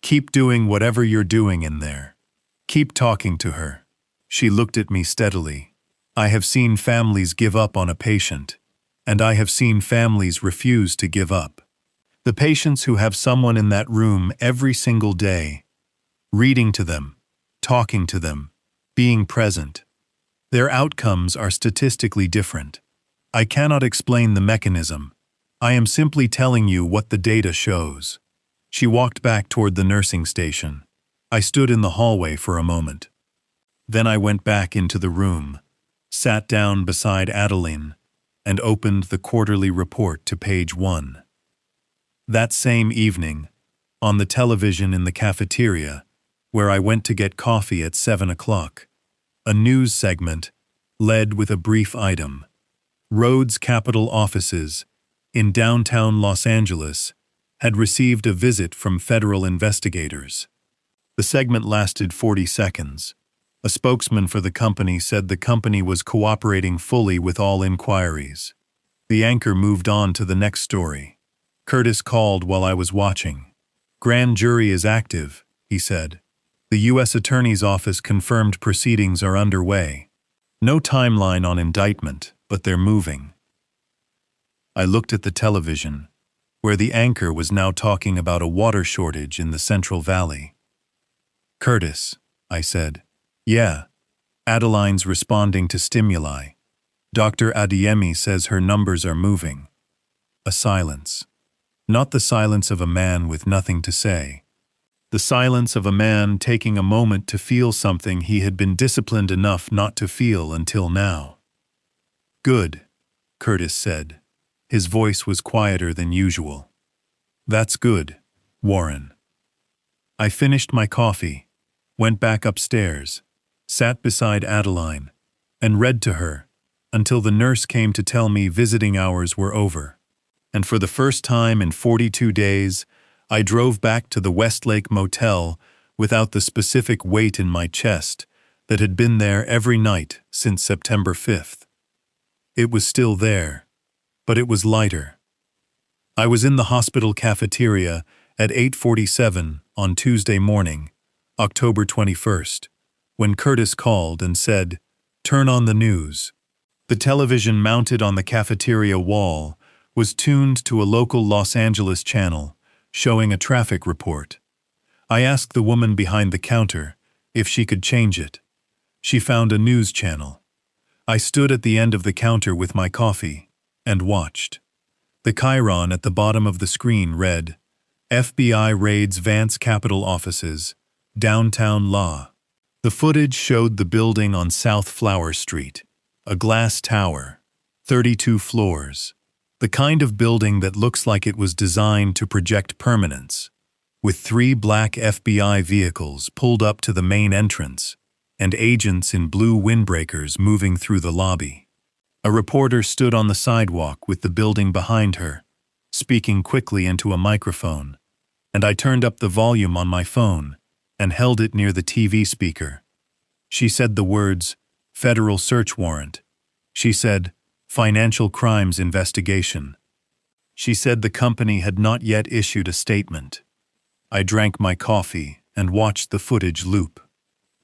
Keep doing whatever you're doing in there. Keep talking to her. She looked at me steadily. I have seen families give up on a patient, and I have seen families refuse to give up. The patients who have someone in that room every single day, reading to them, talking to them, being present, their outcomes are statistically different. I cannot explain the mechanism. I am simply telling you what the data shows. She walked back toward the nursing station. I stood in the hallway for a moment. Then I went back into the room, sat down beside Adeline, and opened the quarterly report to page 1. That same evening, on the television in the cafeteria, where I went to get coffee at 7 o'clock, a news segment led with a brief item. Rhodes Capital offices in downtown Los Angeles had received a visit from federal investigators. The segment lasted 40 seconds. A spokesman for the company said the company was cooperating fully with all inquiries. The anchor moved on to the next story. Curtis called while I was watching. Grand jury is active, he said. The U.S. Attorney's Office confirmed proceedings are underway. No timeline on indictment, but they're moving. I looked at the television, where the anchor was now talking about a water shortage in the Central Valley. Curtis, I said. Yeah. Adeline's responding to stimuli. Dr. Adeyemi says her numbers are moving. A silence. Not the silence of a man with nothing to say. The silence of a man taking a moment to feel something he had been disciplined enough not to feel until now. Good, Curtis said. His voice was quieter than usual. That's good, Warren. I finished my coffee, went back upstairs, sat beside Adeline, and read to her until the nurse came to tell me visiting hours were over. And for the first time in 42 days, I drove back to the Westlake Motel without the specific weight in my chest that had been there every night since September 5th. It was still there, but it was lighter. I was in the hospital cafeteria at 8:47 on Tuesday morning, October 21st, when Curtis called and said, "Turn on the news." The television mounted on the cafeteria wall was tuned to a local Los Angeles channel, showing a traffic report. I asked the woman behind the counter if she could change it. She found a news channel. I stood at the end of the counter with my coffee and watched. The chyron at the bottom of the screen read, FBI raids Vance Capital offices, downtown La. The footage showed the building on South Flower Street, a glass tower, 32 floors, the kind of building that looks like it was designed to project permanence, with 3 black FBI vehicles pulled up to the main entrance and agents in blue windbreakers moving through the lobby. A reporter stood on the sidewalk with the building behind her, speaking quickly into a microphone, and I turned up the volume on my phone and held it near the TV speaker. She said the words, "Federal search warrant." She said, "Financial crimes investigation." She said the company had not yet issued a statement. I drank my coffee and watched the footage loop.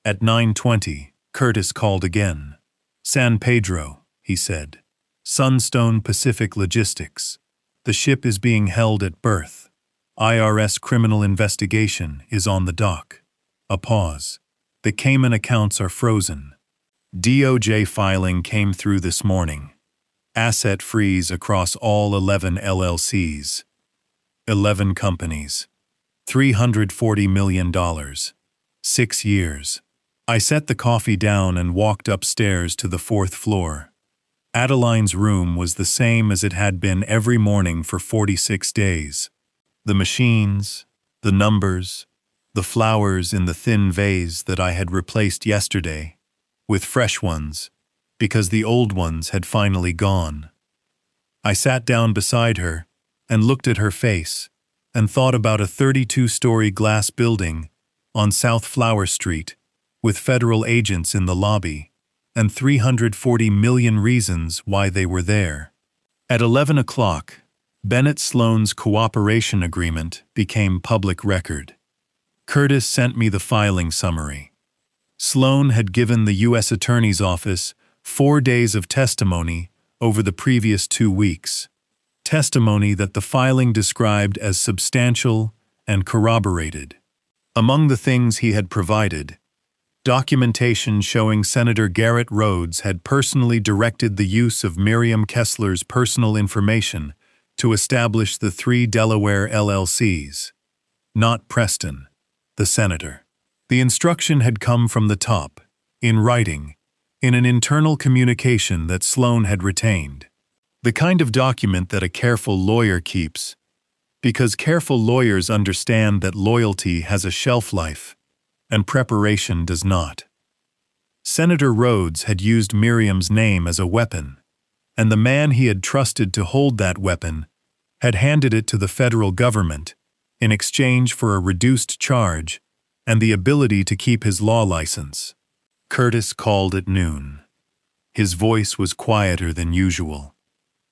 At 9:20, Curtis called again. "San Pedro," he said. "Sunstone Pacific Logistics. The ship is being held at berth. IRS criminal investigation is on the dock." A pause. "The Cayman accounts are frozen. DOJ filing came through this morning. Asset freeze across all 11 LLCs. 11 companies. $340 million. 6 years." I set the coffee down and walked upstairs to the 4th floor. Adeline's room was the same as it had been every morning for 46 days. The machines, the numbers, the flowers in the thin vase that I had replaced yesterday, with fresh ones, because the old ones had finally gone. I sat down beside her and looked at her face and thought about a 32-story glass building on South Flower Street with federal agents in the lobby and 340 million reasons why they were there. At 11 o'clock, Bennett Sloan's cooperation agreement became public record. Curtis sent me the filing summary. Sloan had given the U.S. Attorney's Office 4 days of testimony over the previous 2 weeks. Testimony that the filing described as substantial and corroborated. Among the things he had provided, documentation showing Senator Garrett Rhodes had personally directed the use of Miriam Kessler's personal information to establish the 3 Delaware LLCs, not Preston, the senator. The instruction had come from the top, in writing, in an internal communication that Sloan had retained. The kind of document that a careful lawyer keeps, because careful lawyers understand that loyalty has a shelf life, and preparation does not. Senator Rhodes had used Miriam's name as a weapon, and the man he had trusted to hold that weapon had handed it to the federal government in exchange for a reduced charge and the ability to keep his law license. Curtis called at noon. His voice was quieter than usual,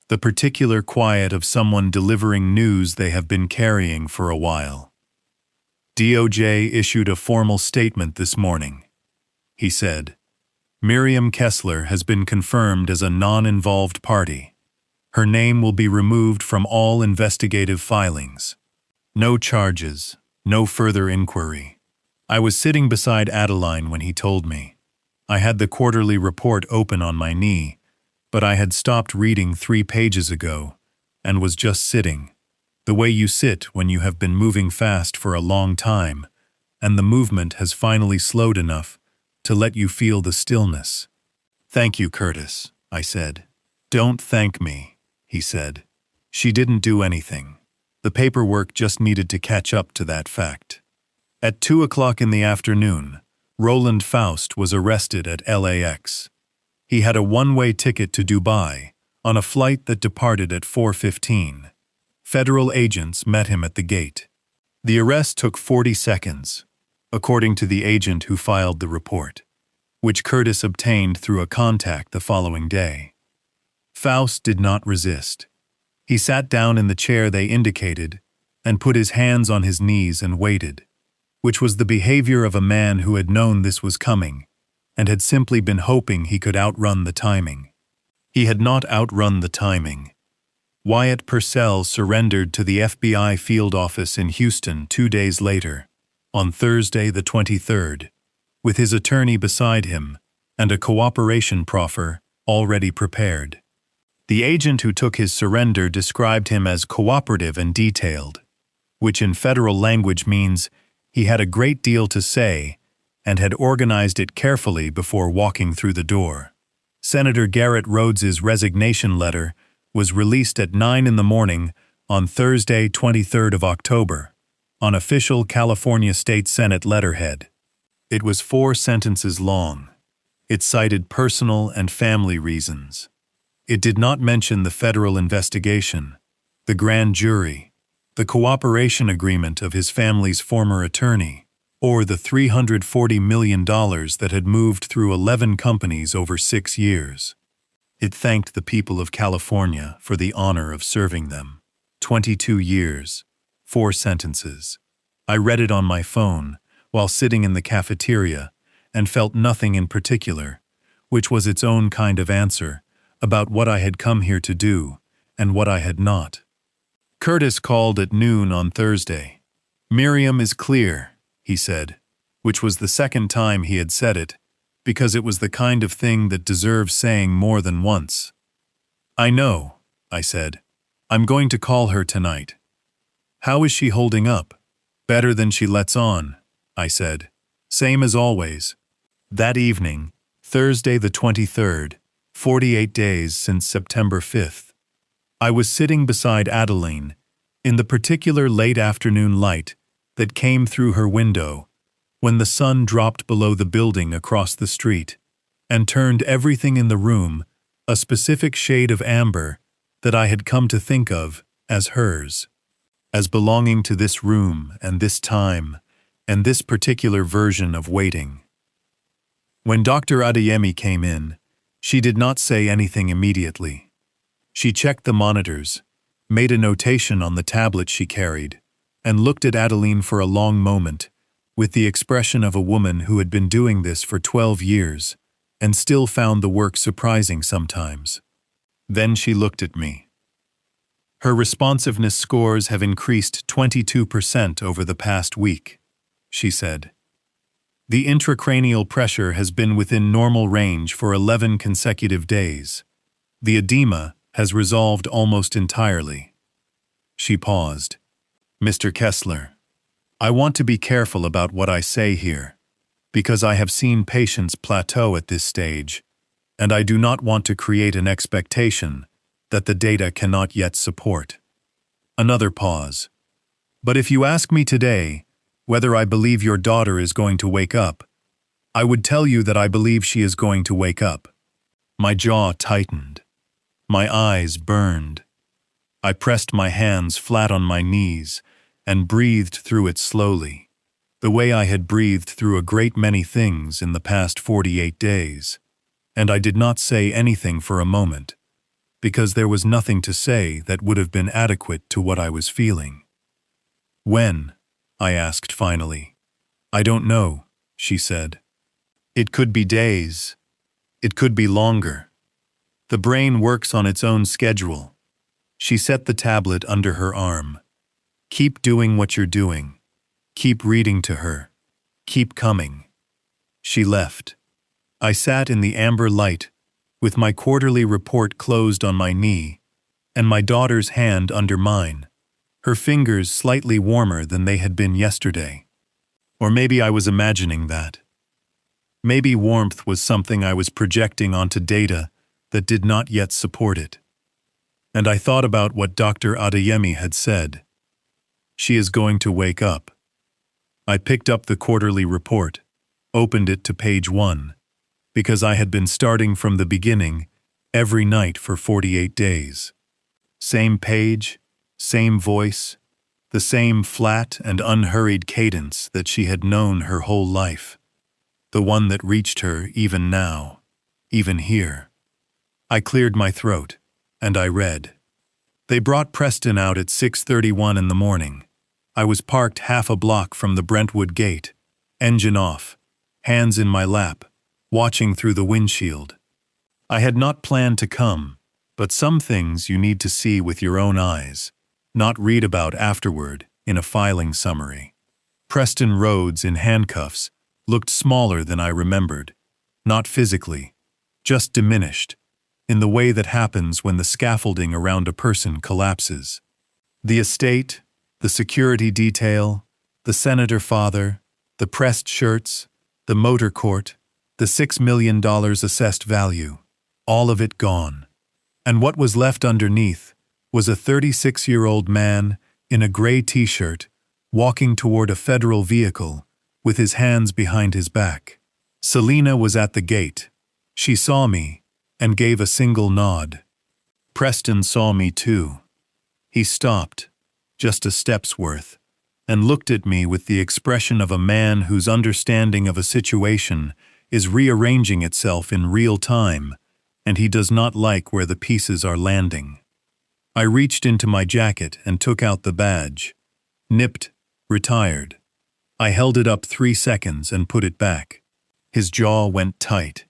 the particular quiet of someone delivering news they have been carrying for a while. DOJ issued a formal statement this morning. He said, "Miriam Kessler has been confirmed as a non-involved party. Her name will be removed from all investigative filings. No charges, no further inquiry." I was sitting beside Adeline when he told me. I had the quarterly report open on my knee, but I had stopped reading 3 pages ago and was just sitting, the way you sit when you have been moving fast for a long time, and the movement has finally slowed enough to let you feel the stillness. "Thank you, Curtis," I said. "Don't thank me," he said. "She didn't do anything. The paperwork just needed to catch up to that fact." At 2 o'clock in the afternoon, Roland Faust was arrested at LAX. He had a one-way ticket to Dubai on a flight that departed at 4:15. Federal agents met him at the gate. The arrest took 40 seconds, according to the agent who filed the report, which Curtis obtained through a contact the following day. Faust did not resist. He sat down in the chair they indicated and put his hands on his knees and waited, which was the behavior of a man who had known this was coming and had simply been hoping he could outrun the timing. He had not outrun the timing. Wyatt Purcell surrendered to the FBI field office in Houston 2 days later, on Thursday the 23rd, with his attorney beside him and a cooperation proffer already prepared. The agent who took his surrender described him as cooperative and detailed, which in federal language means he had a great deal to say and had organized it carefully before walking through the door. Senator Garrett Rhodes's resignation letter was released at 9 in the morning on Thursday, 23rd of October, on official California State Senate letterhead. It was 4 sentences long. It cited personal and family reasons. It did not mention the federal investigation, the grand jury, the cooperation agreement of his family's former attorney, or the $340 million that had moved through 11 companies over 6 years. It thanked the people of California for the honor of serving them. 22 years, 4 sentences. I read it on my phone while sitting in the cafeteria and felt nothing in particular, which was its own kind of answer about what I had come here to do and what I had not. Curtis called at noon on Thursday. "Miriam is clear," he said, which was the second time he had said it, because it was the kind of thing that deserves saying more than once. "I know," I said. "I'm going to call her tonight." "How is she holding up?" "Better than she lets on," I said. "Same as always." That evening, Thursday the 23rd, 48 days since September 5th, I was sitting beside Adeline in the particular late afternoon light that came through her window when the sun dropped below the building across the street and turned everything in the room a specific shade of amber that I had come to think of as hers, as belonging to this room and this time and this particular version of waiting. When Dr. Adeyemi came in, she did not say anything immediately. She checked the monitors, made a notation on the tablet she carried, and looked at Adeline for a long moment with the expression of a woman who had been doing this for 12 years and still found the work surprising sometimes. Then she looked at me. "Her responsiveness scores have increased 22% over the past week," she said. "The intracranial pressure has been within normal range for 11 consecutive days. The edema has resolved almost entirely." She paused. "Mr. Kessler, I want to be careful about what I say here, because I have seen patients plateau at this stage, and I do not want to create an expectation that the data cannot yet support." Another pause. "But if you ask me today whether I believe your daughter is going to wake up, I would tell you that I believe she is going to wake up." My jaw tightened. My eyes burned. I pressed my hands flat on my knees and breathed through it slowly, the way I had breathed through a great many things in the past 48 days, and I did not say anything for a moment, because there was nothing to say that would have been adequate to what I was feeling. "When?" I asked finally. "I don't know," she said. "It could be days. It could be longer. The brain works on its own schedule." She set the tablet under her arm. "Keep doing what you're doing. Keep reading to her. Keep coming." She left. I sat in the amber light, with my quarterly report closed on my knee, and my daughter's hand under mine, her fingers slightly warmer than they had been yesterday. Or maybe I was imagining that. Maybe warmth was something I was projecting onto data that did not yet support it. And I thought about what Dr. Adeyemi had said. She is going to wake up. I picked up the quarterly report, opened it to page 1, because I had been starting from the beginning every night for 48 days. Same page, same voice, the same flat and unhurried cadence that she had known her whole life, the one that reached her even now, even here. I cleared my throat, and I read. They brought Preston out at 6:31 in the morning. I was parked half a block from the Brentwood gate, engine off, hands in my lap, watching through the windshield. I had not planned to come, But some things you need to see with your own eyes, not read about afterward in a filing summary. Preston Rhodes in handcuffs looked smaller than I remembered, not physically, just diminished, in the way that happens when the scaffolding around a person collapses. The estate, the security detail, the senator father, the pressed shirts, the motor court, the $6 million assessed value, all of it gone. And what was left underneath was a 36-year-old man in a gray t-shirt walking toward a federal vehicle with his hands behind his back. Selena was at the gate. She saw me and gave a single nod. Preston saw me too. He stopped, just a step's worth, and looked at me with the expression of a man whose understanding of a situation is rearranging itself in real time, and he does not like where the pieces are landing. I reached into my jacket and took out the badge. Nipped, retired. I held it up 3 seconds and put it back. His jaw went tight.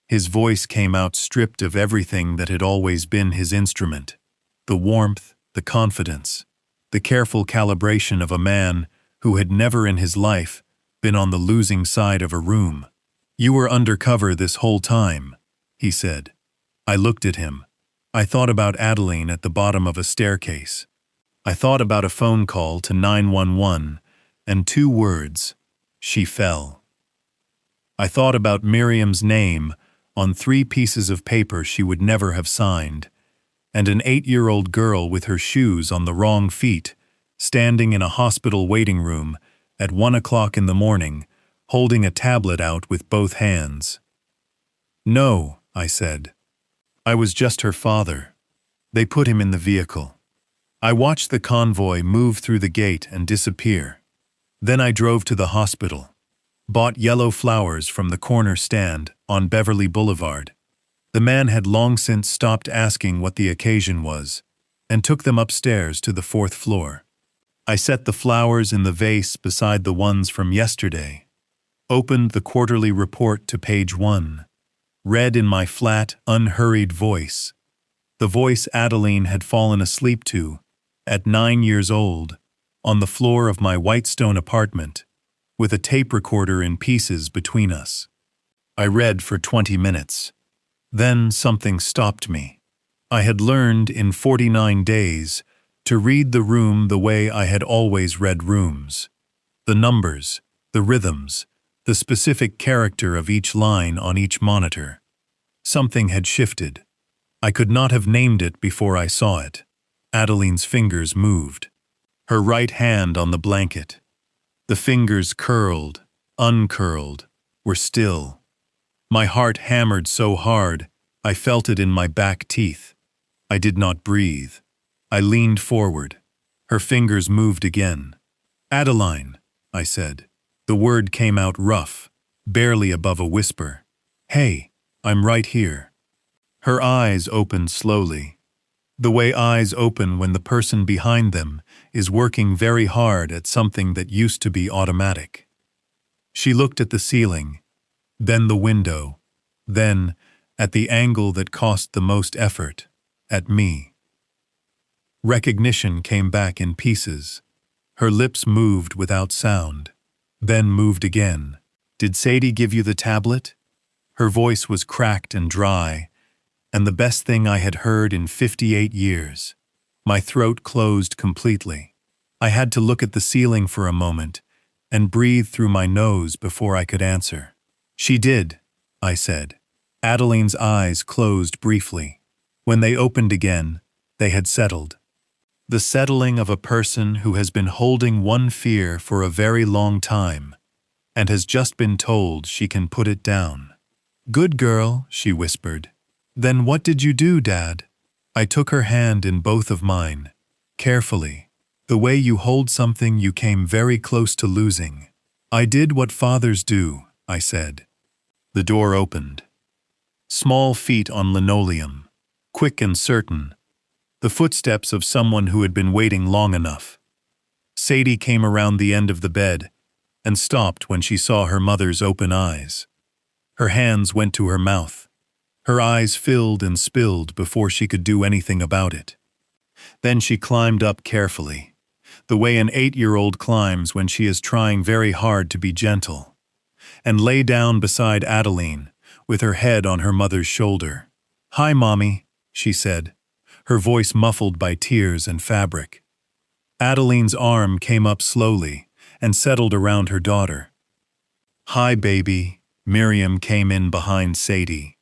His voice came out stripped of everything that had always been his instrument. The warmth, the confidence, the careful calibration of a man who had never in his life been on the losing side of a room. "You were undercover this whole time," he said. I looked at him. I thought about Adeline at the bottom of a staircase. I thought about a phone call to 911 and 2 words: she fell. I thought about Miriam's name on 3 pieces of paper she would never have signed, and an 8-year-old girl with her shoes on the wrong feet, standing in a hospital waiting room at 1 o'clock in the morning, holding a tablet out with both hands. "No," I said. "I was just her father." They put him in the vehicle. I watched the convoy move through the gate and disappear. Then I drove to the hospital, bought yellow flowers from the corner stand on Beverly Boulevard. The man had long since stopped asking what the occasion was, and took them upstairs to the 4th floor. I set the flowers in the vase beside the ones from yesterday, opened the quarterly report to page 1, read in my flat, unhurried voice, the voice Adeline had fallen asleep to, at 9 years old, on the floor of my Whitestone apartment, with a tape recorder in pieces between us. I read for 20 minutes. Then something stopped me. I had learned in 49 days to read the room the way I had always read rooms. The numbers, the rhythms, the specific character of each line on each monitor. Something had shifted. I could not have named it before I saw it. Adeline's fingers moved. Her right hand on the blanket. The fingers curled, uncurled, were still. My heart hammered so hard, I felt it in my back teeth. I did not breathe. I leaned forward. Her fingers moved again. "Adeline," I said. The word came out rough, barely above a whisper. "Hey, I'm right here." Her eyes opened slowly, the way eyes open when the person behind them is working very hard at something that used to be automatic. She looked at the ceiling, then the window, then, at the angle that cost the most effort, at me. Recognition came back in pieces. Her lips moved without sound, then moved again. "Did Sadie give you the tablet?" Her voice was cracked and dry, and the best thing I had heard in 58 years. My throat closed completely. I had to look at the ceiling for a moment and breathe through my nose before I could answer. "She did," I said. Adeline's eyes closed briefly. When they opened again, they had settled. The settling of a person who has been holding one fear for a very long time and has just been told she can put it down. "Good girl," she whispered. "Then what did you do, Dad?" I took her hand in both of mine, carefully, the way you hold something you came very close to losing. "I did what fathers do," I said. The door opened. Small feet on linoleum, quick and certain, the footsteps of someone who had been waiting long enough. Sadie came around the end of the bed and stopped when she saw her mother's open eyes. Her hands went to her mouth. Her eyes filled and spilled before she could do anything about it. Then she climbed up carefully, the way an 8-year-old climbs when she is trying very hard to be gentle, and lay down beside Adeline, with her head on her mother's shoulder. "Hi, Mommy," she said, her voice muffled by tears and fabric. Adeline's arm came up slowly and settled around her daughter. "Hi, baby," Miriam came in behind Sadie.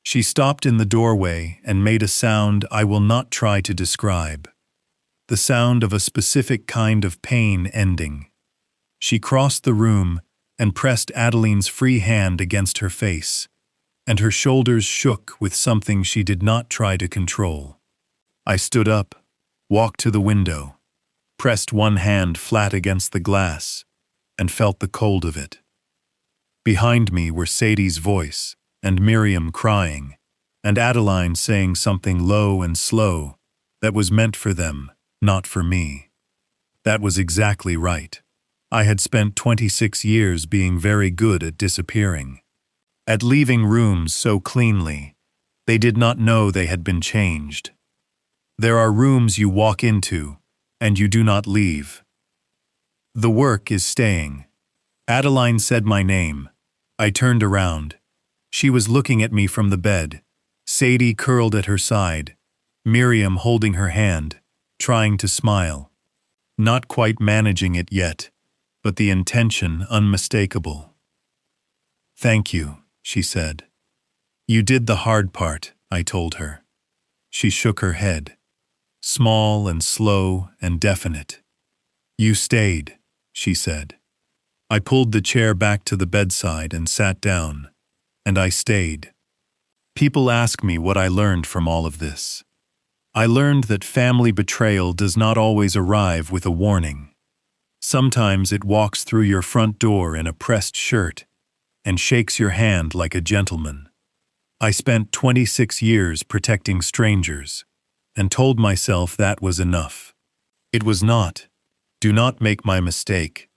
She stopped in the doorway and made a sound I will not try to describe. The sound of a specific kind of pain ending. She crossed the room and pressed Adeline's free hand against her face, and her shoulders shook with something she did not try to control. I stood up, walked to the window, pressed one hand flat against the glass, and felt the cold of it. Behind me were Sadie's voice, and Miriam crying, and Adeline saying something low and slow that was meant for them, not for me. That was exactly right. I had spent 26 years being very good at disappearing, at leaving rooms so cleanly. They did not know they had been changed. There are rooms you walk into, and you do not leave. The work is staying. Adeline said my name. I turned around. She was looking at me from the bed, Sadie curled at her side, Miriam holding her hand, trying to smile. Not quite managing it yet, but the intention unmistakable. "Thank you," she said. "You did the hard part," I told her. She shook her head, small and slow and definite. "You stayed," she said. I pulled the chair back to the bedside and sat down, and I stayed. People ask me what I learned from all of this. I learned that family betrayal does not always arrive with a warning. Sometimes it walks through your front door in a pressed shirt and shakes your hand like a gentleman. I spent 26 years protecting strangers and told myself that was enough. It was not. Do not make my mistake.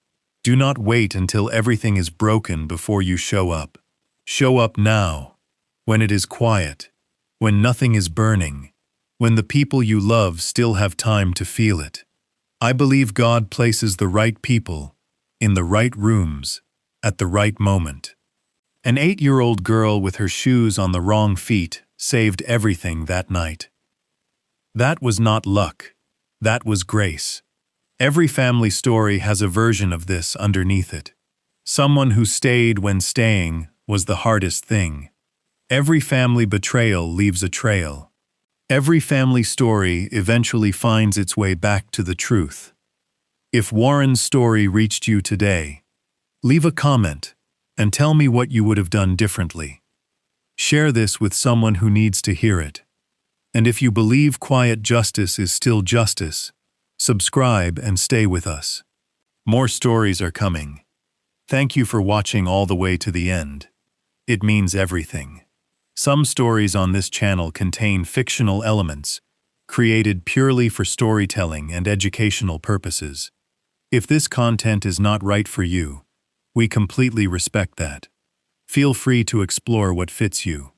Do not wait until everything is broken before you show up. Show up now, when it is quiet, when nothing is burning, when the people you love still have time to feel it. I believe God places the right people in the right rooms at the right moment. An 8-year-old girl with her shoes on the wrong feet saved everything that night. That was not luck. That was grace. Every family story has a version of this underneath it. Someone who stayed when staying was the hardest thing. Every family betrayal leaves a trail. Every family story eventually finds its way back to the truth. If Warren's story reached you today, leave a comment and tell me what you would have done differently. Share this with someone who needs to hear it. And if you believe quiet justice is still justice, subscribe and stay with us. More stories are coming. Thank you for watching all the way to the end. It means everything. Some stories on this channel contain fictional elements, created purely for storytelling and educational purposes. If this content is not right for you, we completely respect that. Feel free to explore what fits you.